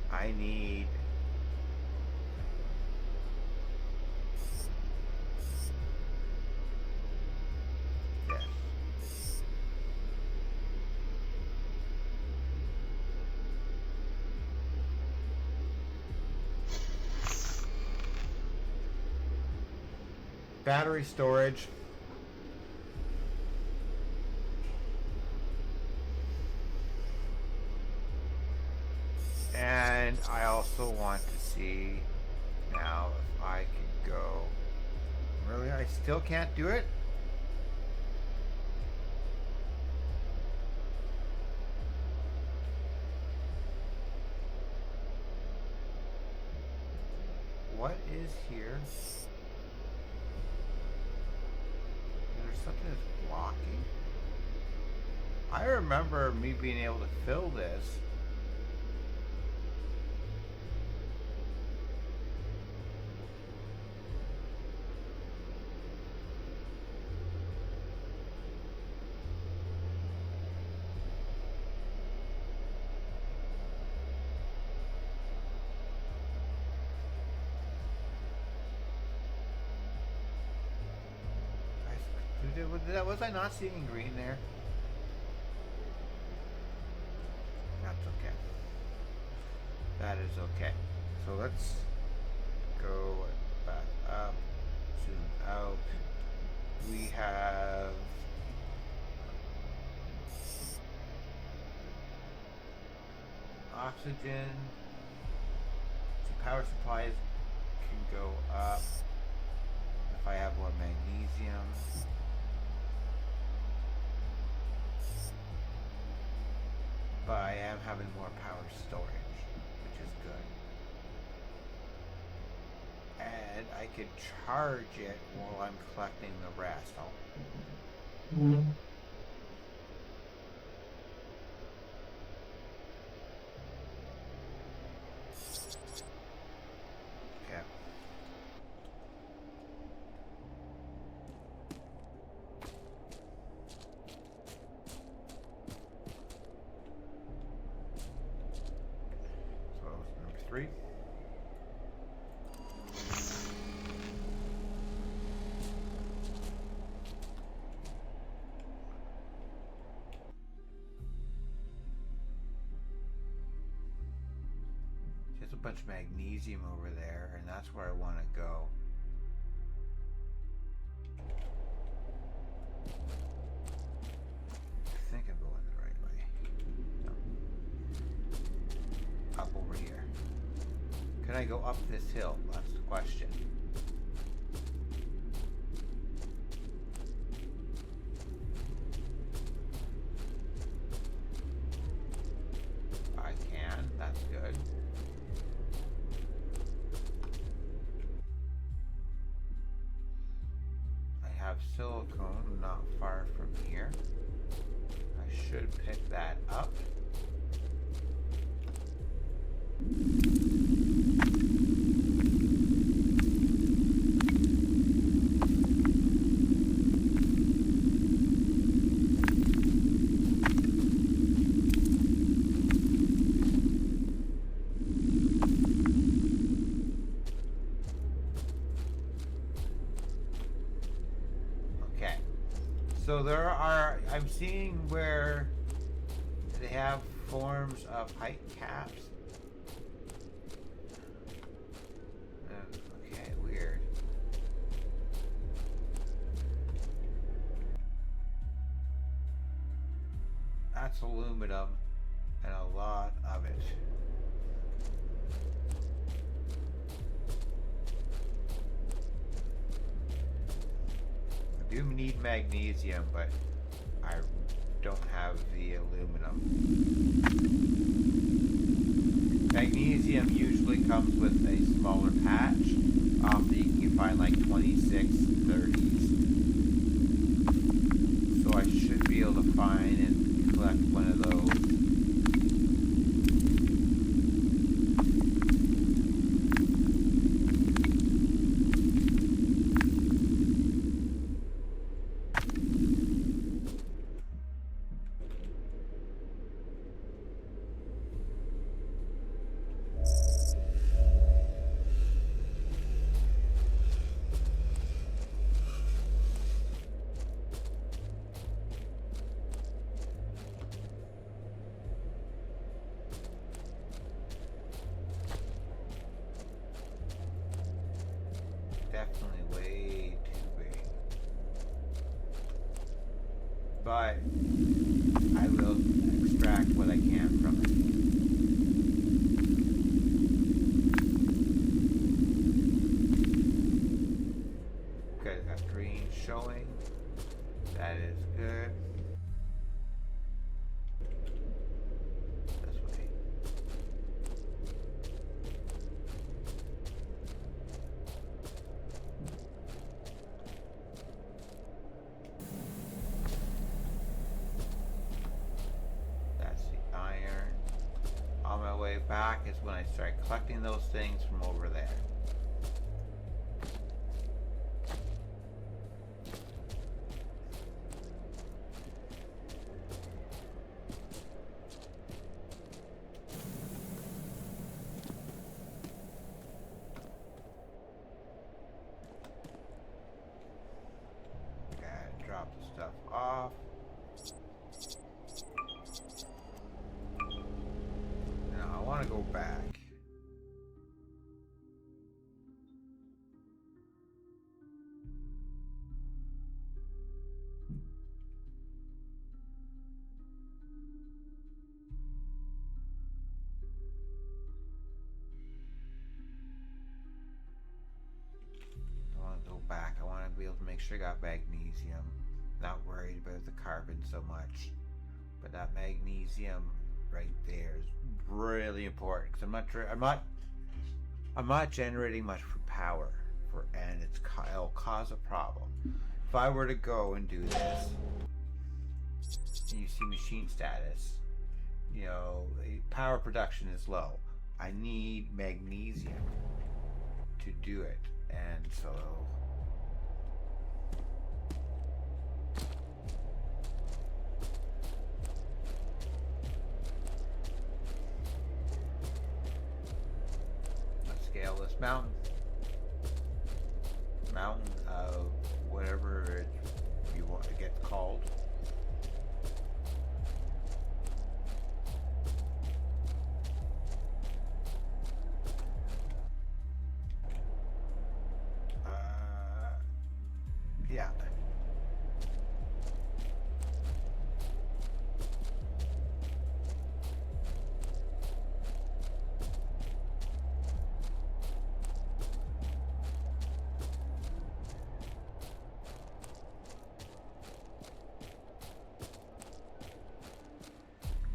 I need this. Battery storage. And I also want to see now if I can go. Really? I still can't do it? What is here? There's something that's blocking. I remember me being able to fill this. Was I not seeing green there? That's okay. That is okay. So let's go back up, zoom out. We have oxygen. power supplies can go up if I have more magnesium. But I am having more power storage, which is good. And I could charge it while I'm collecting the rest. Okay. So number 3. There's a bunch of magnesium over there, and that's where I want to go. I think I'm going the right way. No. Up over here. Can I go up this hill? That's the question. I can. That's good. I have silicone not far from here. I should pick that up. Okay. So there are, I'm seeing where they have forms of height caps. Okay, weird. That's aluminum and a lot of it. I do need magnesium, but I don't have the aluminum. Magnesium usually comes with a smaller patch. You can find like 26, 30s. So I should be able to find and collect one of those. Definitely way too big. But I will extract what I can from it. Okay, got green showing. That is good. This way. That's the iron. On my way back is when I start collecting those things from over there. Gotta drop the stuff off. Now I want to go back. extra got magnesium. Not worried about the carbon so much. But that magnesium right there is really important because I'm not generating much for power and it'll cause a problem. If I were to go and do this, and you see machine status, you know, power production is low. I need magnesium to do it, and so let's scale this mountain of whatever you want to get called. Yeah.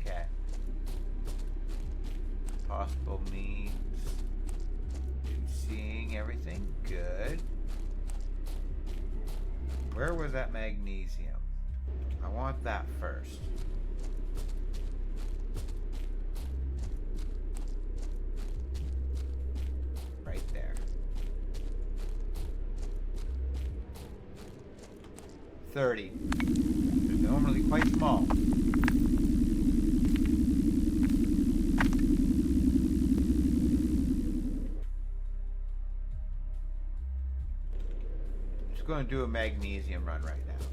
Okay. Possible means seeing everything good. Where was that magnesium? I want that first. Right there. 30. They're normally quite small. Going to do a magnesium run right now.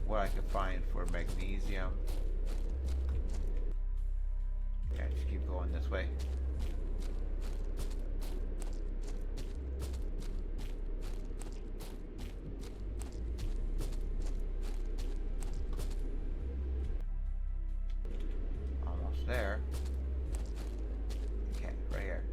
What I can find for magnesium. Okay, just keep going this way. Almost there. Okay, right here.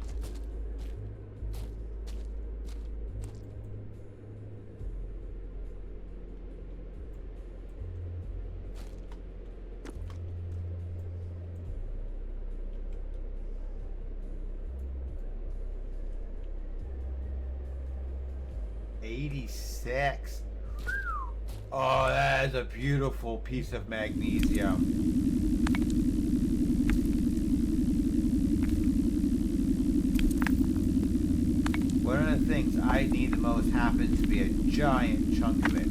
$86. Oh, that is a beautiful piece of magnesium. One of the things I need the most happens to be a giant chunk of it.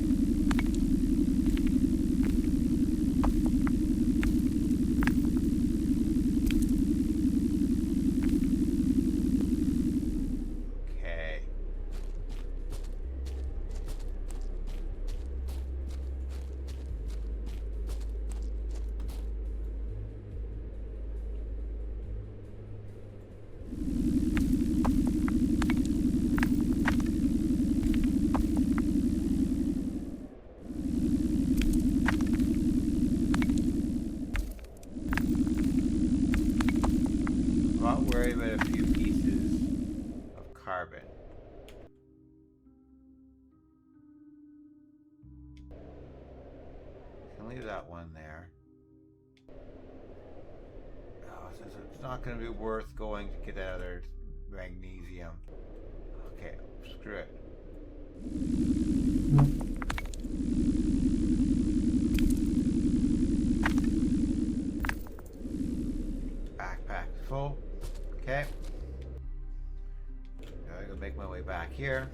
Not worry about a few pieces of carbon. Can leave that one there. Oh, it's not going to be worth going to get that other magnesium. Okay, screw it. Backpack full. Okay. Now I gotta make my way back here.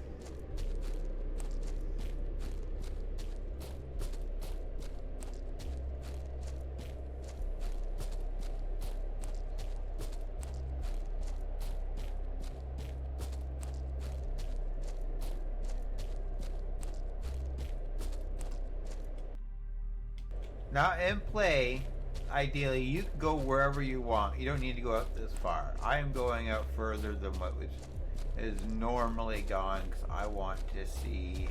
Now in play, ideally you can go wherever you want. You don't need to go out this far. I am going out further than what is normally gone because I want to see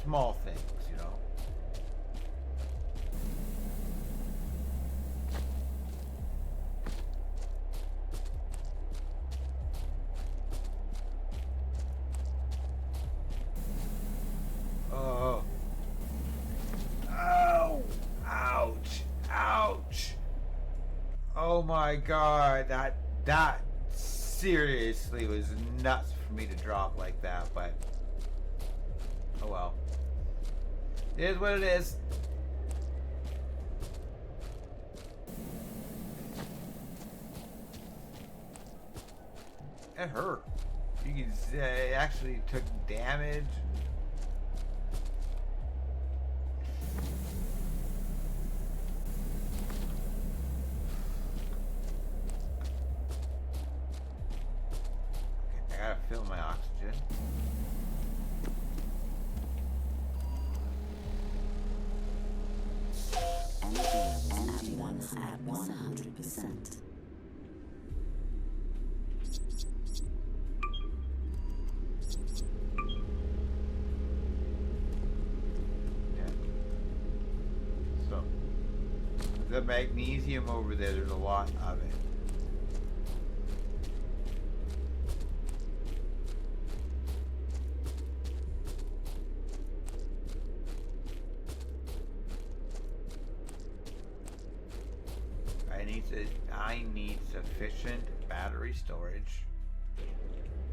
small things, you know. Oh my god, that seriously was nuts for me to drop like that, but oh well. It is what it is. It hurt. You can say it actually took damage. Okay, I gotta fill my oxygen. Energy levels at 100%. So, the magnesium over there, there's a lot of it. I need sufficient battery storage,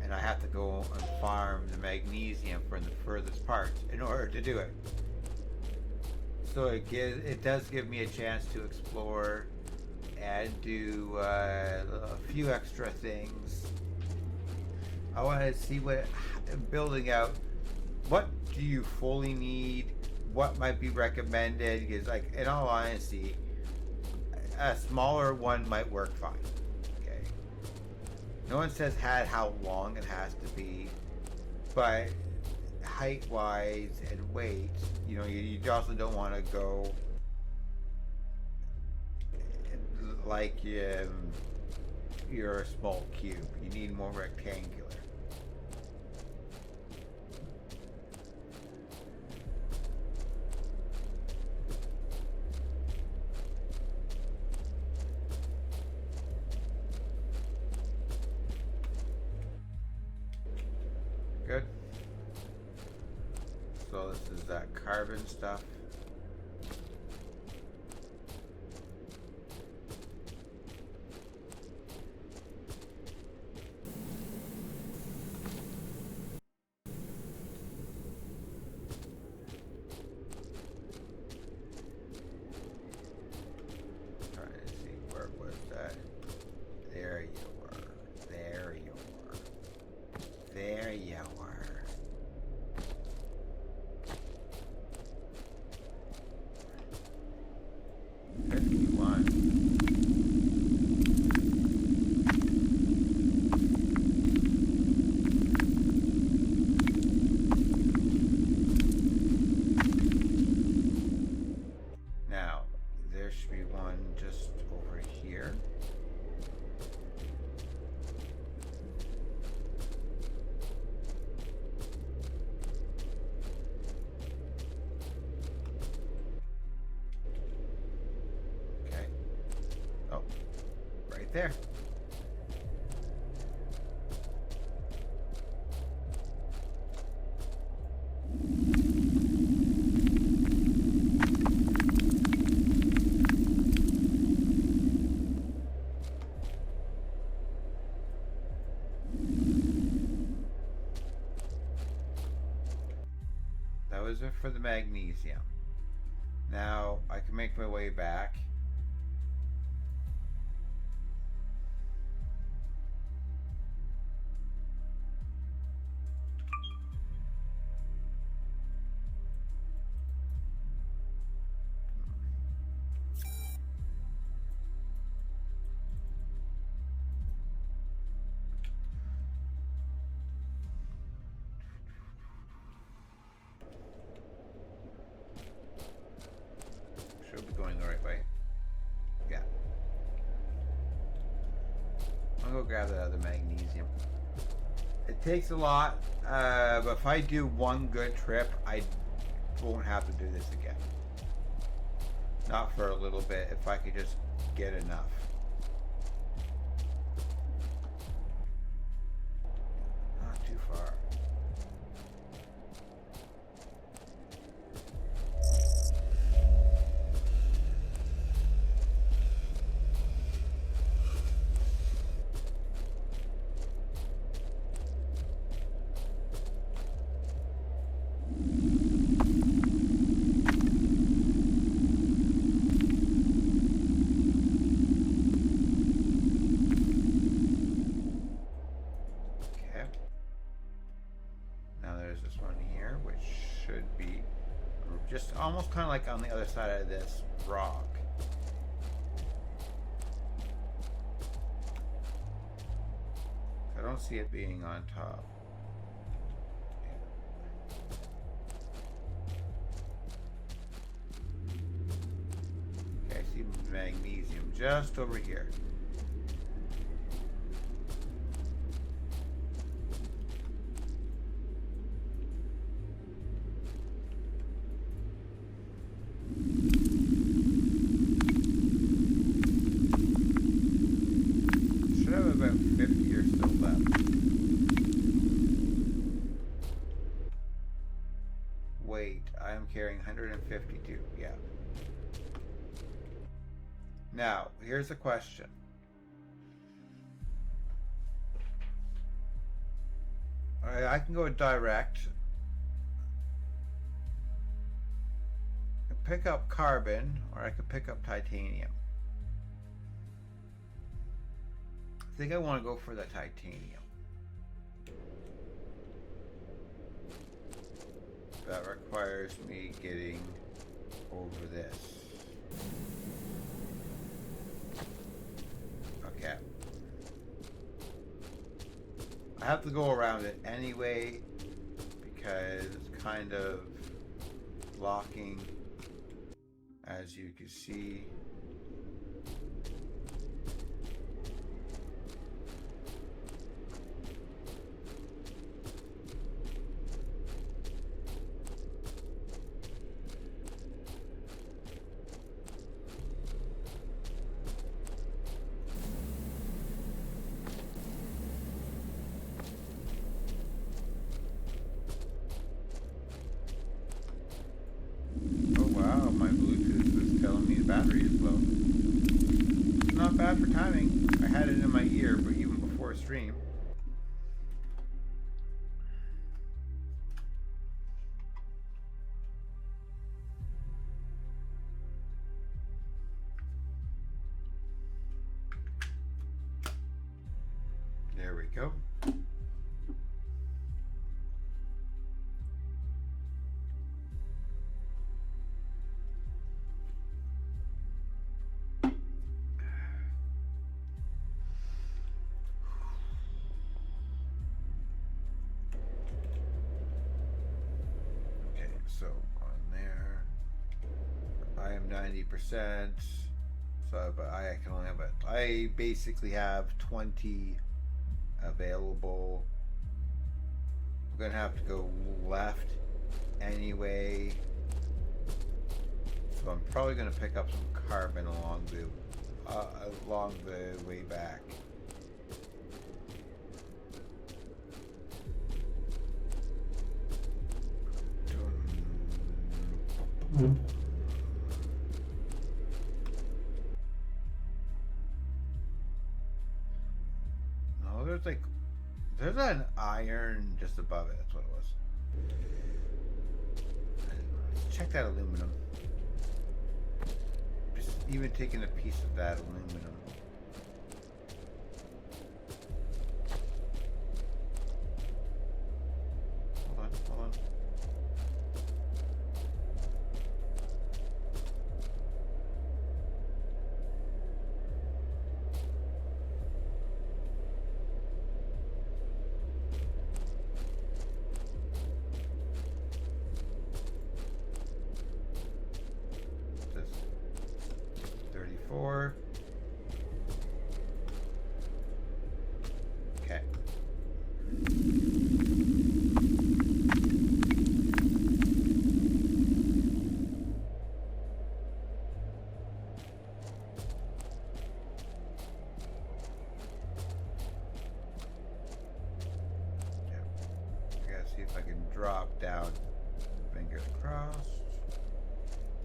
and I have to go and farm the magnesium from the furthest parts in order to do it. So it does give me a chance to explore and do a few extra things. I want to see what building out. What do you fully need? What might be recommended? Because, like, in all honesty, a smaller one might work fine. Okay. No one says how long it has to be, but height wise and weight, you also don't want to go like you're a small cube. You need more rectangular. Good. So this is that carbon stuff. Trying to see where was that. There you were. There you were. There you were. 51. Now, there should be one just over here. Okay. Oh, right there. That was it for the magnesium. Now I can make my way back. Should be going the right way. Yeah. I'll go grab the other magnesium. It takes a lot, but if I do one good trip, I won't have to do this again. Not for a little bit, if I could just get enough. Not too far. almost kind of like on the other side of this rock. I don't see it being on top. Okay, I see magnesium just over here. Should have about 50 or so left. Wait, I am carrying 152. Yeah. Now, here's a question. Alright, I can go direct. Pick up carbon, or I could pick up titanium. I think I want to go for the titanium. That requires me getting over this. Okay. I have to go around it anyway because it's kind of blocking, as you can see. My Bluetooth was telling me the battery is low. It's not bad for timing. I had it in my ear, but even before stream. There we go. So on there, I am 90%. So, but I can only have it. I basically have 20 available. I'm gonna have to go left anyway. So I'm probably gonna pick up some carbon along the way back. No, there's an iron just above it. That's what it was. Let's check that aluminum. Just even taking a piece of that aluminum. Hold on. Okay. I gotta see if I can drop down. Fingers crossed.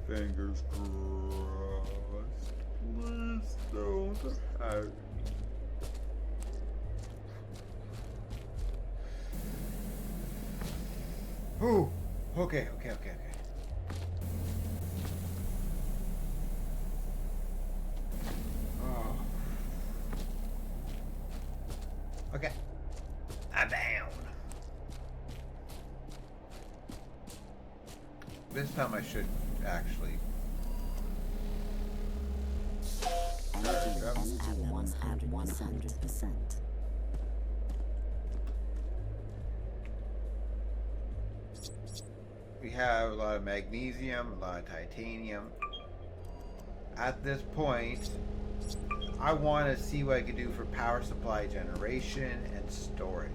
Fingers crossed. Please don't hurt me. Ooh. Okay. Oh. Okay. I'm down. This time I should actually. Energy levels at 100%. We have a lot of magnesium, a lot of titanium. At this point, I want to see what I can do for power supply generation and storage.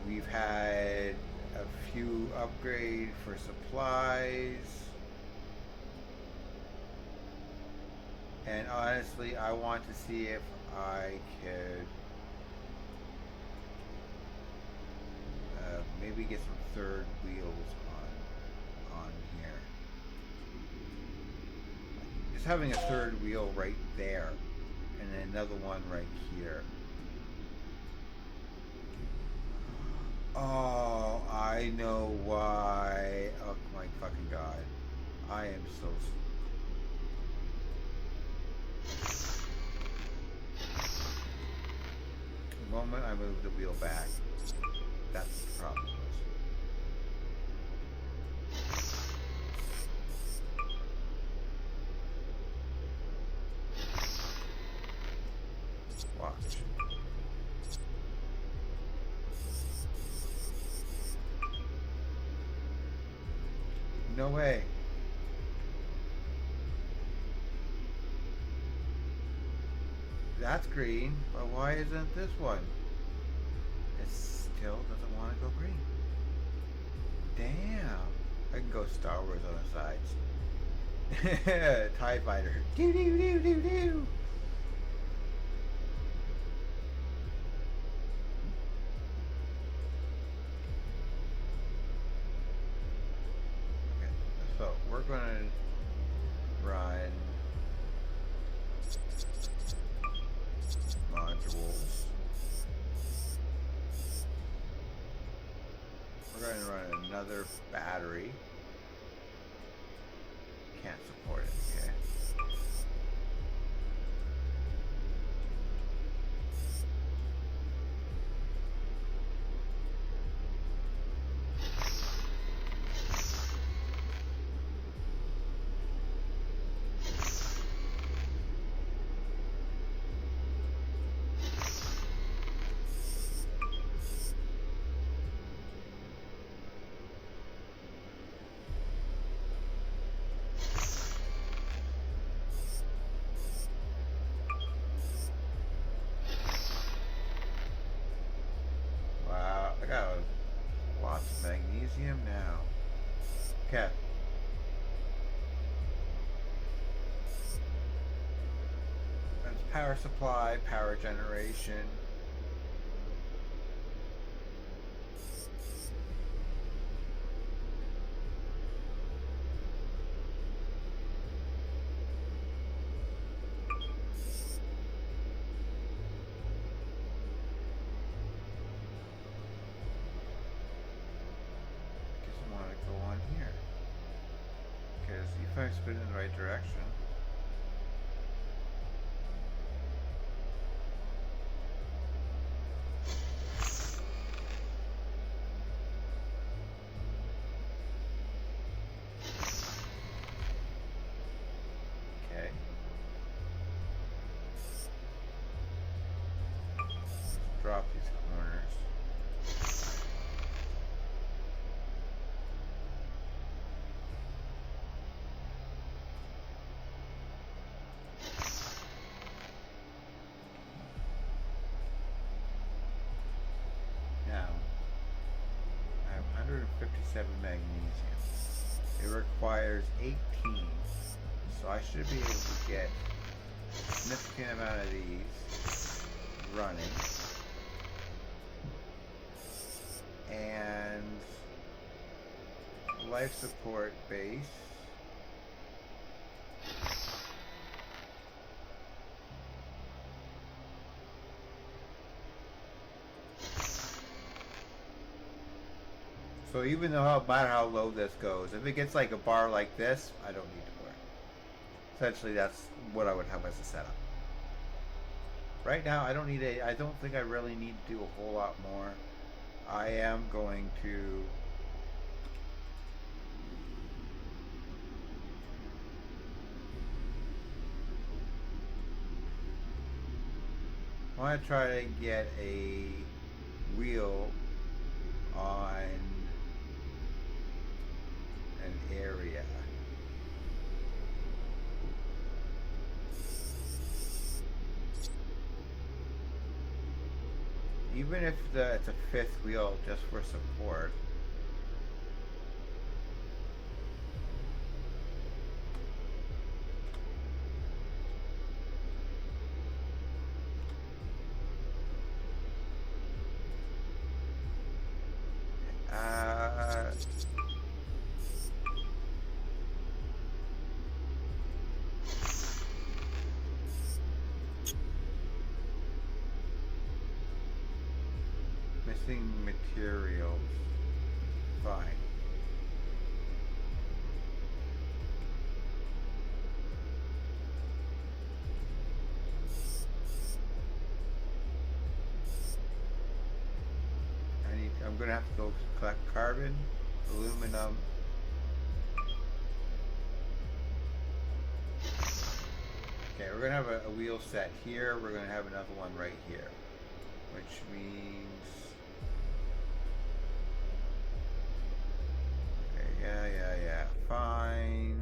We've had a few upgrades for supplies. And honestly, I want to see if I could maybe get some third wheels on here. Just having a third wheel right there, and then another one right here. Oh, I know why. Oh my fucking god. I am so... The moment I move the wheel back, that's the problem. Watch. No way. That's green, but why isn't this one? It still doesn't want to go green. Damn. I can go Star Wars on the sides. TIE Fighter. Doo doo doo doo doo. Okay, so we're gonna run modules. We're going to run another battery. Can't support it, okay. I got lots of magnesium now. Okay. That's power supply, power generation. If I spin in the right direction. Okay. Drop these corners. Now, I have 157 magnesium. It requires 18, so I should be able to get a significant amount of these running. And life support base. So even though no matter how low this goes, if it gets like a bar like this, I don't need to worry. Essentially, that's what I would have as a setup. Right now, I don't think I really need to do a whole lot more. I am going to want to try to get a wheel on an area. Even if it's a fifth wheel just for support. Missing materials. Fine. I'm gonna have to go collect carbon, aluminum. Okay, we're gonna have a wheel set here. We're gonna have another one right here, which means. Okay, yeah. Fine.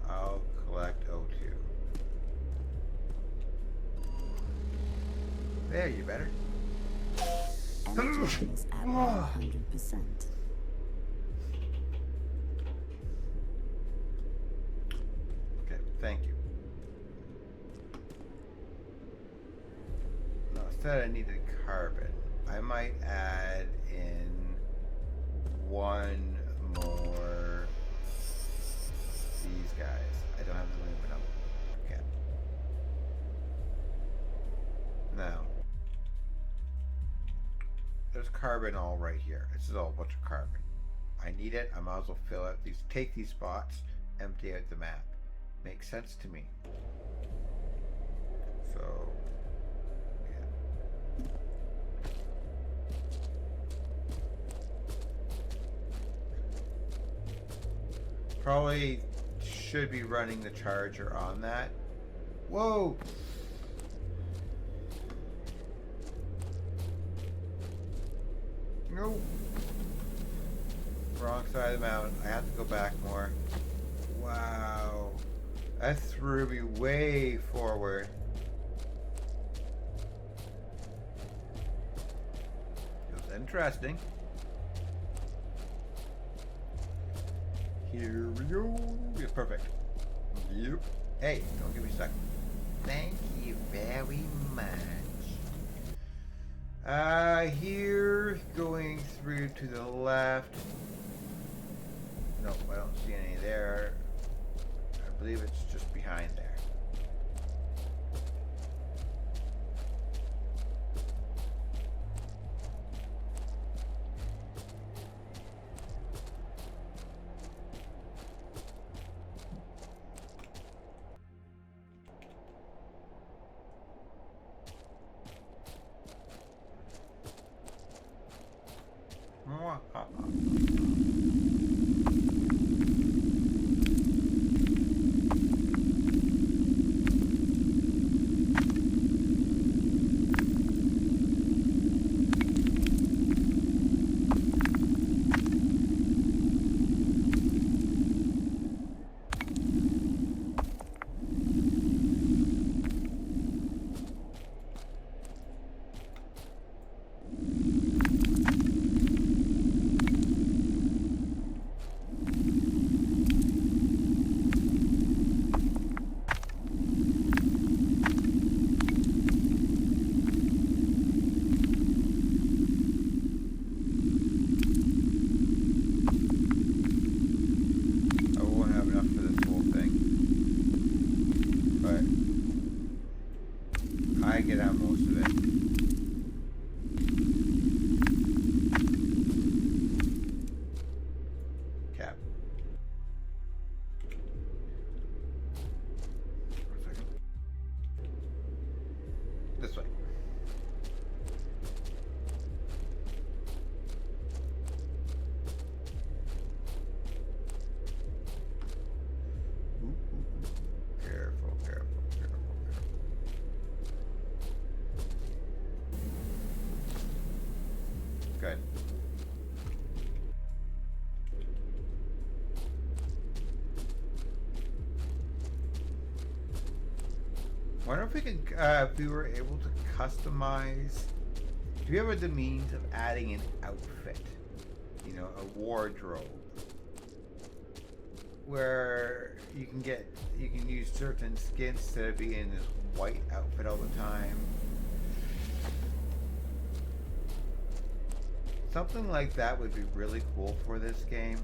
I'll collect O2. There, you better. Energy levels at 100%. Okay, thank you. No, instead I needed carbon. I might add in one more these guys. I don't have the aluminum. Okay. Now, there's carbon all right here. This is all a bunch of carbon. I need it. I might as well fill out these, take these spots, empty out the map. Makes sense to me. So, yeah. Probably should be running the charger on that. Whoa! No. Wrong side of the mountain. I have to go back more. Wow. That threw me way forward. It was interesting. Here we go. Yeah, perfect. Yep. Hey, don't get me stuck. Thank you very much. Here, going through to the left. Nope, I don't see any there. I believe it's just behind there. Wonder if we could, if we were able to customize. Do you have the means of adding an outfit? You know, a wardrobe, where you can use certain skins instead of being in this white outfit all the time. Something like that would be really cool for this game.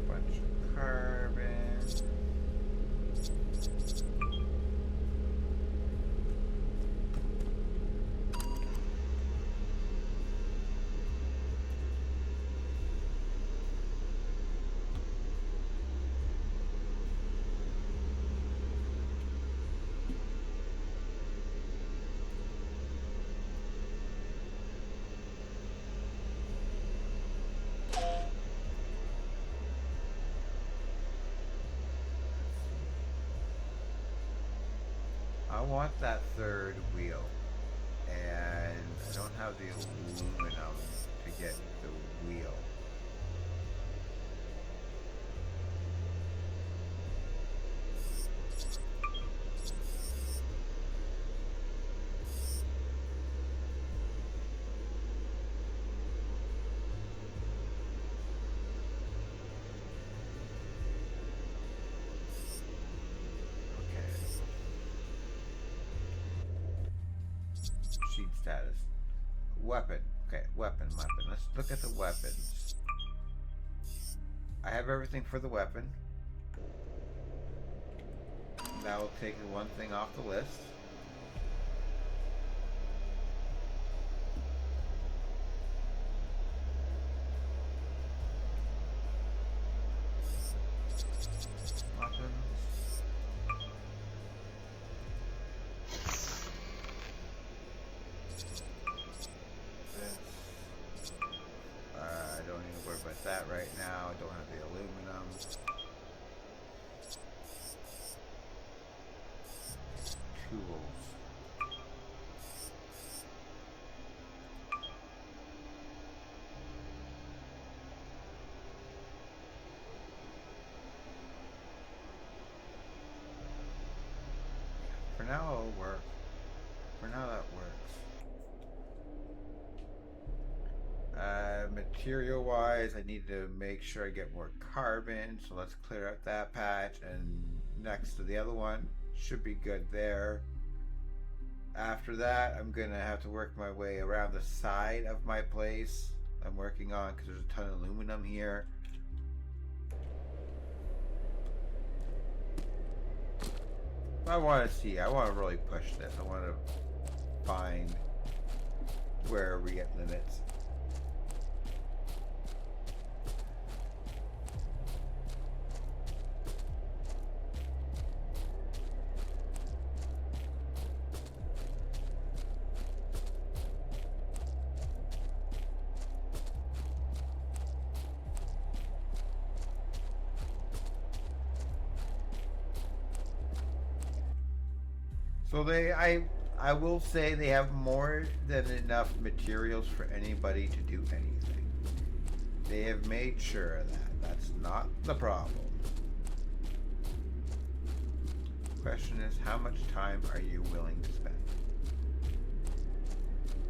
Bunch of carbon. I want that third wheel, and I don't have the aluminum to get the wheel. Sheet status. Weapon. Okay, weapon. Let's look at the weapons. I have everything for the weapon. That will take one thing off the list. Weapons. I don't need to worry about that right now. I don't have the aluminum. Tools. For now it'll work. For now that works. Material wise, I need to make sure I get more carbon, so let's clear out that patch, and next to the other one should be good there. After that, I'm gonna have to work my way around the side of my place I'm working on, because there's a ton of aluminum here. I want to really push this. I want to find where we get limits. So I will say they have more than enough materials for anybody to do anything. They have made sure of that. That's not the problem. Question is, how much time are you willing to spend?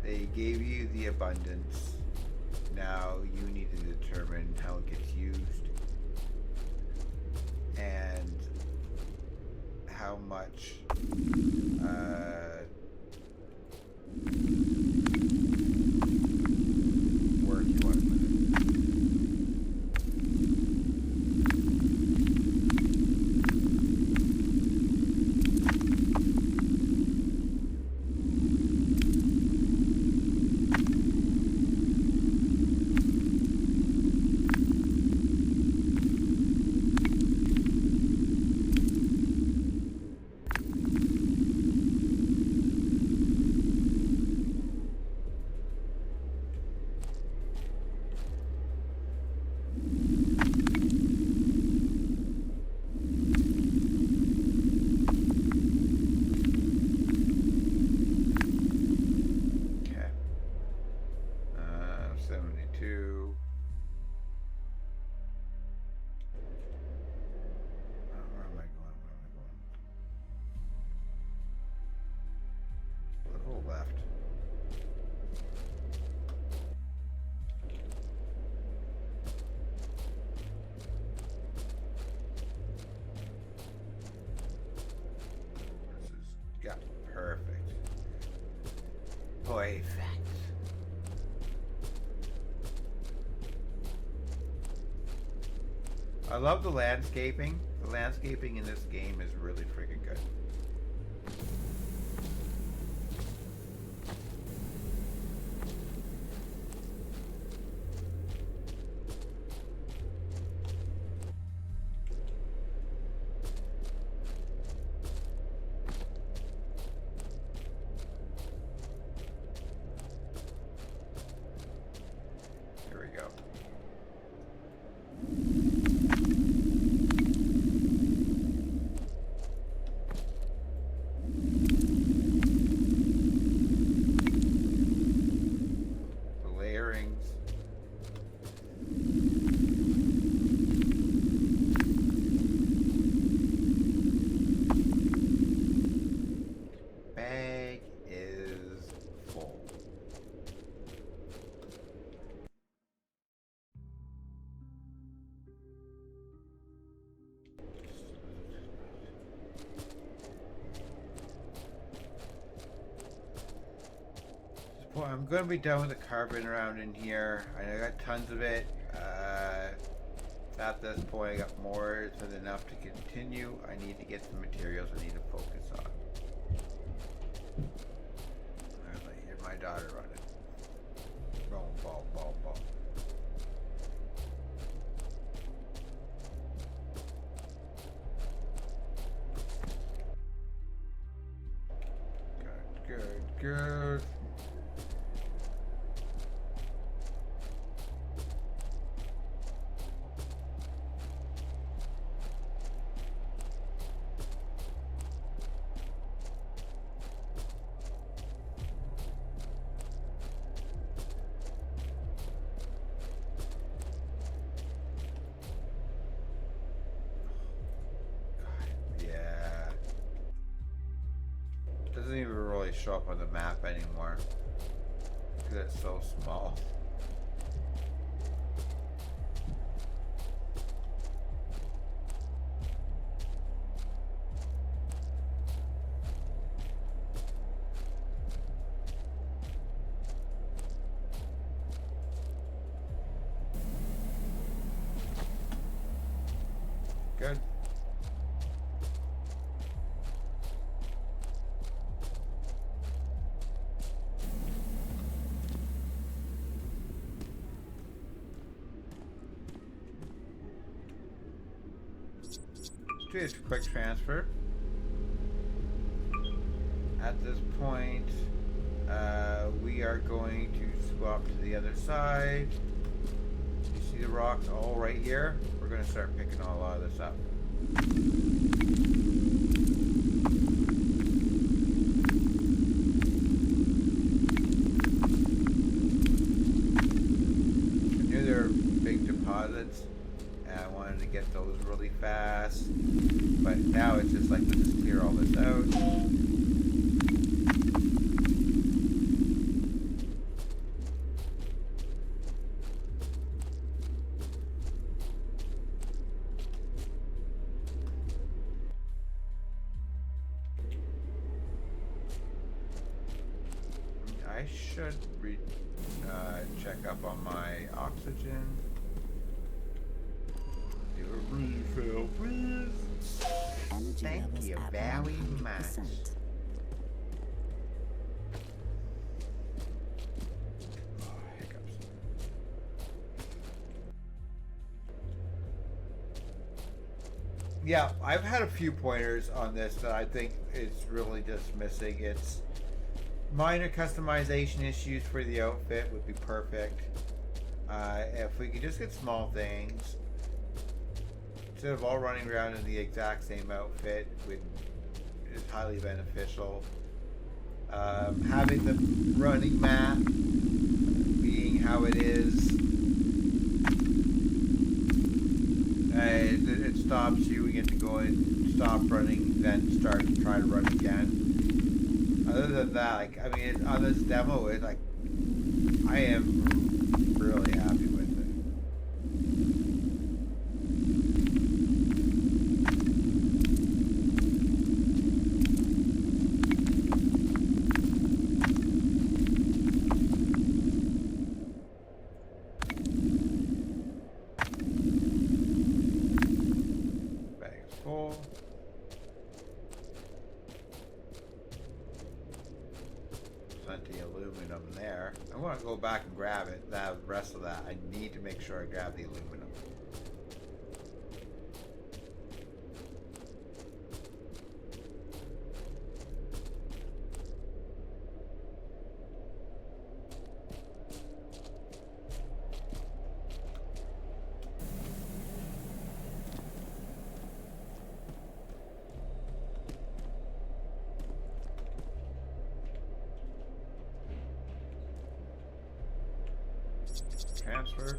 They gave you the abundance. Now you need to determine how it gets used and how much work you want to put in. for effects. I love the landscaping. The landscaping in this game is really freaking good. Here we go. Bag is full. Well, I'm going to be done with the carbon around in here. I got tons of it. At this point, I got more than enough to continue. I need to get some materials I need to focus on. I hear my daughter running. Ball, ball, ball, ball. Good, good, good. Doesn't even really show up on the map anymore because it's so small. Good. Do this quick transfer. At this point, we are going to swap to the other side. You see the rocks all right here? We're going to start picking a lot of this up. I knew there were big deposits, and I wanted to get those really fast. But now it's just like, let's just clear all this out. I should check up on my oxygen. Do a refill, please. Energy Thank levels you at very 100%. much. Oh, hiccups. Yeah, I've had a few pointers on this that I think it's really just missing. It's minor customization issues for the outfit would be perfect. If we could just get small things instead of all running around in the exact same outfit, is highly beneficial. Having the running map being how it is, it stops you. We get to go and stop running, then start and try to run again. Other than that, like, I mean, on this demo, it's like, I am really happy with it. them there. I want to go back and grab it. The rest of that, I need to make sure I grab the aluminum. Transfer.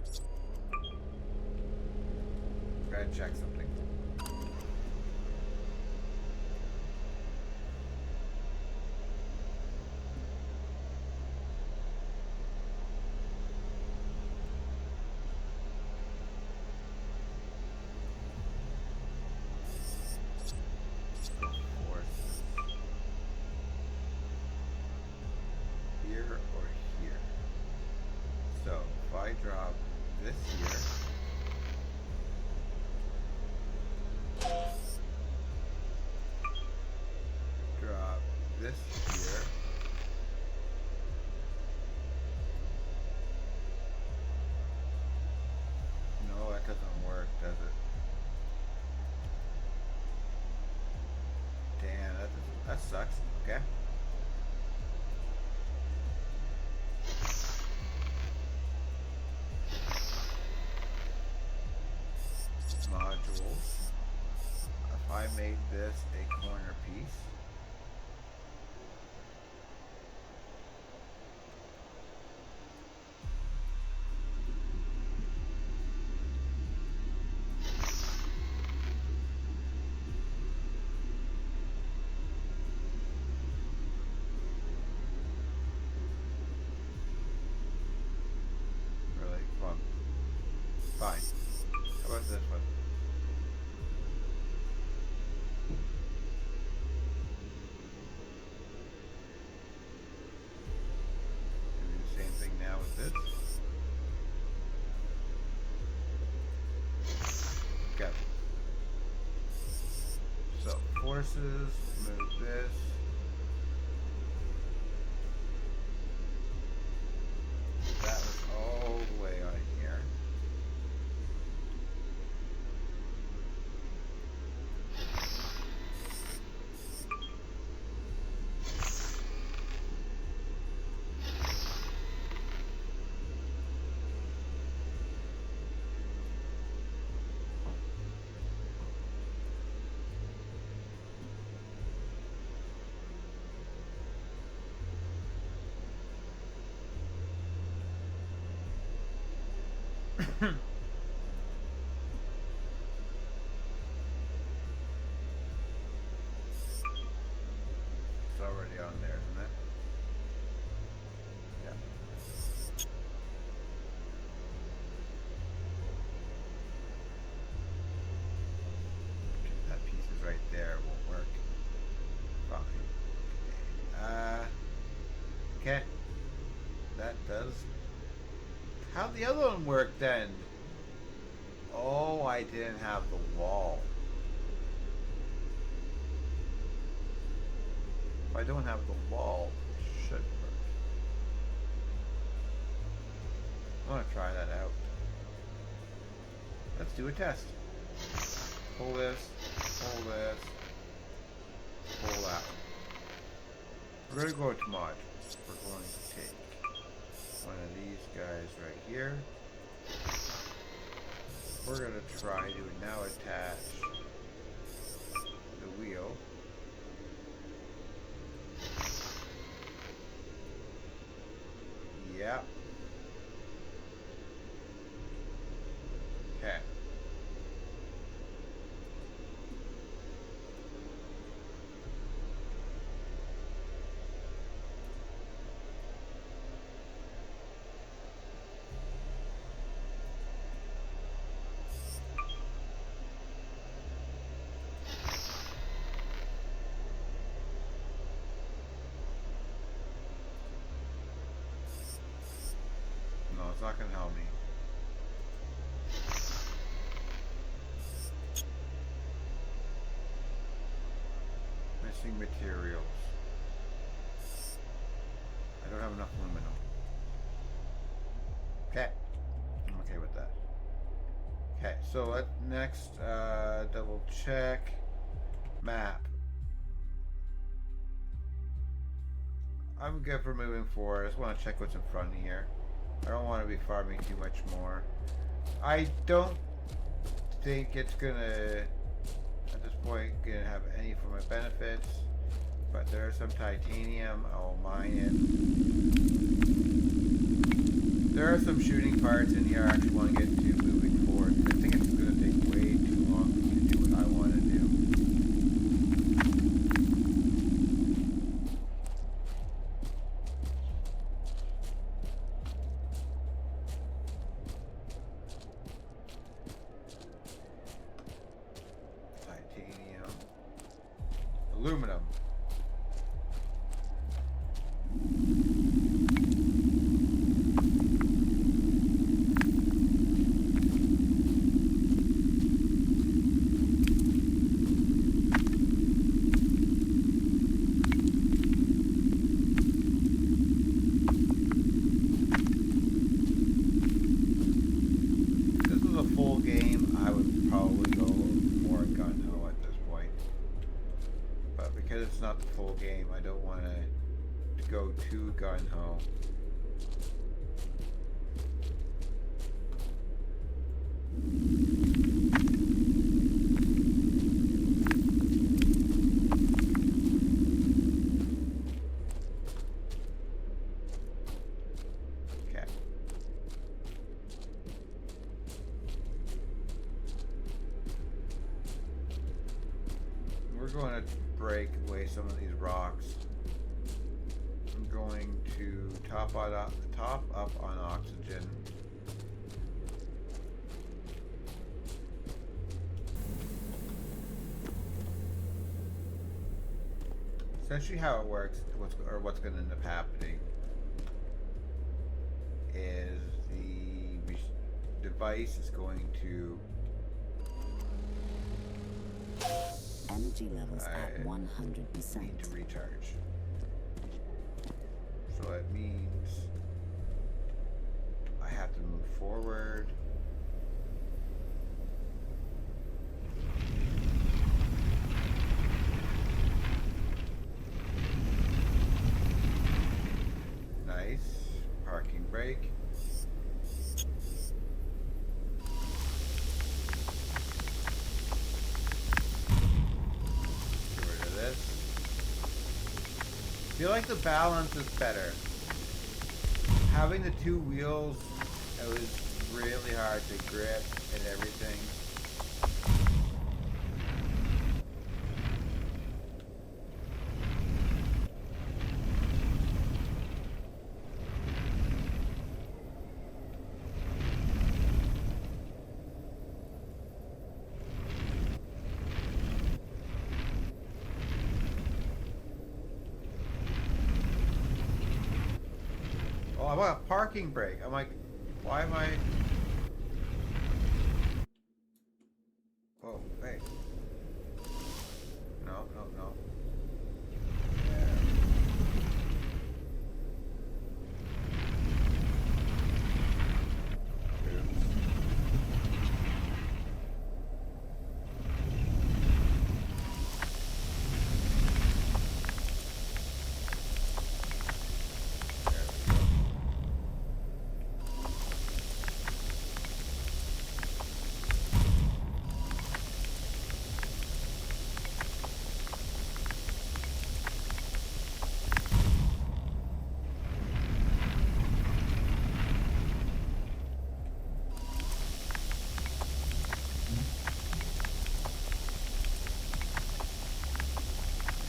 Gotta check something. Here or here. So if I drop this here, drop this here, no, that doesn't work, does it? Damn, that sucks. Okay. Modules. If I made this a corner piece, really, come on. Fine. How about this one? Do the same thing now with this. Okay. So forces, move this. That was all the way on here. It's already on there, isn't it? Yeah. That piece is right there. It won't work. Fine. Okay. That does. How'd the other one work then? Oh, I didn't have the wall. If I don't have the wall, it should work. I want to try that out. Let's do a test. Pull this, pull this, pull that. We're going to go to mod. We're going to take one of these guys right here. We're going to try to now attach the wheel. Yeah. Okay. No, it's not going to help me. Missing materials. I don't have enough aluminum. Okay. I'm okay with that. Okay, so let next double check map. I'm good for moving forward. I just want to check what's in front of here. I don't want to be farming too much more. I don't think it's gonna, at this point, gonna have any for my benefits. But there's some titanium. I'll mine it. There are some shooting parts in here I actually want to get to moving forward. I think it's gonna take way too long to do what I want to do. Titanium. Aluminum. If this was a full game, I would probably go more gung-ho at this point. But because it's not the full game, I don't want to go too gung-ho. Okay. We're going to break away some of these rocks. I'm going to top up on oxygen. Essentially, how it works, what's going to end up happening, is the device is going to Energy levels at 100%. need to recharge. So that means I have to move forward. Nice. Parking brake. Get rid of this. I feel like the balance is better. Having the two wheels, it was really hard to grip and everything. Oh, I want a parking brake. I'm like, why am I? Oh, hey. No, no, no. Yeah. Oops.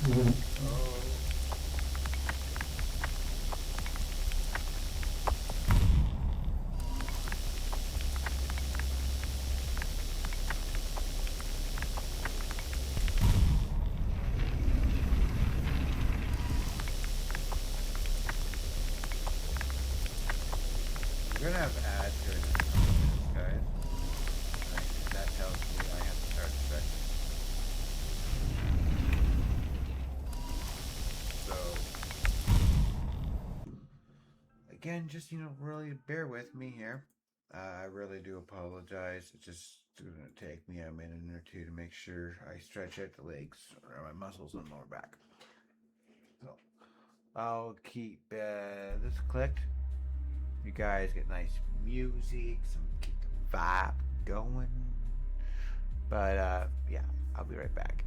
There we go. Oh. We're gonna have ads here in a couple minutes, guys. That tells me I have to start expecting. So again, just really bear with me here. I really do apologize. It's just gonna take me a minute or two to make sure I stretch out the legs or my muscles in the lower back. So I'll keep this clicked. You guys get nice music, some keep the vibe going. But yeah, I'll be right back.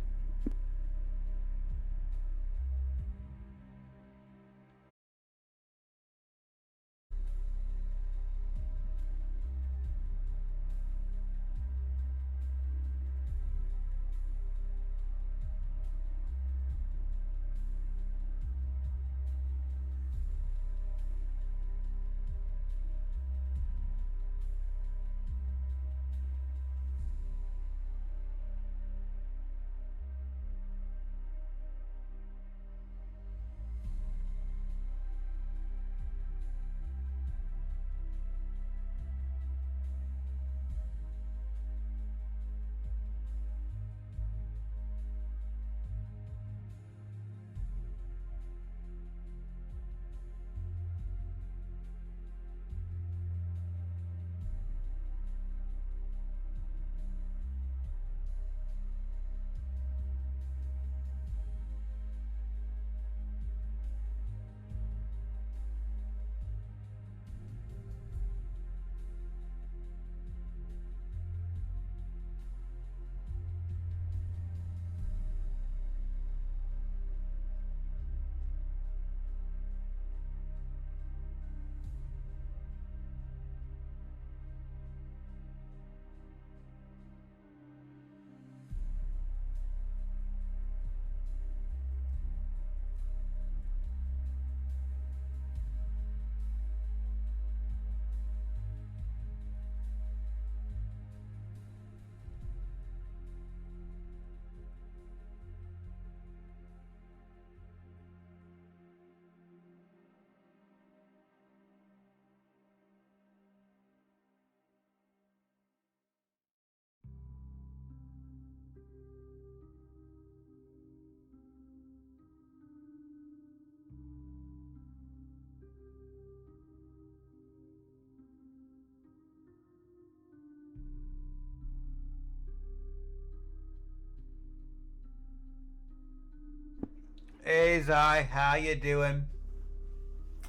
Hey Zai, how you doing?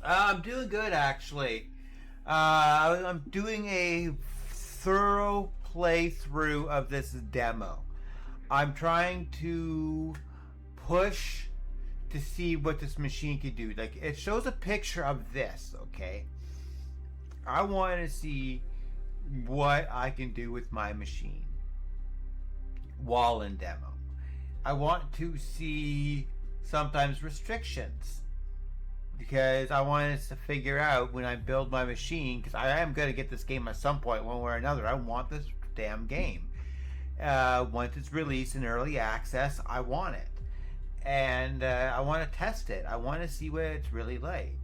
I'm doing good actually. I'm doing a thorough playthrough of this demo. I'm trying to push to see what this machine can do. Like, it shows a picture of this, okay? I want to see what I can do with my machine while in demo. I want to see sometimes restrictions because I want to figure out when I build my machine, because I am going to get this game at some point, one way or another. I want this damn game. Once it's released in early access, I want it. And I want to test it. I want to see what it's really like.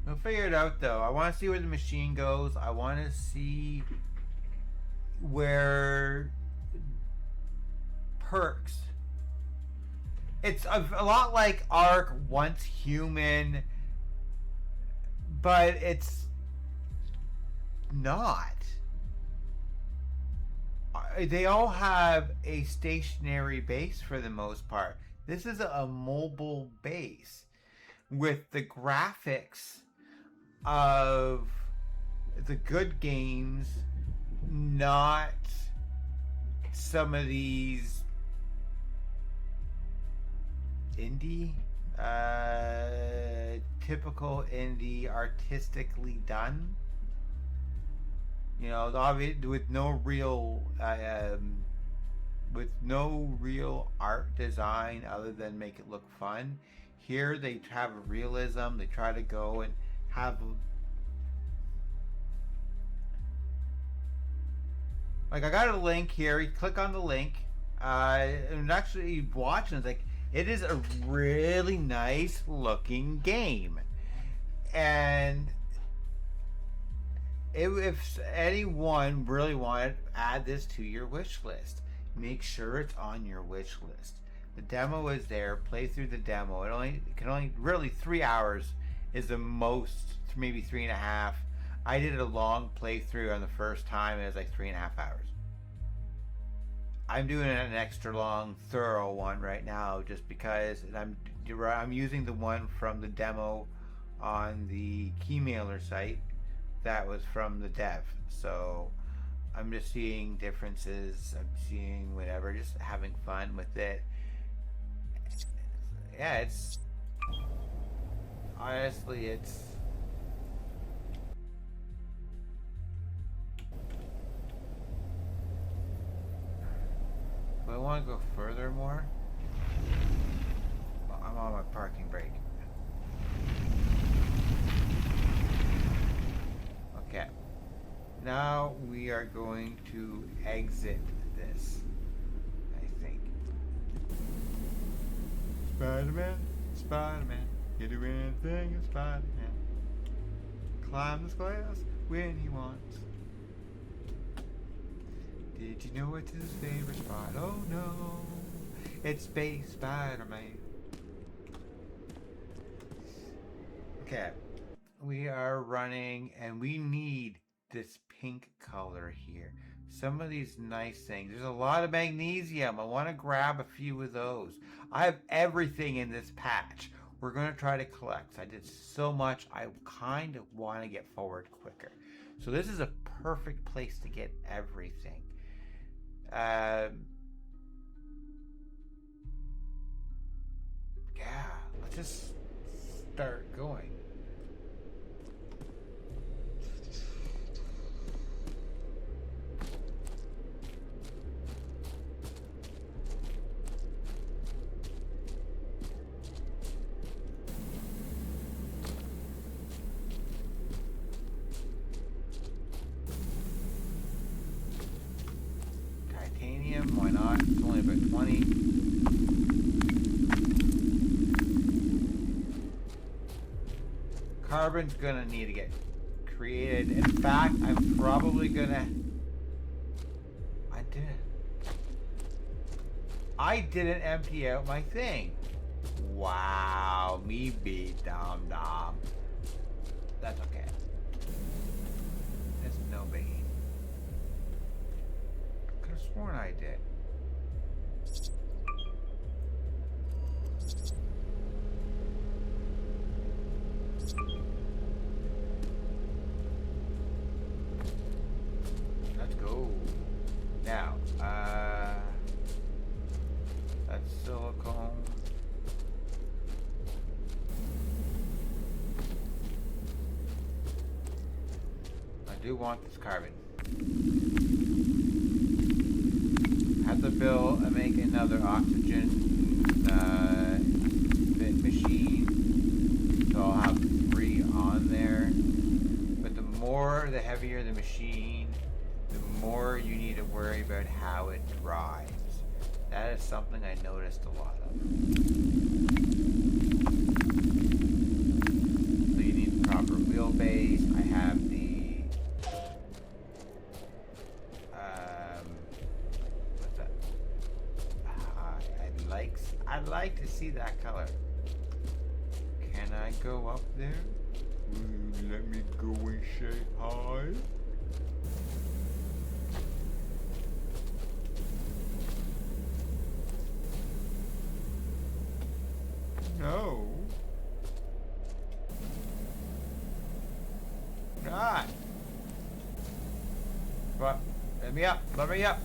We'll figure it out though. I want to see where the machine goes. I want to see where perks. It's a lot like Ark Once Human, but it's not. They all have a stationary base for the most part. This is a mobile base with the graphics of the good games, not some of these indie, typical indie, artistically done. You know, with no real art design other than make it look fun. Here they have a realism. They try to go and have, like, I got a link here. You click on the link, and actually watch, and it's like, it is a really nice looking game, and if anyone really wanted, add this to your wish list. Make sure it's on your wish list. The demo is there. Play through the demo. It can only really 3 hours is the most, maybe 3.5. I did a long playthrough on the first time. It was like 3.5 hours. I'm doing an extra long, thorough one right now, just because I'm using the one from the demo on the Keymailer site that was from the dev. So I'm just seeing differences. I'm seeing whatever, just having fun with it. Yeah, it's honestly, it's do I want to go further more? Well, I'm on my parking brake. Okay. Now we are going to exit this, I think. Spider-Man, Spider-Man, you do anything as Spider-Man. Climb this glass when he wants. Did you know it's his favorite spot? Oh no, it's Space Spider-Man. Okay, we are running and we need this pink color here. Some of these nice things. There's a lot of magnesium. I want to grab a few of those. I have everything in this patch. We're going to try to collect. I did so much. I kind of want to get forward quicker. So this is a perfect place to get everything. Yeah, let's just start going. Titanium, why not? It's only about 20. Carbon's gonna need to get created. In fact, I'm probably gonna... I didn't empty out my thing. Wow, me beat dum-dum. That's okay. It's no biggie. Could have sworn I did. Let's go. Now, that's silicone. I do want this carbon. Have to build and make another oxygen machine, so I'll have 3 on there. But the heavier the machine, the more you need to worry about how it drives. That is something I noticed a lot of. So you need the proper wheelbase. I have the what's that? I'd like to see that color. Can I go up there? Will you let me go and say hi? No. Not. But let me up. Let me up.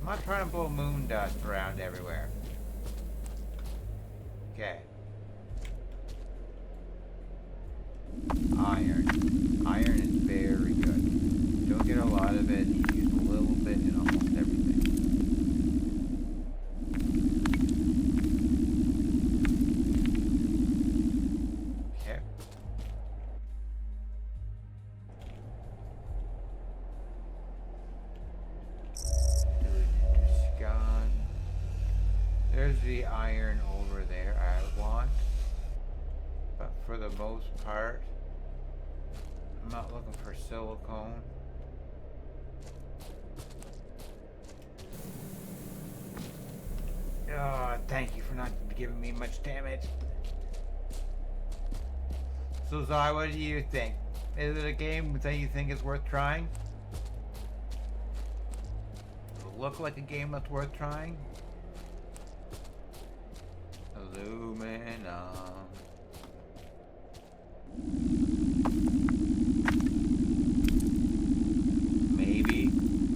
I'm not trying to blow moon dust around everywhere. Okay. Iron. Iron is very good. Don't get a lot of it. You use a little bit in almost everything. Okay. Gone. There's the iron over there I want. for the most part. I'm not looking for silicone. Thank you for not giving me much damage. So Zai, what do you think? Is it a game that you think is worth trying? Does it look like a game that's worth trying? Aluminum.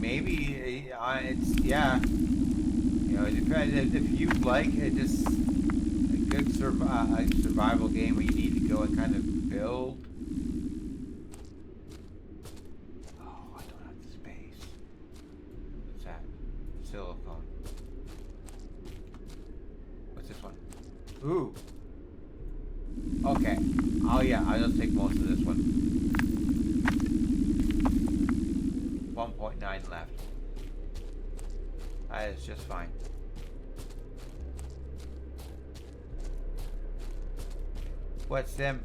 Maybe it's, yeah. You know, if you like just a good survival game where you need to go and kind of build. Oh, I don't have the space. What's that? Silicone. What's this one? Ooh. Okay. Oh yeah, I'll just take most of this one. 1.9 left. That is just fine. What's them?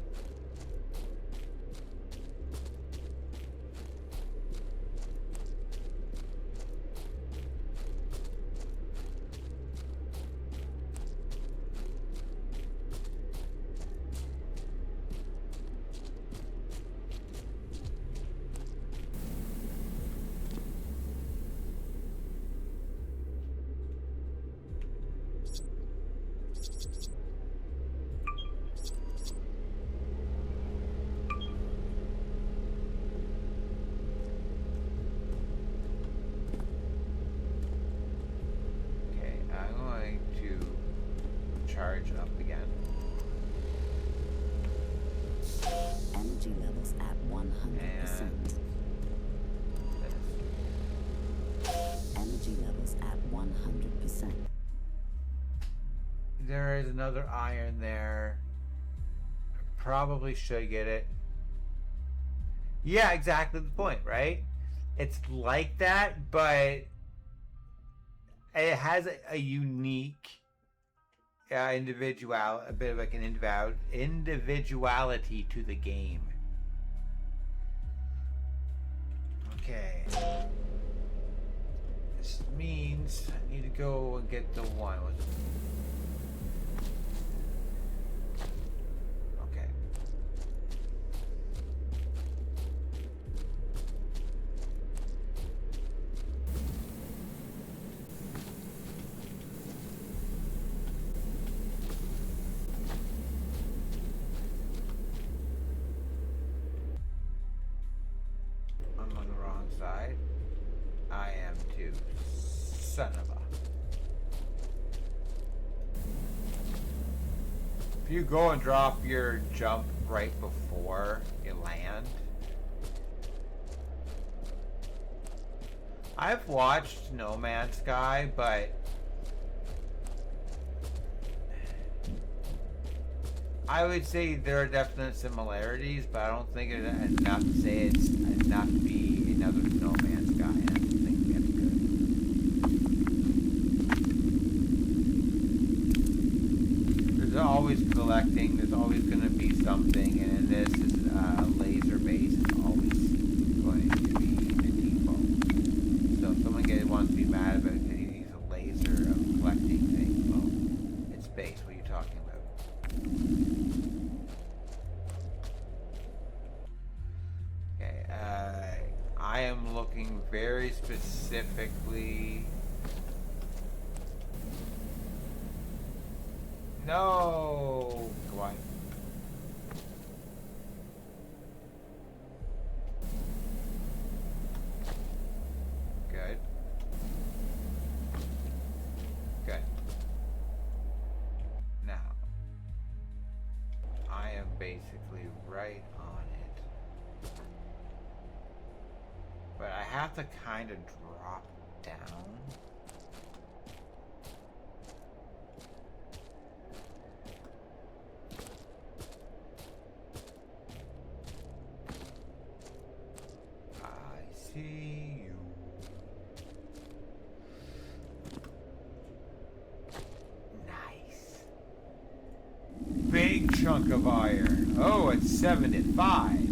Charge up again. Energy levels at 100%. Energy levels at 100%. There is another iron there. Probably should get it. Yeah, exactly the point, right? It's like that, but it has a unique a bit of like an individuality to the game. Okay. This means I need to go and get the one. Okay. Side. I am too. Son of a. If you go and drop your jump right before you land. I've watched No Man's Sky, but I would say there are definite similarities, but I don't think it's enough to say it's enough to be another No Man's Sky. And I don't think that's good. There's always collecting. There's always going to be something, and in this is laser base is always going to be the default. So if someone wants to be mad about it, he needs a laser of collecting things. Well, it's base. What are you talking about? I am looking very specifically. No! Come on. Good. Good. Now, I am basically right on it. But I have to kind of drop down. I see you. Nice. Big chunk of iron. Oh, it's 75.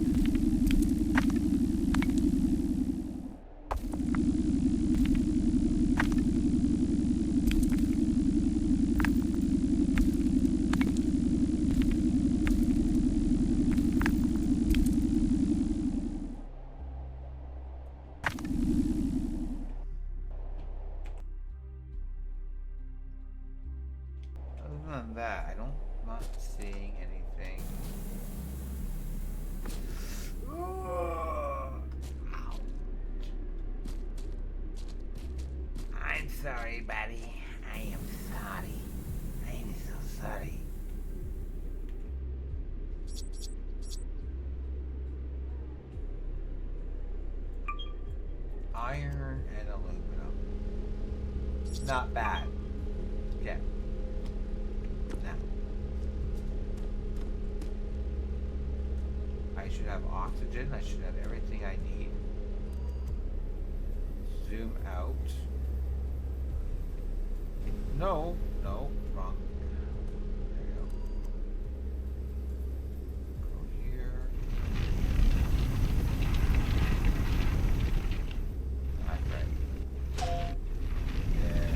Other than that, I'm not seeing anything. Oh, I'm sorry, buddy. I am sorry. I am so sorry. Iron and aluminum. Not bad. Yeah. Now. I should have oxygen. I should have everything I need. Zoom out. No, wrong. There you go. Go here. That's right. Yeah.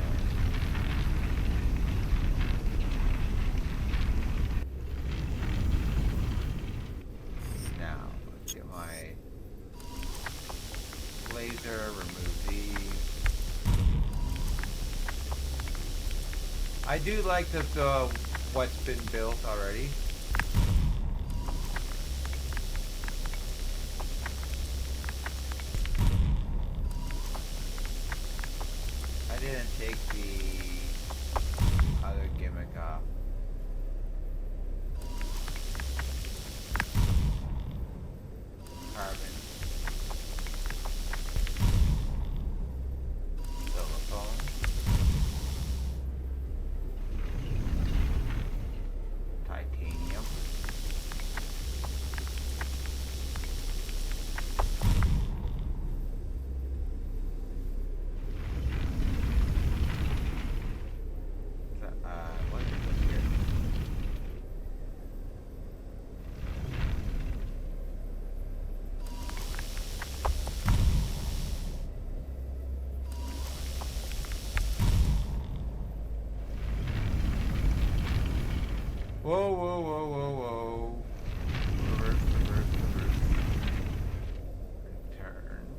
Now, let's get my laser, remove these. I do like what's been built already. I didn't take the other gimmick off. Carbon. Silicone. Titanium. What is this here? Whoa. Reverse.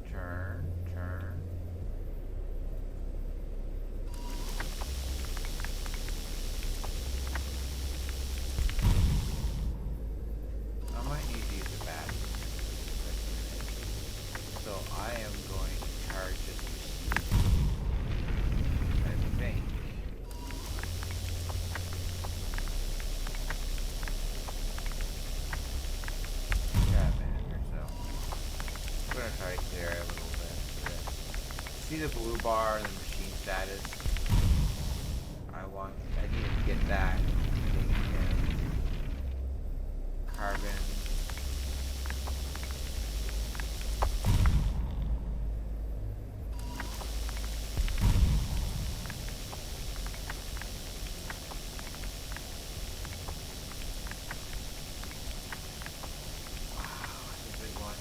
Turn. I might need to use a battery. So I am going to charge it. I think. Yeah, a minute or so. I'm gonna try to clear it a little bit. See the blue bar and the machine status? I need to get that. Carbon. Wow, that's a big one.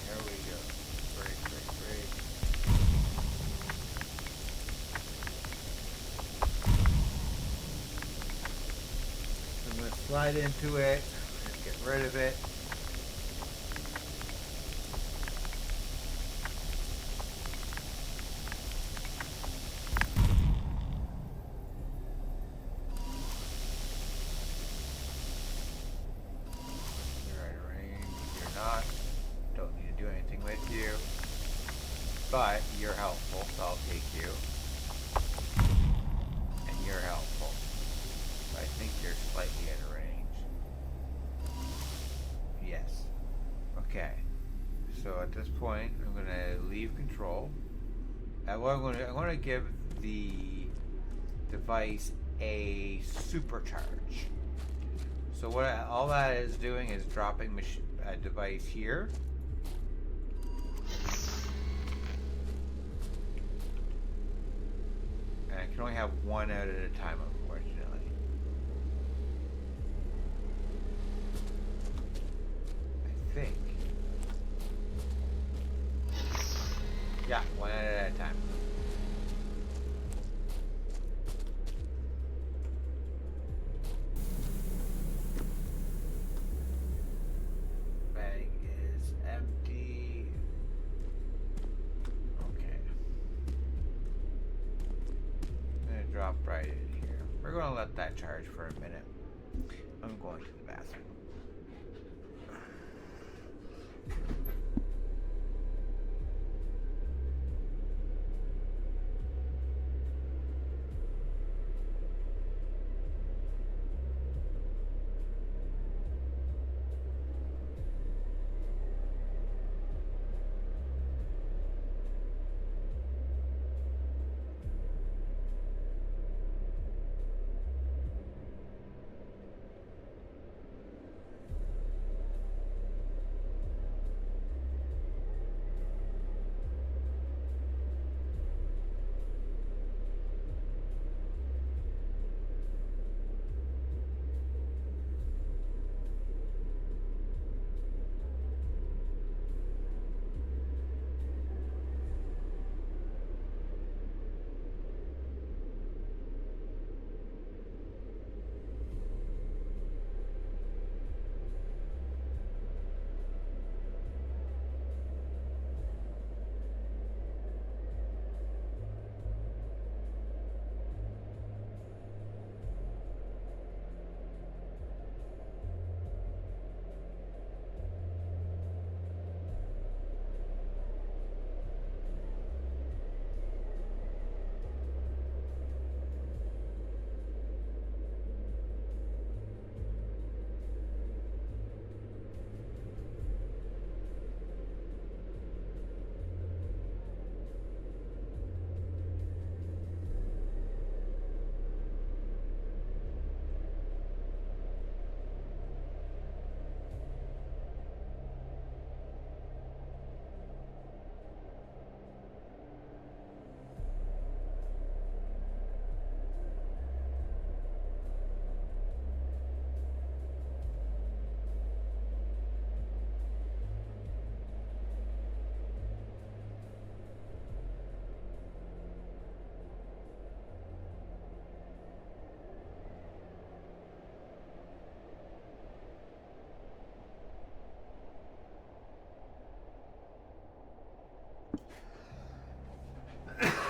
There we go. Break. I'm gonna slide into it. Just get rid of it. You're out of range. You're not. Don't need to do anything with you. But you're helpful, so I'll take you. And you're helpful. I think you're slightly out of range. Yes. Okay. So at this point, I'm going to leave control. And what I'm going to give the device a supercharge. So all that is doing is dropping a device here, can only have one out at a time, unfortunately. I think. Yeah, one out at a time. Bag is empty. Okay. I'm gonna drop right in here. We're gonna let that charge for a minute. I'm going to the bathroom.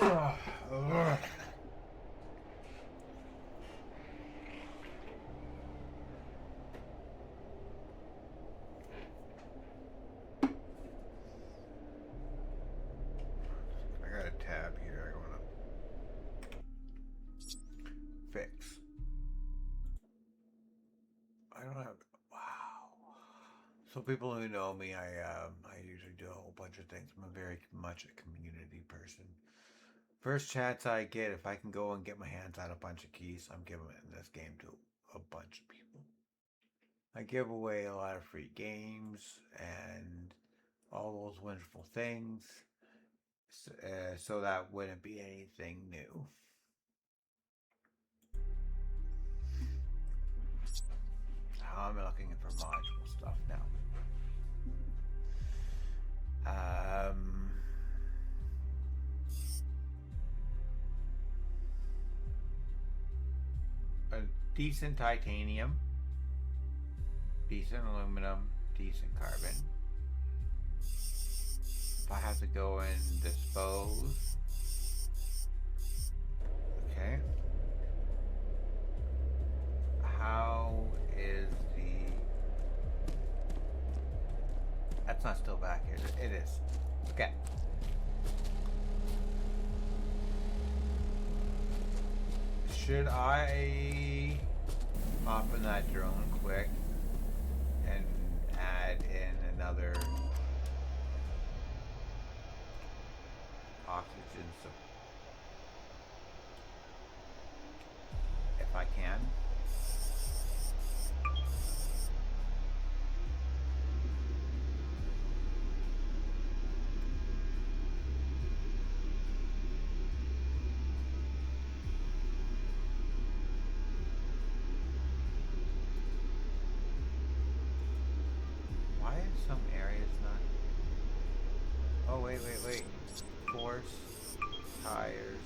Ugh. I got a tab here I want to fix. I don't have. Wow. So people who know me, I usually do a whole bunch of things. I'm a very much a community person. First chance I get, if I can go and get my hands on a bunch of keys, I'm giving this game to a bunch of people. I give away a lot of free games and all those wonderful things, so that wouldn't be anything new. I'm looking for module stuff now. A decent titanium, decent aluminum, decent carbon. If I have to go and dispose, okay. How is the? That's not still back here. It is. Okay. Should I open that drone quick and add in another oxygen, so if I can? some areas not? Oh, wait. Force, tires.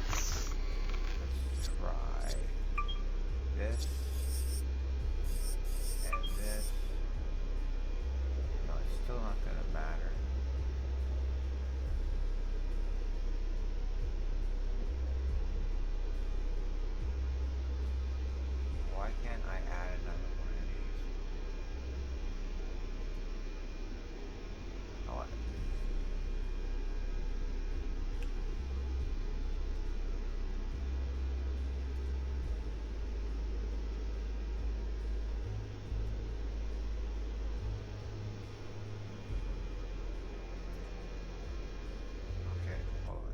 Let's try this and this. No, it's still not gonna matter. Why can't I add another one of these? Oh, okay, hold on.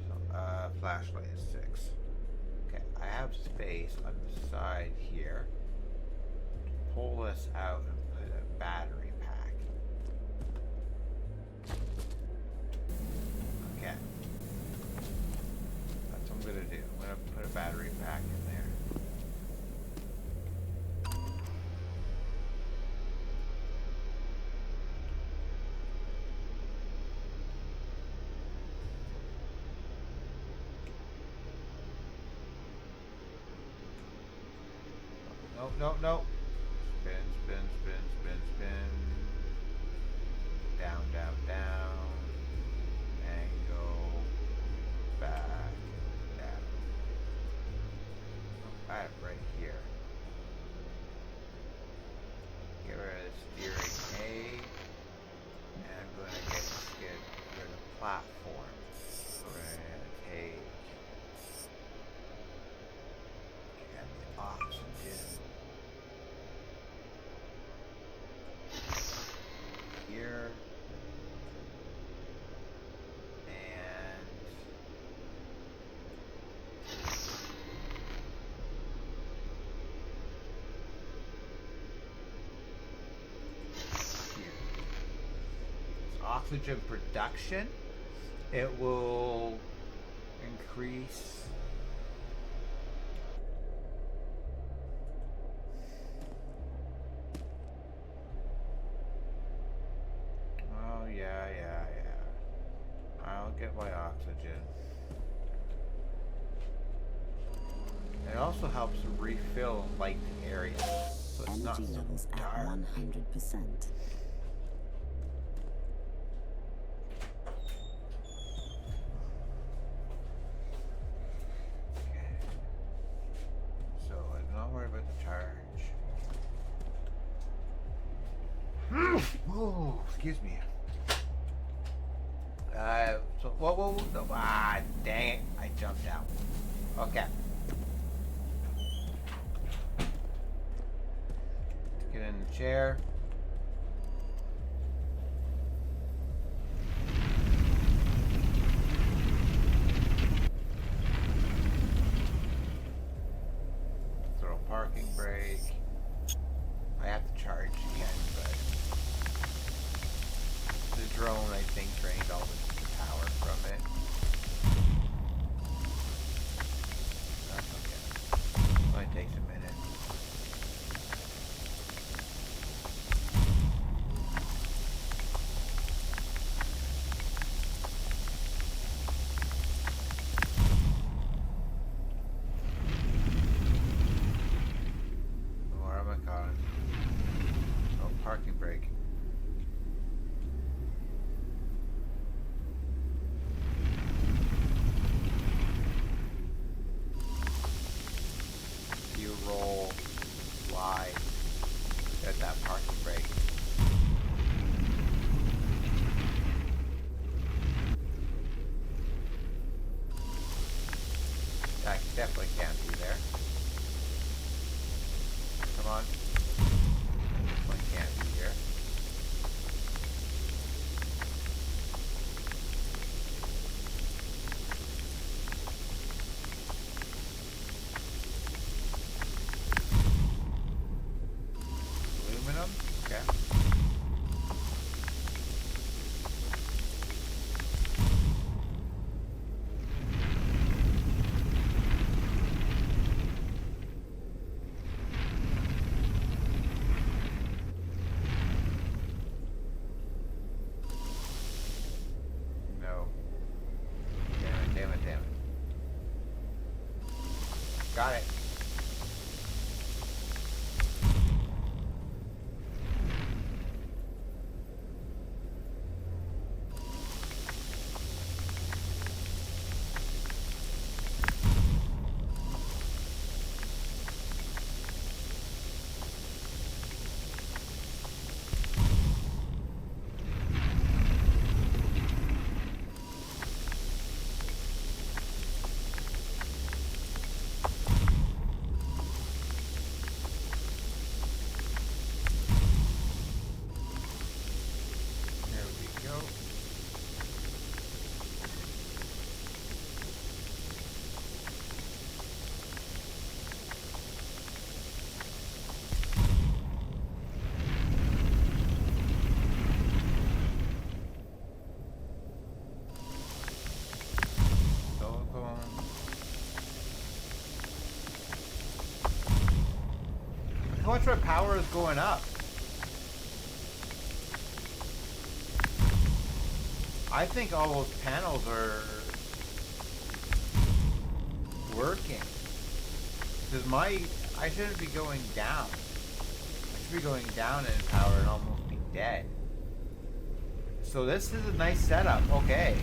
So, flashlight is 6. Okay, I have space on the side here to pull this out and put a battery pack. Okay. That's what I'm gonna do. I'm gonna put a battery pack in there. No. Spin. Down. And go back, down. I have it right here. Get rid of the steering A. And I'm going to get rid of the platform. So we're going to take and the oxygen here. And here. Oxygen production. It will increase yeah. I'll get my oxygen. It also helps refill and light the area, so it's not Energy so levels at dark. 100%. Okay. So I'm not worried about the charge. Oh, excuse me. So whoa, no, dang it, I jumped out. Okay. Get in the chair. Throw a parking brake. I have to charge again, but the drone, I think, drained all the power from it. That's okay. Only takes a minute. Where am I caught? Oh, parking brake. You roll, slide, at that parking brake. That definitely can't be there. Come on. This one can't be here. Aluminum? Okay. Got it. How much my power is going up? I think all those panels are working. Because I shouldn't be going down. I should be going down in power and almost be dead. So this is a nice setup. Okay.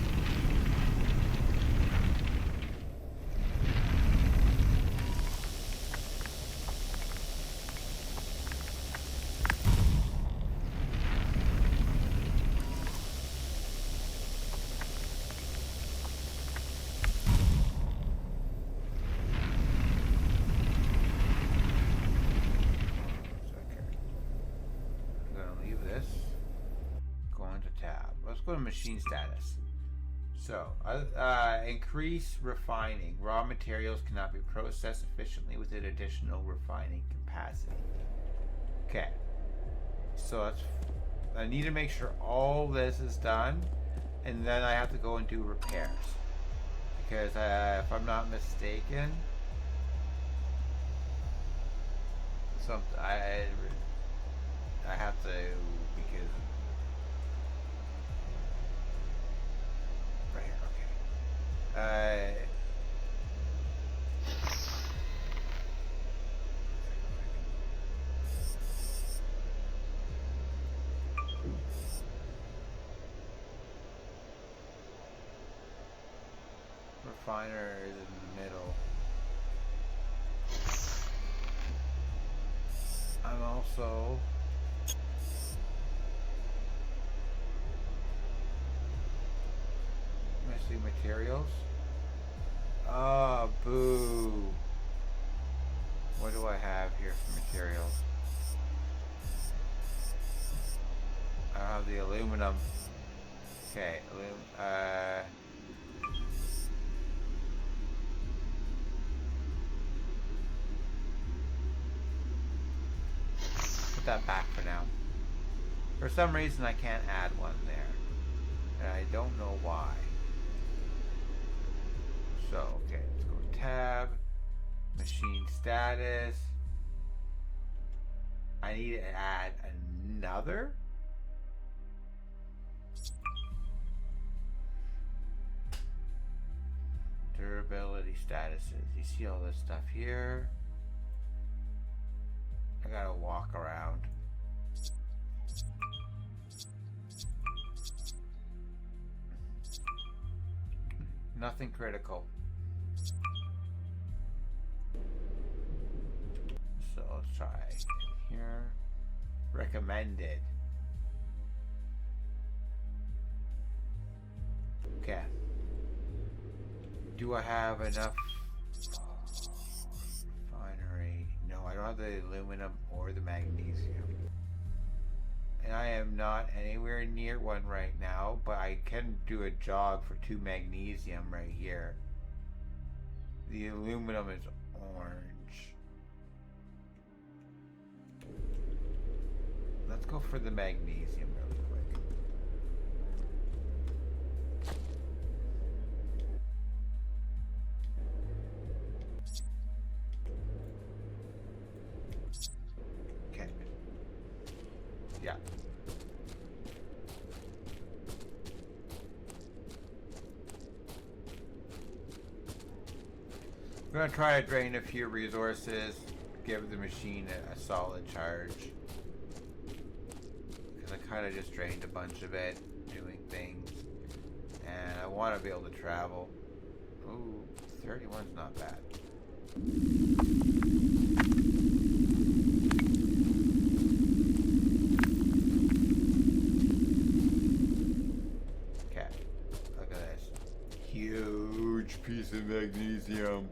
Go to machine status. So, increase refining. Raw materials cannot be processed efficiently with an additional refining capacity. Okay. So I need to make sure all this is done, and then I have to go and do repairs. Because if I'm not mistaken, I have to, because refiner is in the middle. I'm also missing materials. Oh, boo. What do I have here for materials? I have the aluminum. Okay, put that back for now. For some reason I can't add one there. And I don't know why. So, okay, let's go tab, machine status. I need to add another. Durability statuses. You see all this stuff here. I gotta walk around. Nothing critical. So let's try here. Recommended. Okay. Do I have enough refinery? No, I don't have the aluminum or the magnesium. And I am not anywhere near one right now, but I can do a jog for 2 magnesium right here. The aluminum is orange. Let's go for the magnesium really quick. Okay. Yeah. gonna try to drain a few resources, give the machine a solid charge. Because I kind of just drained a bunch of it, doing things. And I want to be able to travel. Ooh, 31's not bad. Okay, look at this. Huge piece of magnesium.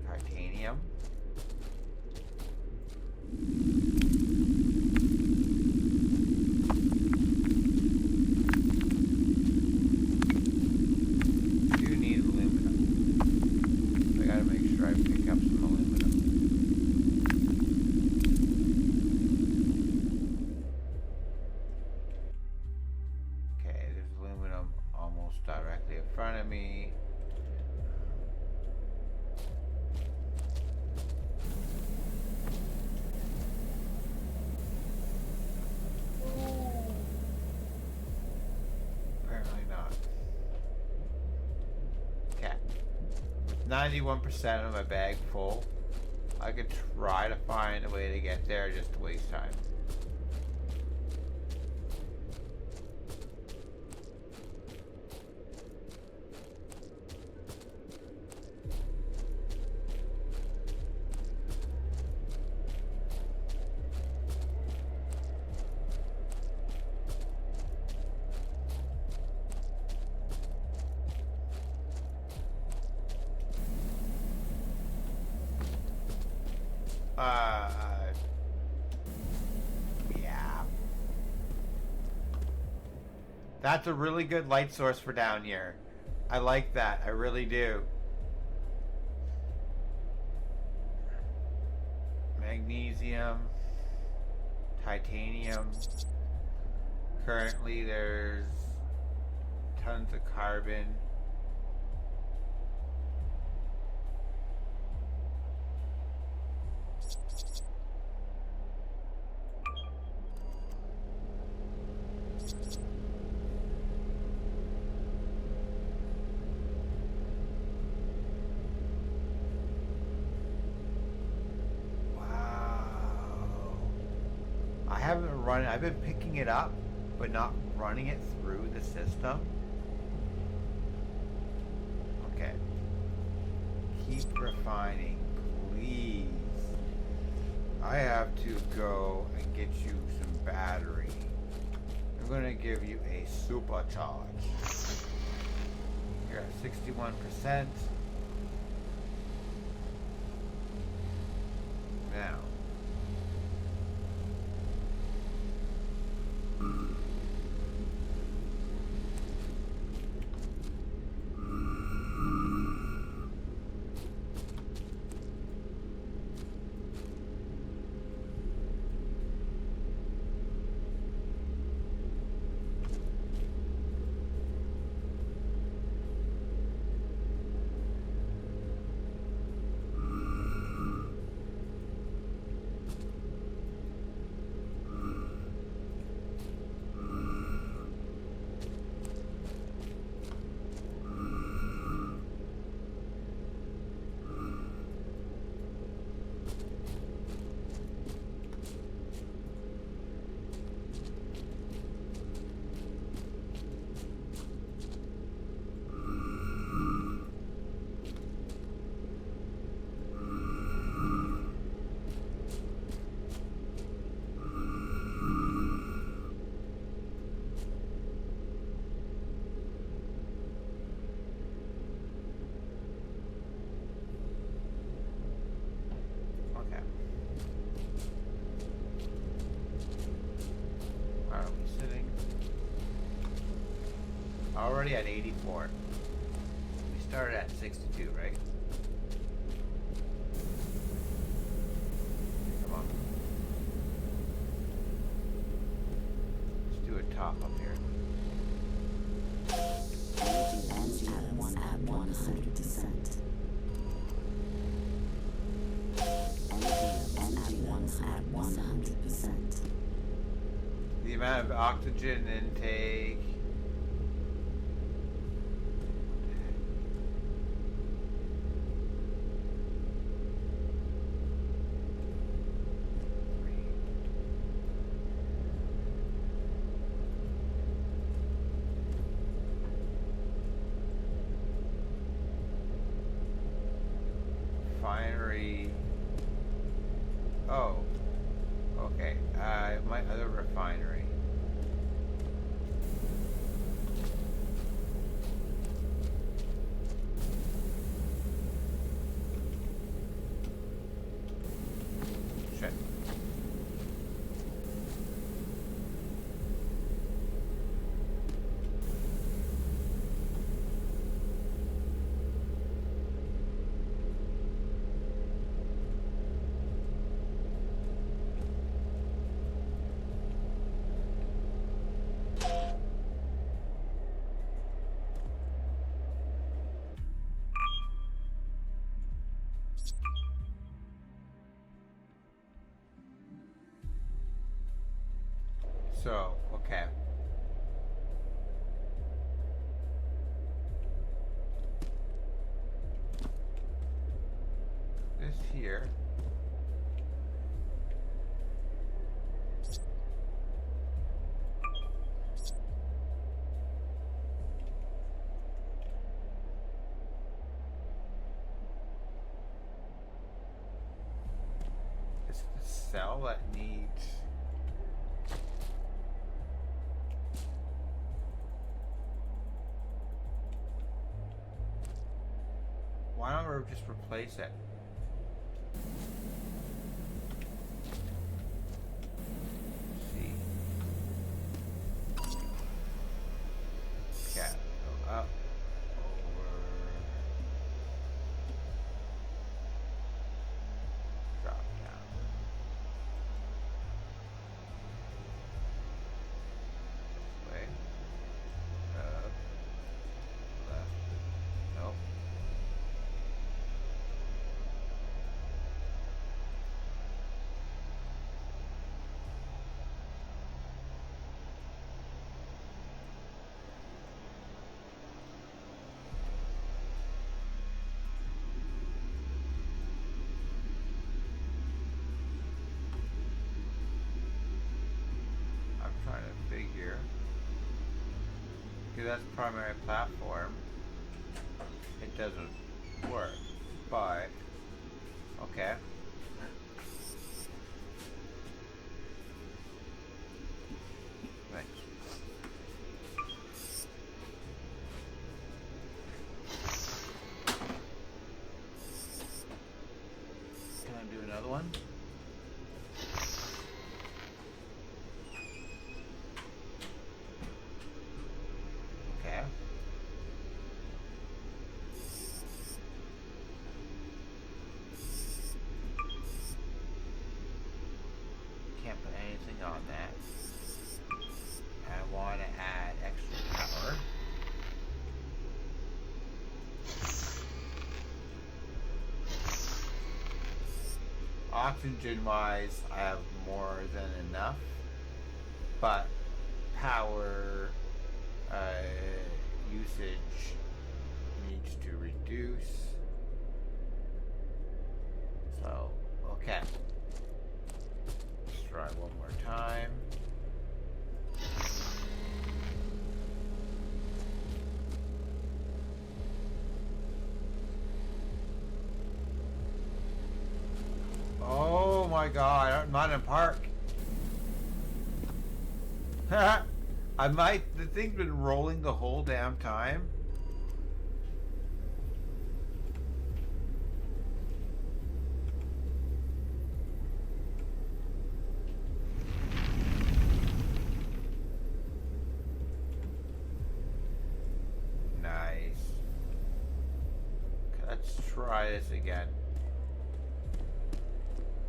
Titanium. Do need aluminum. I gotta make sure I pick up some aluminum. Okay, there's aluminum almost directly in front of me. Apparently not. Okay. With 91% of my bag full, I could try to find a way to get there just to waste time. Yeah. That's a really good light source for down here. I like that. I really do. Magnesium. Titanium. Currently there's tons of carbon. I haven't run it. I've been picking it up, but not running it through the system. Okay. Keep refining, please. I have to go and get you some battery. I'm gonna give you a supercharge. You're at 61%. Now. Already at 84. We started at 62, right? Come on. up here. Energy levels at 100%. Energy levels at 100%. The amount of oxygen intake. Refinery. Oh. Okay. My other refinery. Shit. So, okay. This here. Is the cell that needs. Why don't we just replace it? See. Okay, go up, over, drop down. This way. Up, left. Nope. I'm trying to figure. Because that's primary platform. It doesn't work. But okay. Thanks. Can I do another one? Okay. Can't put anything on that. I want to add extra power. Oxygen wise, I have more than enough, but power usage needs to reduce. So, okay. Let's try one more time. Oh my god, I'm not in park. The thing's been rolling the whole damn time. Nice. Let's try this again.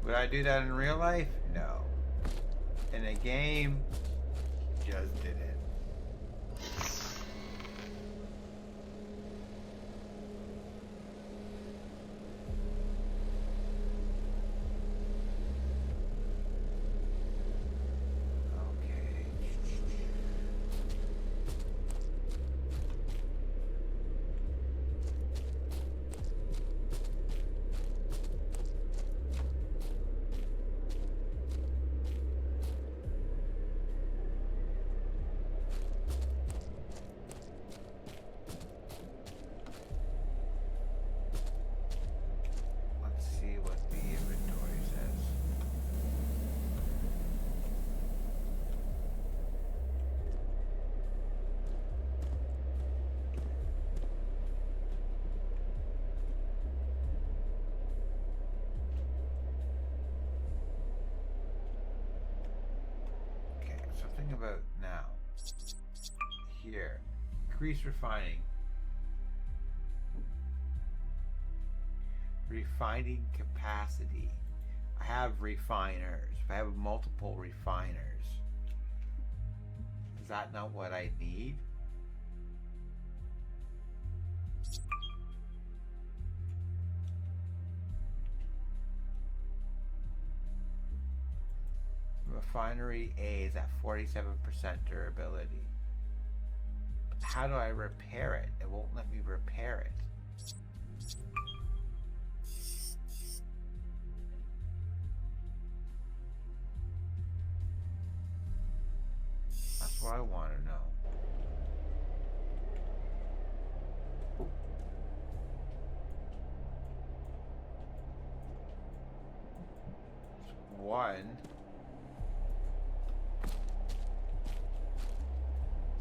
Would I do that in real life? No. In a game, just didn't. Something about now. Here. Increase refining. Refining capacity. I have refiners. If I have multiple refiners, is that not what I need? Refinery A is at 47% durability. How do I repair it? It won't let me repair it. That's what I want to know. One.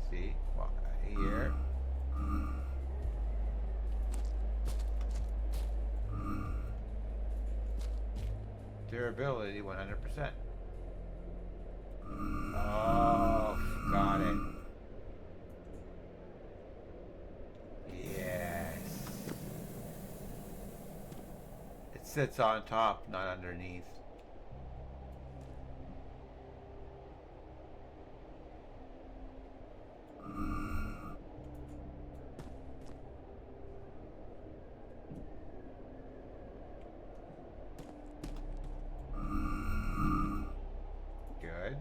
See? Well, here. Durability 100%. Oh, got it. Yes. It sits on top, not underneath. Good.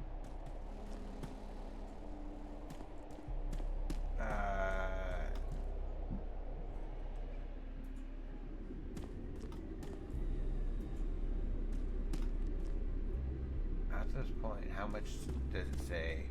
At this point, how much does it say?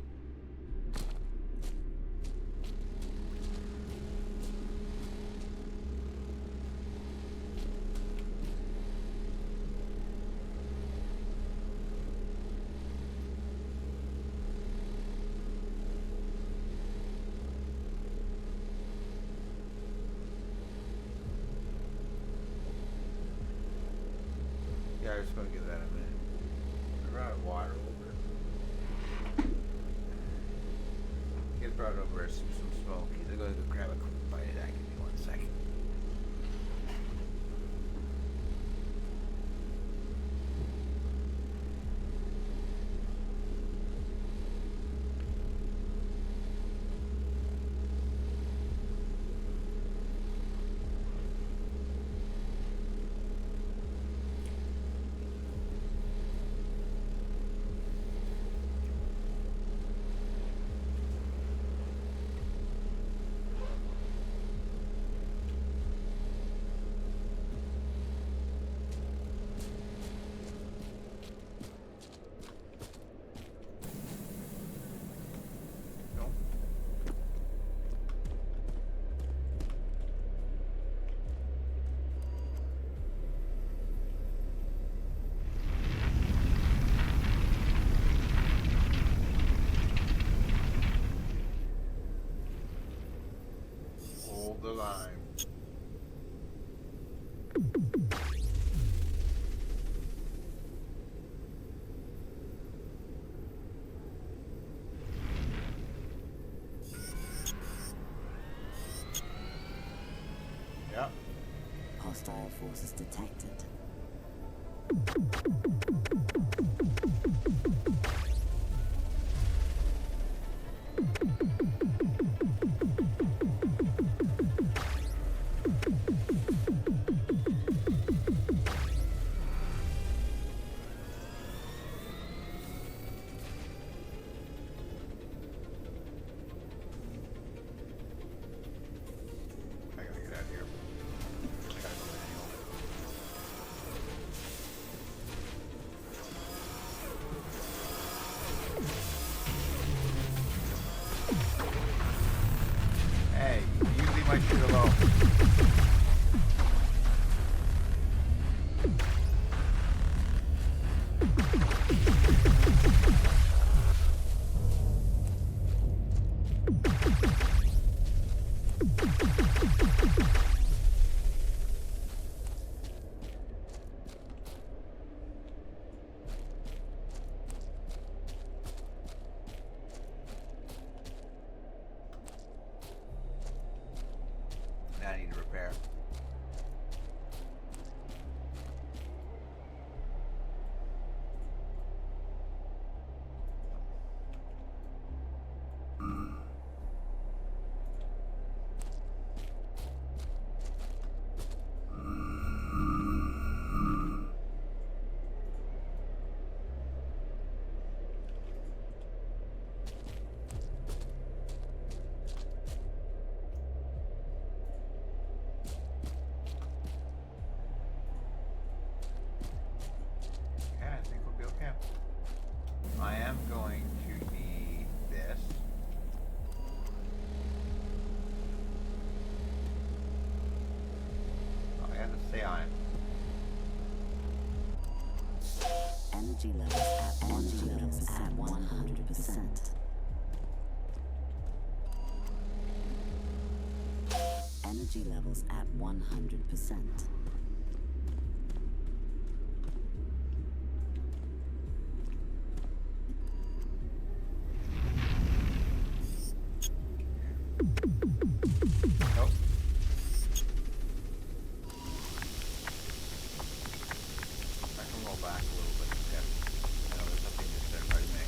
Yeah, I was going to give that a minute. I brought water over. Get brought over some smokies. I'm going to go grab a quick bite of that. Give me 1 second. Hold the line. Yep. Hostile forces detected. I gotta get out of here. I gotta go manual. Hey, you leave my shit alone. repair. Okay, I think we'll be okay. I am going to need this. Oh, I have to stay on it. Energy levels at 100%. Energy levels at 100%. Nope. I can roll back a little bit. Yeah. I know there's something just there right me.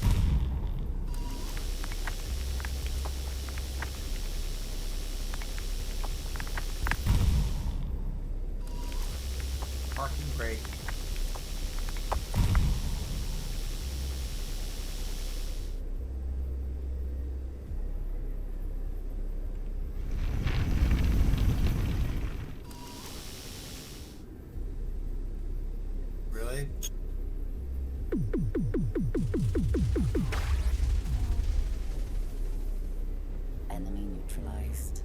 Parking brake. Really? Enemy neutralized.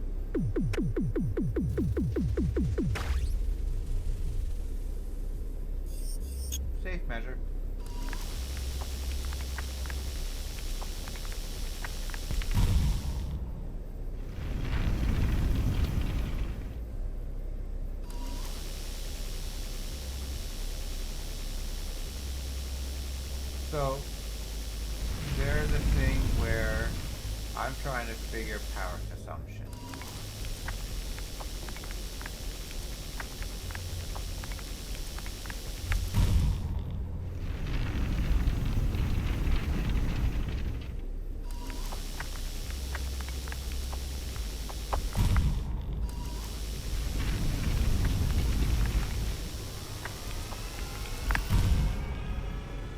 Safe measure. So, there's a thing where I'm trying to figure power consumption.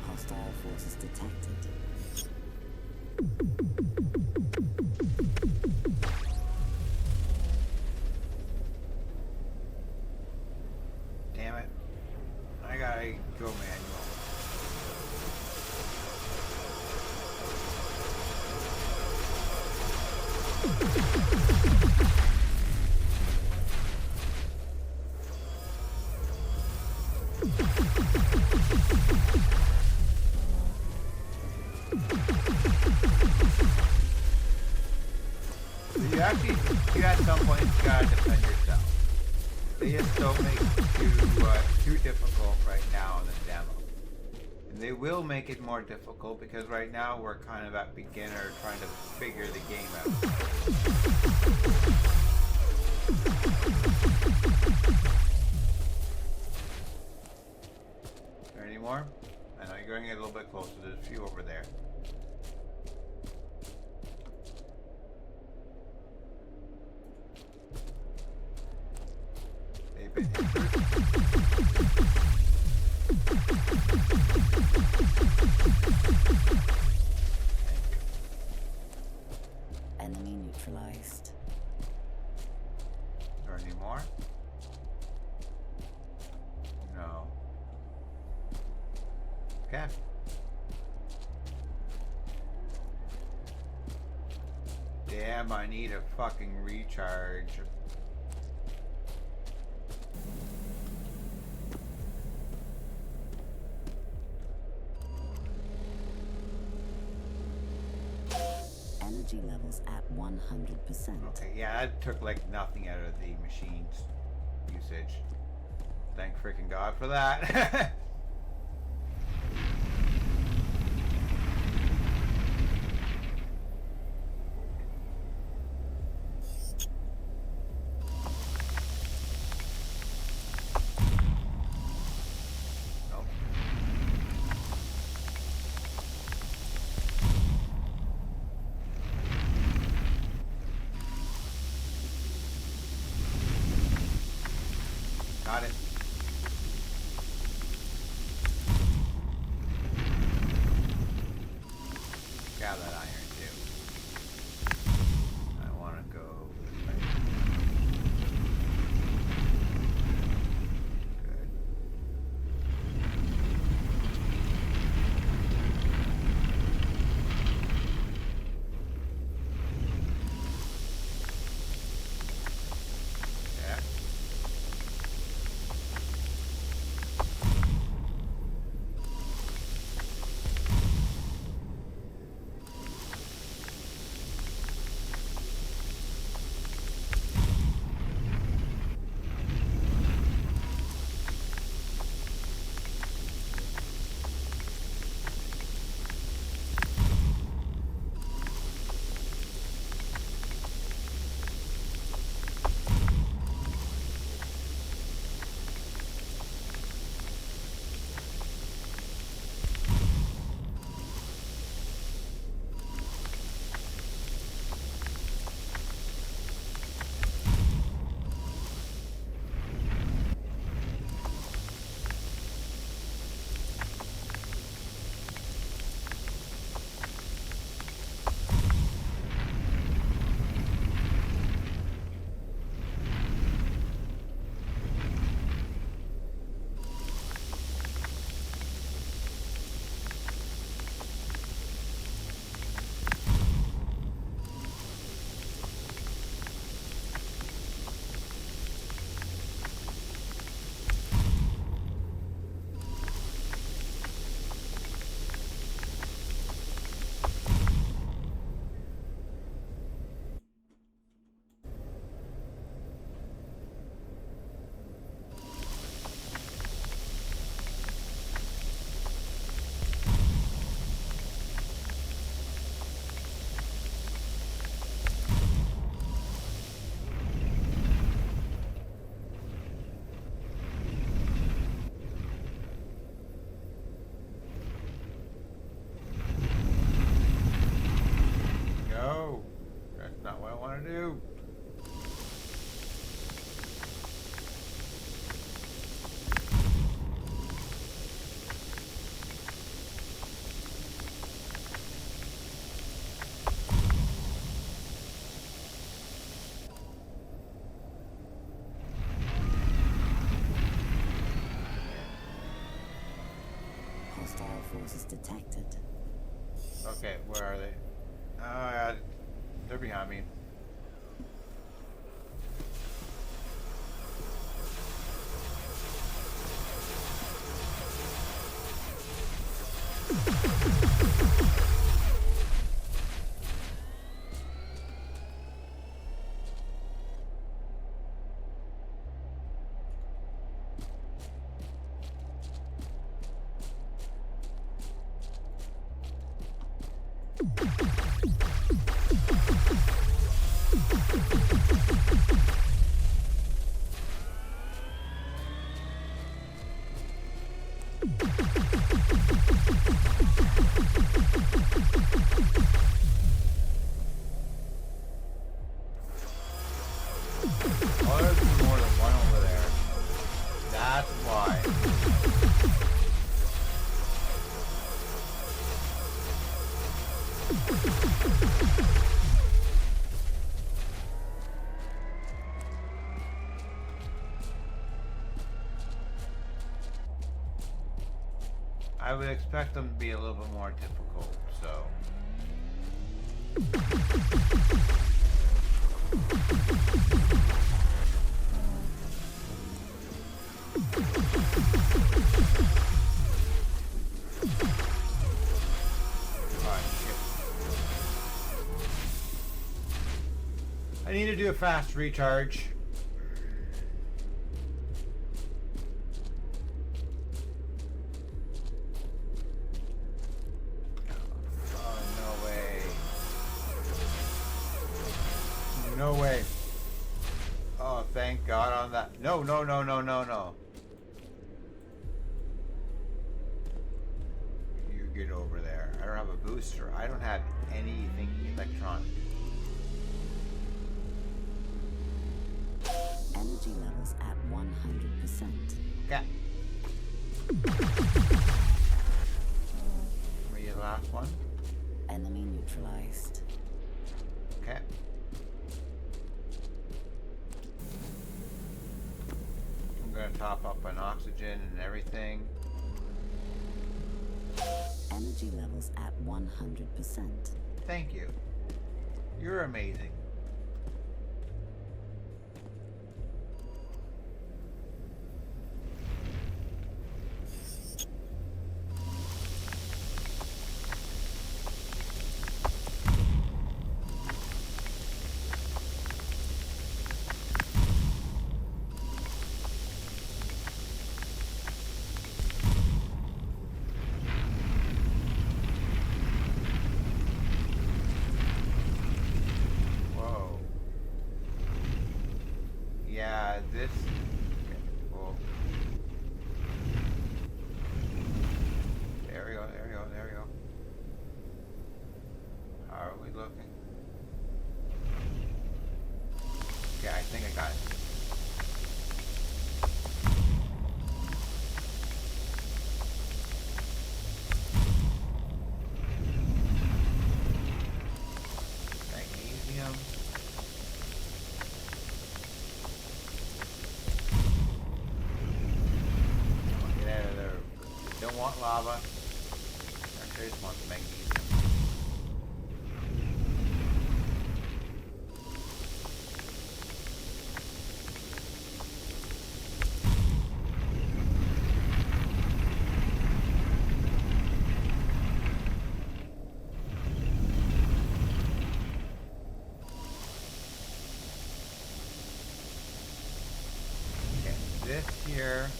Hostile forces detected. Damn it. I gotta go manual. You at some point you gotta defend yourself. They just don't make it too difficult right now in the demo. And they will make it more difficult because right now we're kind of at beginner trying to figure the game out. Is there any more? I know you're going to get a little bit closer. There's a few over there. They've been injured. Enemy neutralized. Is there any more? No. Okay. Damn, I need a fucking recharge. Energy levels at 100%. Okay, yeah, that took like nothing out of the machine's usage. Thank freaking God for that. Got it. Got that iron too. I want to go. Right. Good. Yeah. No, that's not what I want to do. Hostile forces detected. Okay, where are they? They're behind me. Oh, there's more than one over there. That's why. I would expect them to be a little bit more difficult, so. Alright, shit. I need to do a fast recharge. Oh, no way. No way. Oh, thank God on that. No, no, no, no, no, no. You get over there. I don't have a booster. I don't have anything electronic. Energy Energy levels at 100%. Okay. Read the last one. Enemy neutralized. Okay. I'm gonna top up on oxygen and everything. Energy levels at 100%. Thank you. You're amazing. Whoa. Yeah, this. Okay, cool. There we go, there we go, there we go. How are we looking? Okay, I think I got it. Magnesium. Get out of there. Don't want lava. Actually, I just want the magnesium. Okay, this here,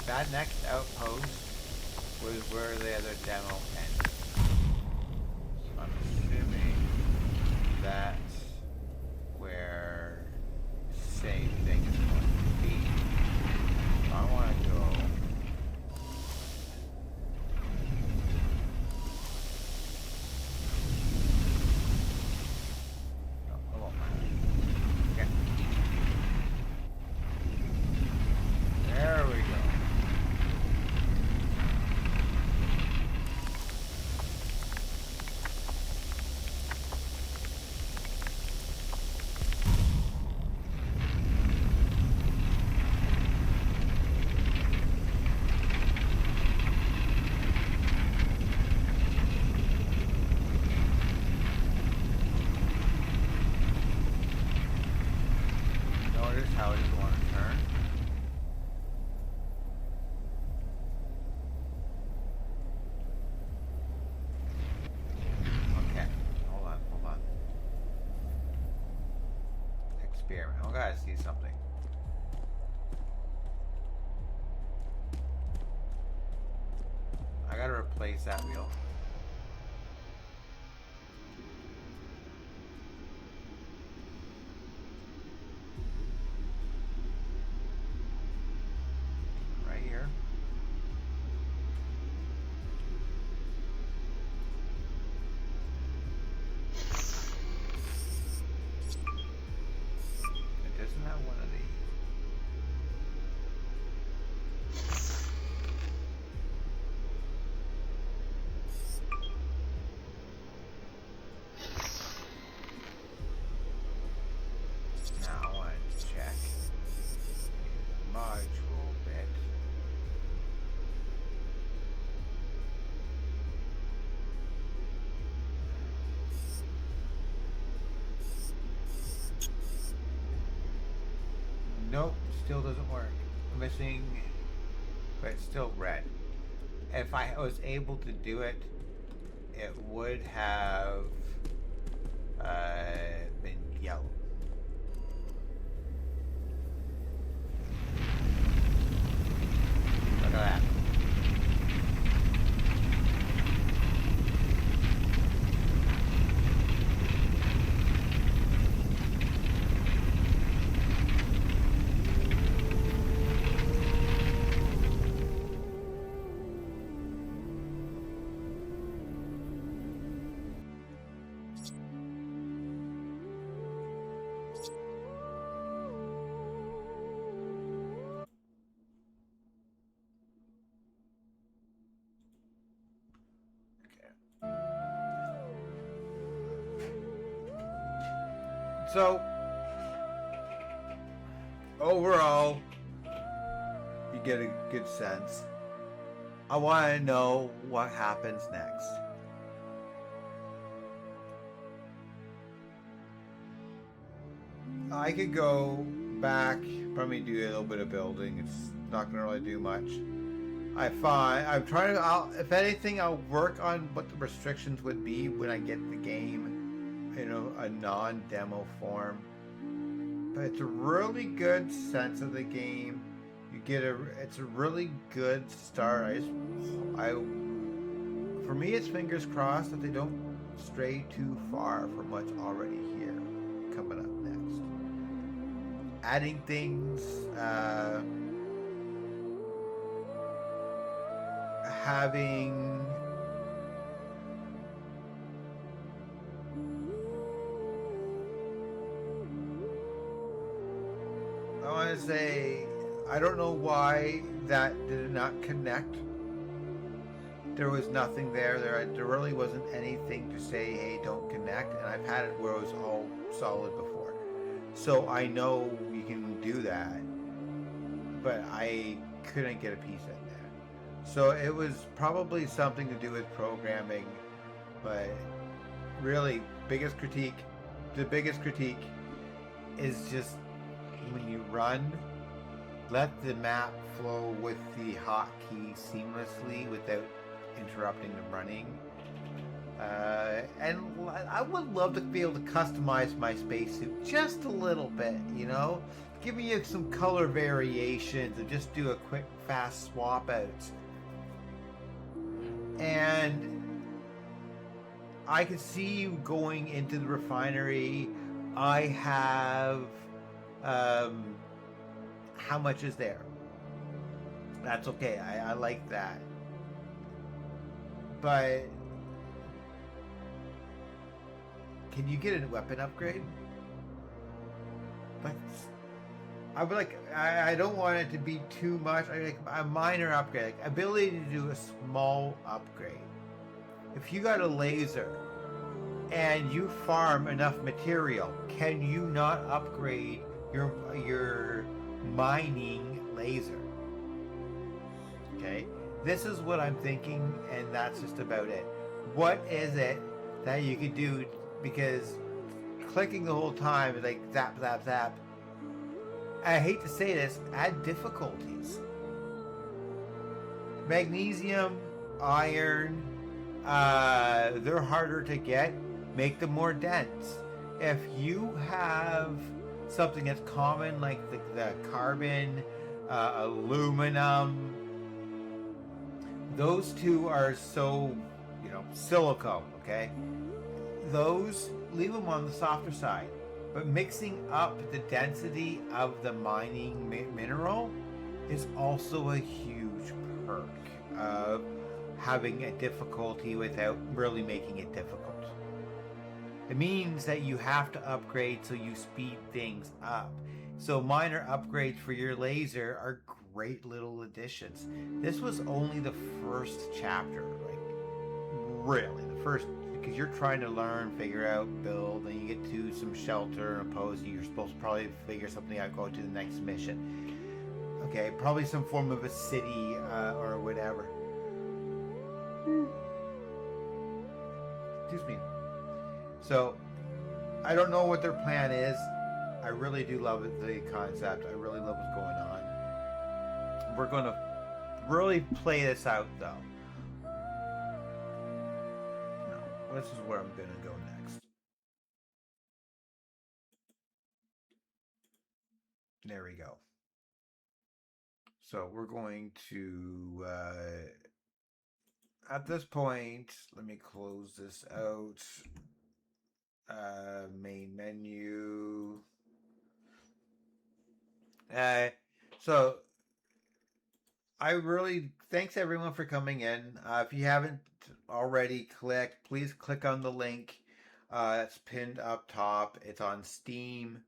that next outpost was where the other demo ended. So I'm assuming that's where the same thing is going to be. So I want to go. No, it won't matter. Okay. There we go. Notice how it doesn't want to turn. Okay, hold on, hold on. Experiment. I gotta see something. I gotta replace that wheel. Right here. It doesn't have one of these. Now I want to check module bit. Nope, still doesn't work. Missing, but it's still red. If I was able to do it, it would have been yellow. Look at that. So overall, you get a good sense. I want to know what happens next. I could go back, probably do a little bit of building. It's not going to really do much. I'm trying to, if anything, I'll work on what the restrictions would be when I get the game in a non-demo form. But it's a really good sense of the game. It's a really good start. For me, it's fingers crossed that they don't stray too far from what's already here. Coming up next, adding things, having I want to say, I don't know why that did not connect. There was nothing there. There really wasn't anything to say, hey, don't connect. And I've had it where it was all solid before. So I know you can do that. But I couldn't get a piece in there. So it was probably something to do with programming. But really, the biggest critique is just when you run, let the map flow with the hotkey seamlessly without interrupting the running. And I would love to be able to customize my spacesuit just a little bit, give me some color variations and just do a quick fast swap out. And I could see you going into the refinery. I have how much is there? That's okay. I like that. But can you get a weapon upgrade? But I would I don't want it to be too much. I like a minor upgrade, like ability to do a small upgrade. If you got a laser and you farm enough material, can you not upgrade your mining laser? Okay, this is what I'm thinking, and that's just about it. What is it that you could do? Because clicking the whole time is like zap, zap, zap. I hate to say this, add difficulties. Magnesium, iron, they're harder to get. Make them more dense. If you have something that's common like the carbon, aluminum, those two are so, silicone, okay? Those, leave them on the softer side. But mixing up the density of the mining mineral is also a huge perk of having a difficulty without really making it difficult. It means that you have to upgrade so you speed things up. So minor upgrades for your laser are great little additions. This was only the first chapter, really the first, because you're trying to learn, figure out, build, and you get to some shelter and oppose. You're supposed to probably figure something out, go to the next mission. Okay, probably some form of a city or whatever. Excuse me. So, I don't know what their plan is. I really do love the concept. I really love what's going on. We're going to really play this out, though. This is where I'm going to go next. There we go. So we're going to, at this point, let me close this out. Main menu. So thanks everyone for coming in. If you haven't already clicked, please click on the link. It's pinned up top. It's on Steam.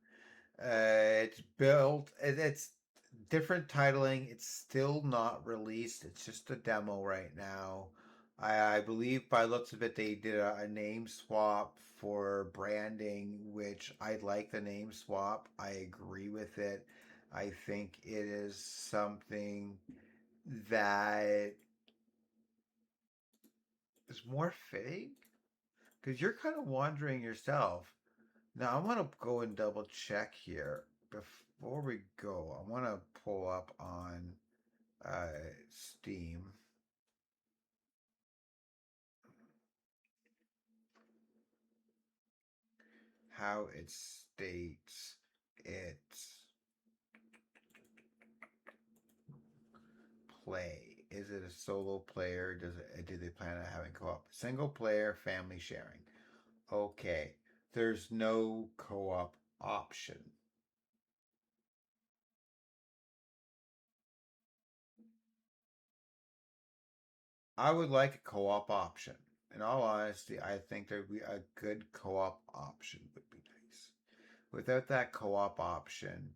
It's built. It's different titling. It's still not released. It's just a demo right now. I believe by looks of it, they did a name swap for branding, which I like the name swap. I agree with it. I think it is something that is more fitting because you're kind of wondering yourself. Now, I want to go and double check here before we go. I want to pull up on uh, Steam how it states its play. Is it a solo player? Do they plan on having co-op? Single player, family sharing. Okay. There's no co-op option. I would like a co-op option. In all honesty, I think there'd be a good co-op option would be nice. Without that co-op option,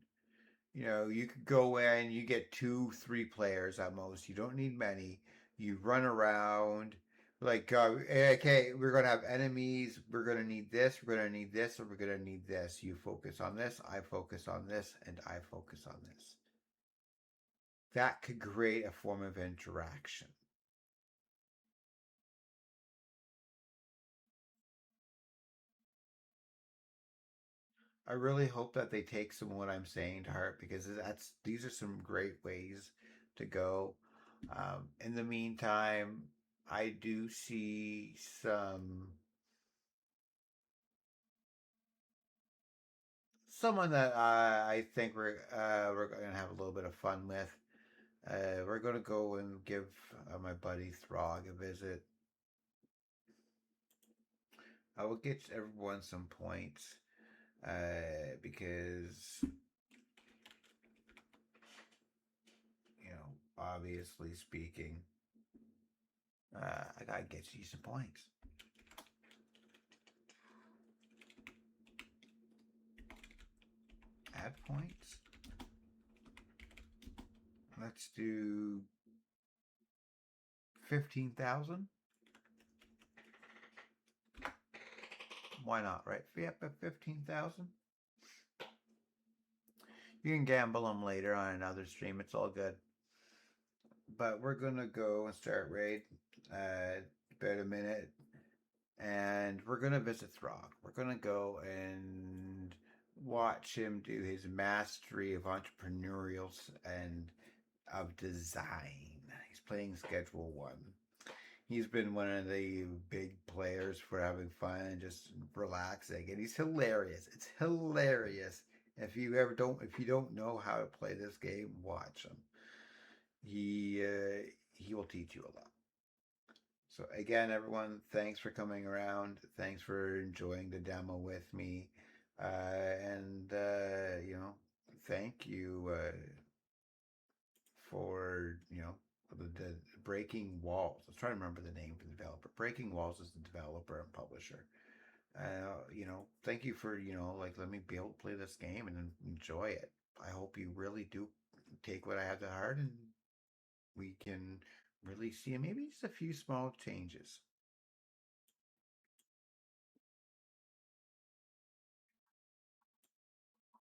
you could go in, you get two, three players at most. You don't need many. You run around like, okay, we're gonna have enemies. We're gonna need this. We're gonna need this, or we're gonna need this. You focus on this. I focus on this, and I focus on this. That could create a form of interaction. I really hope that they take some of what I'm saying to heart because these are some great ways to go. In the meantime, I do see someone that I think we're gonna have a little bit of fun with. We're gonna go and give my buddy Throg a visit. I will get everyone some points because obviously speaking, I gotta get you some points. Add points. Let's do 15,000. Why not, right? Yep, at 15,000. You can gamble them later on another stream. It's all good. But we're gonna go and start raid. About a minute, and we're gonna visit Throg. We're gonna go and watch him do his mastery of entrepreneurial and of design. He's playing Schedule 1. He's been one of the big players for having fun and just relaxing, and he's hilarious. It's hilarious. If you don't know how to play this game, watch him. He will teach you a lot. So again, everyone, thanks for coming around. Thanks for enjoying the demo with me, and thank you for the Breaking Walls. Let's try to remember the name for the developer. Breaking Walls is the developer and publisher. Thank you for like let me be able to play this game and enjoy it. I hope you really do take what I have to heart and we can really see maybe just a few small changes.